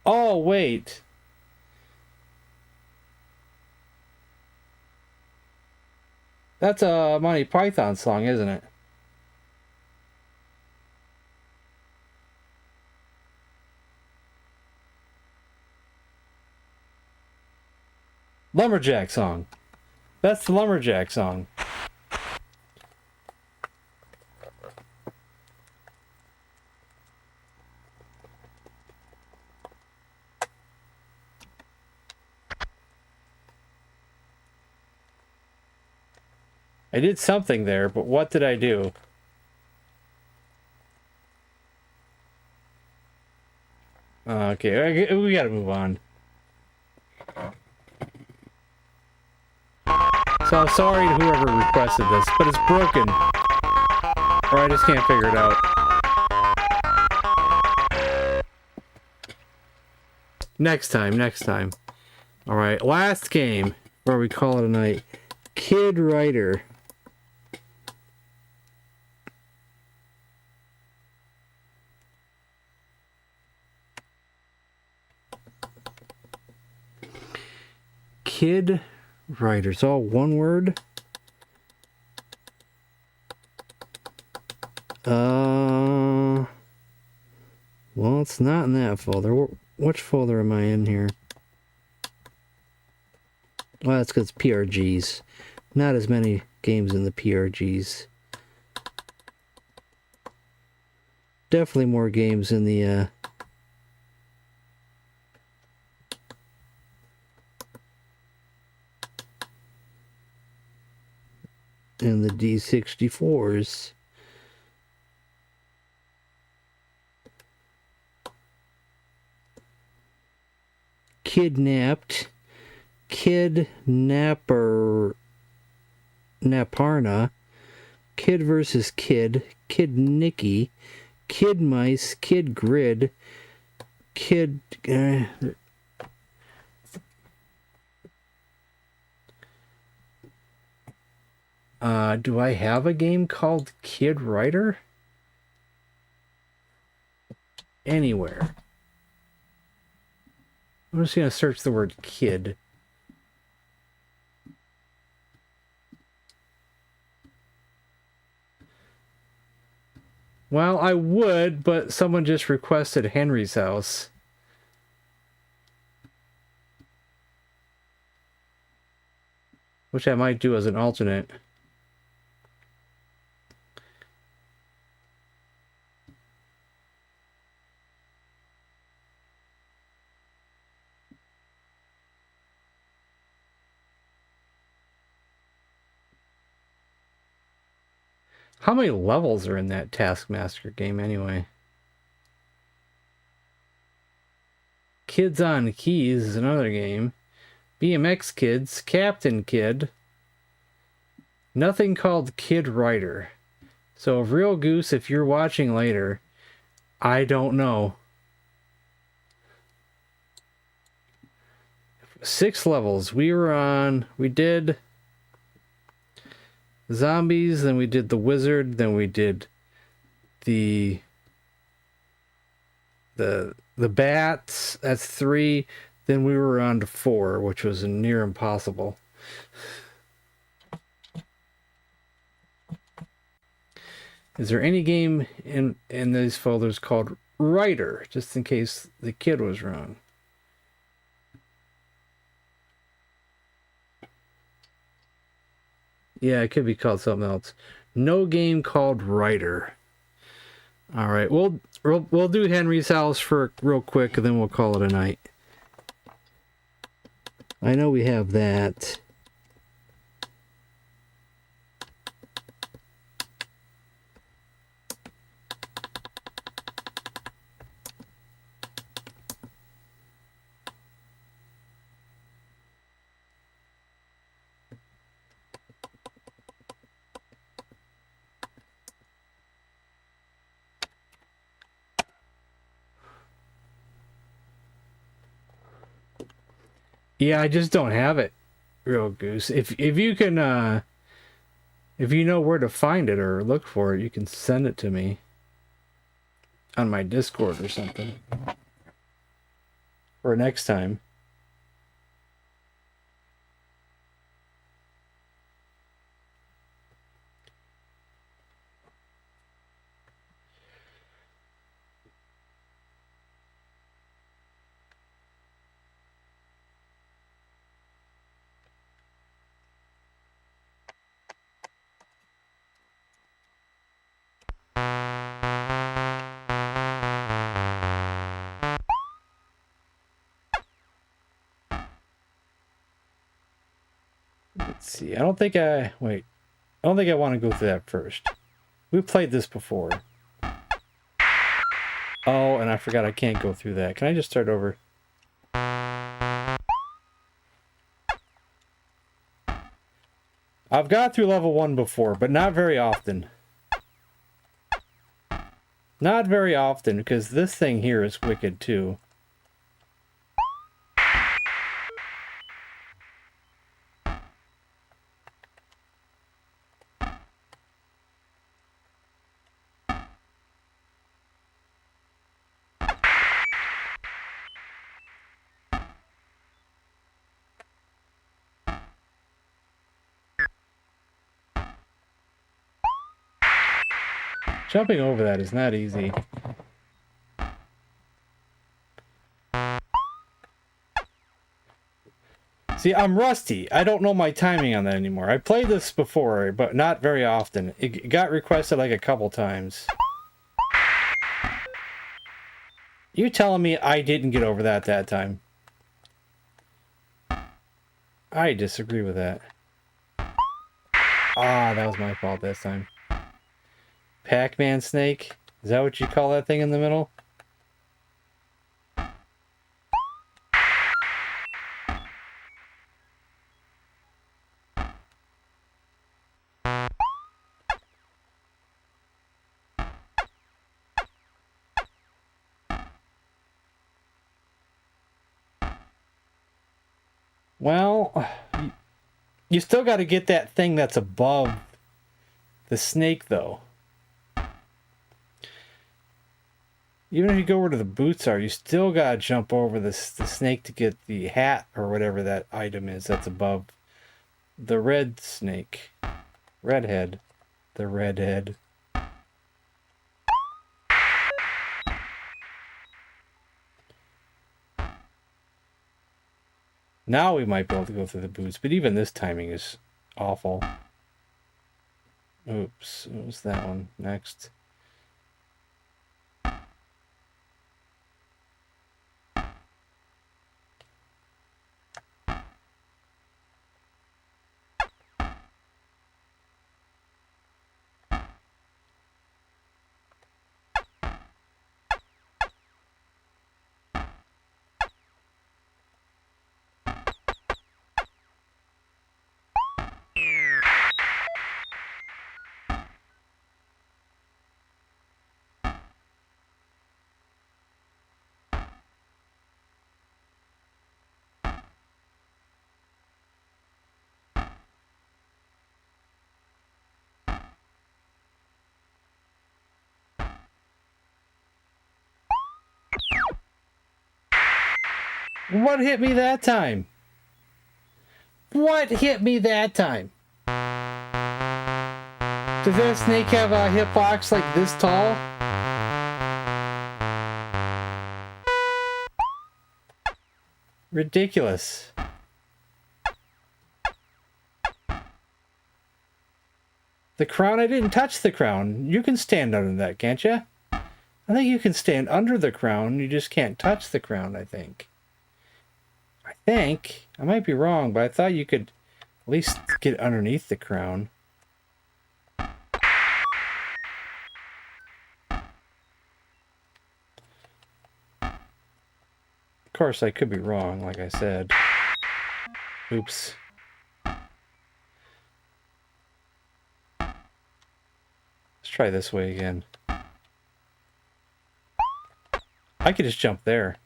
Oh, wait. That's a Monty Python song, isn't it? Lumberjack song. That's the Lumberjack song. I did something there, but what did I do? Okay, we gotta move on. So I'm sorry to whoever requested this, but it's broken. Or I just can't figure it out. Next time. Alright, last game, or we call it a night. Kid Writer. Kid Writer. It's all one word. Well, it's not in that folder. Which folder am I in here? Well, that's because it's PRGs. Not as many games in the PRGs. Definitely more games in the D64s. Kidnapped, Kidnapper, Naparna, Kid versus Kid, Kid Nicky, Kid Mice, Kid Grid, Kid... do I have a game called Kid Writer? Anywhere. I'm just going to search the word kid. Well, I would, but someone just requested Henry's House. Which I might do as an alternate. How many levels are in that Taskmaster game anyway? Kids on Keys is another game. BMX Kids, Captain Kid. Nothing called Kid Writer. So, Real Goose, if you're watching later, I don't know. 6 levels. We did Zombies, then we did the Wizard, then we did the the bats, that's 3. Then we were on to 4, which was near impossible. Is there any game in these folders called Writer, just in case the kid was wrong? Yeah, it could be called something else. No game called Writer. All right, we'll do Henry's house for real quick, and then we'll call it a night. I know we have that. Yeah, I just don't have it, Real Goose. If you can, if you know where to find it or look for it, you can send it to me on my Discord or something for next time. Let's see. I don't think I want to go through that first. We played this before. Oh, and I forgot I can't go through that. Can I just start over? I've got through level 1 before, but not very often. Not very often, because this thing here is wicked too. Jumping over that is not easy. See, I'm rusty. I don't know my timing on that anymore. I played this before, but not very often. It got requested like a couple times. You telling me I didn't get over that time? I disagree with that. Ah, that was my fault this time. Pac-Man snake? Is that what you call that thing in the middle? Well, you still got to get that thing that's above the snake, though. Even if you go where the boots are, you still got to jump over the snake to get the hat or whatever that item is that's above the red snake. Redhead. The redhead. Now we might be able to go through the boots, but even this timing is awful. Oops, what was that one? Next. What hit me that time? What hit me that time? Does that snake have a hitbox like this tall? Ridiculous. The crown, I didn't touch the crown. You can stand under that, can't you? I think you can stand under the crown. You just can't touch the crown, I think. I might be wrong, but I thought you could at least get underneath the crown. Of course, I could be wrong, like I said. Oops. Let's try this way again. I could just jump there.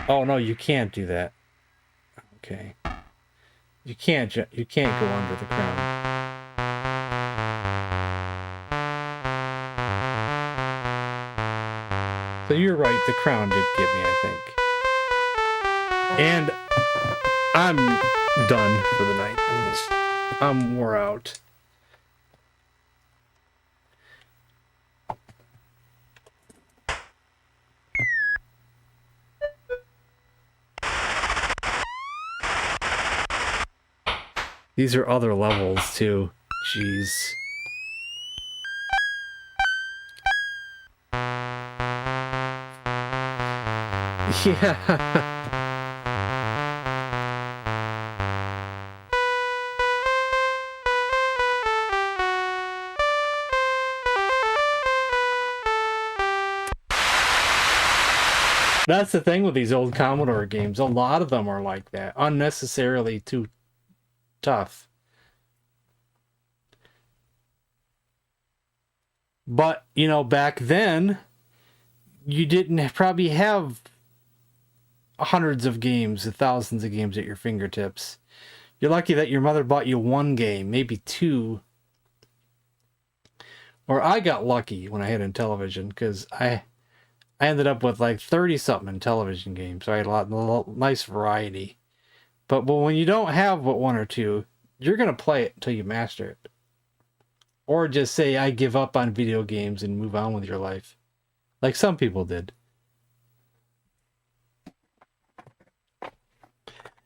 Oh no, you can't do that. Okay. You can't go under the crown. So you're right, the crown did get me, I think. And I'm done for the night. I'm wore out. These are other levels too. Jeez. Yeah. That's the thing with these old Commodore games. A lot of them are like that. Unnecessarily too tough. But, you know, back then, you didn't probably have hundreds of games, thousands of games at your fingertips. You're lucky that your mother bought you one game, maybe two. Or I got lucky when I had Intellivision, because I ended up with like 30-something Intellivision games. So I had a nice variety. But when you don't have but one or two, you're going to play it until you master it. Or just say, I give up on video games and move on with your life. Like some people did.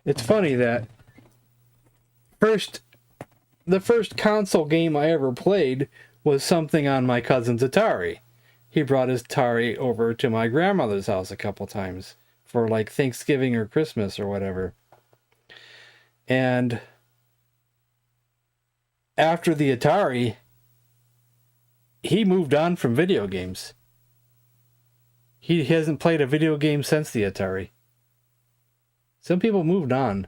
It's funny that the first console game I ever played was something on my cousin's Atari. He brought his Atari over to my grandmother's house a couple times for like Thanksgiving or Christmas or whatever. And after the Atari, he moved on from video games. He hasn't played a video game since the Atari. Some people moved on.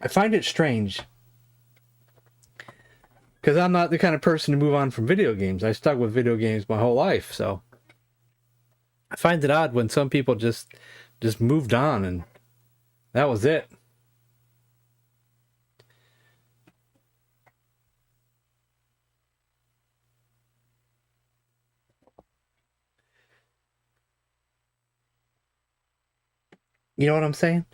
I find it strange. Because I'm not the kind of person to move on from video games. I stuck with video games my whole life, so I find it odd when some people just moved on and that was it. You know what I'm saying?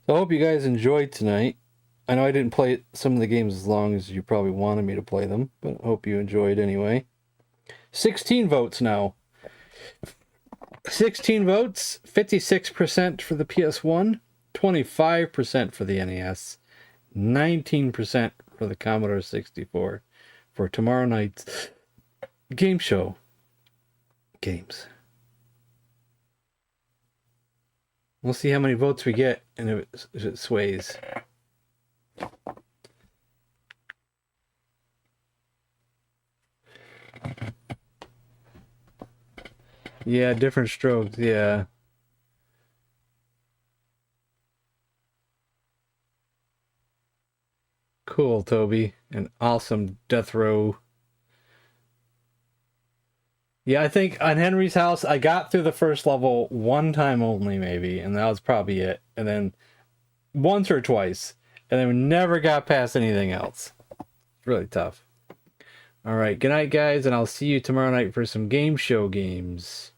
So I hope you guys enjoyed tonight. I know I didn't play some of the games as long as you probably wanted me to play them, but I hope you enjoyed anyway. 16 votes now. 16 votes, 56% for the PS1, 25% for the NES, 19% for the Commodore 64 for tomorrow night's game show. Games. We'll see how many votes we get and if it sways. Yeah, different strokes, yeah. Cool, Toby. An awesome death row Yeah, I think on Henry's house, I got through the first level one time only, maybe, and that was probably it. And then once or twice, and then we never got past anything else. Really tough. All right, good night, guys, and I'll see you tomorrow night for some game show games.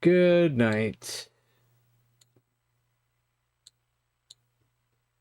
Good night.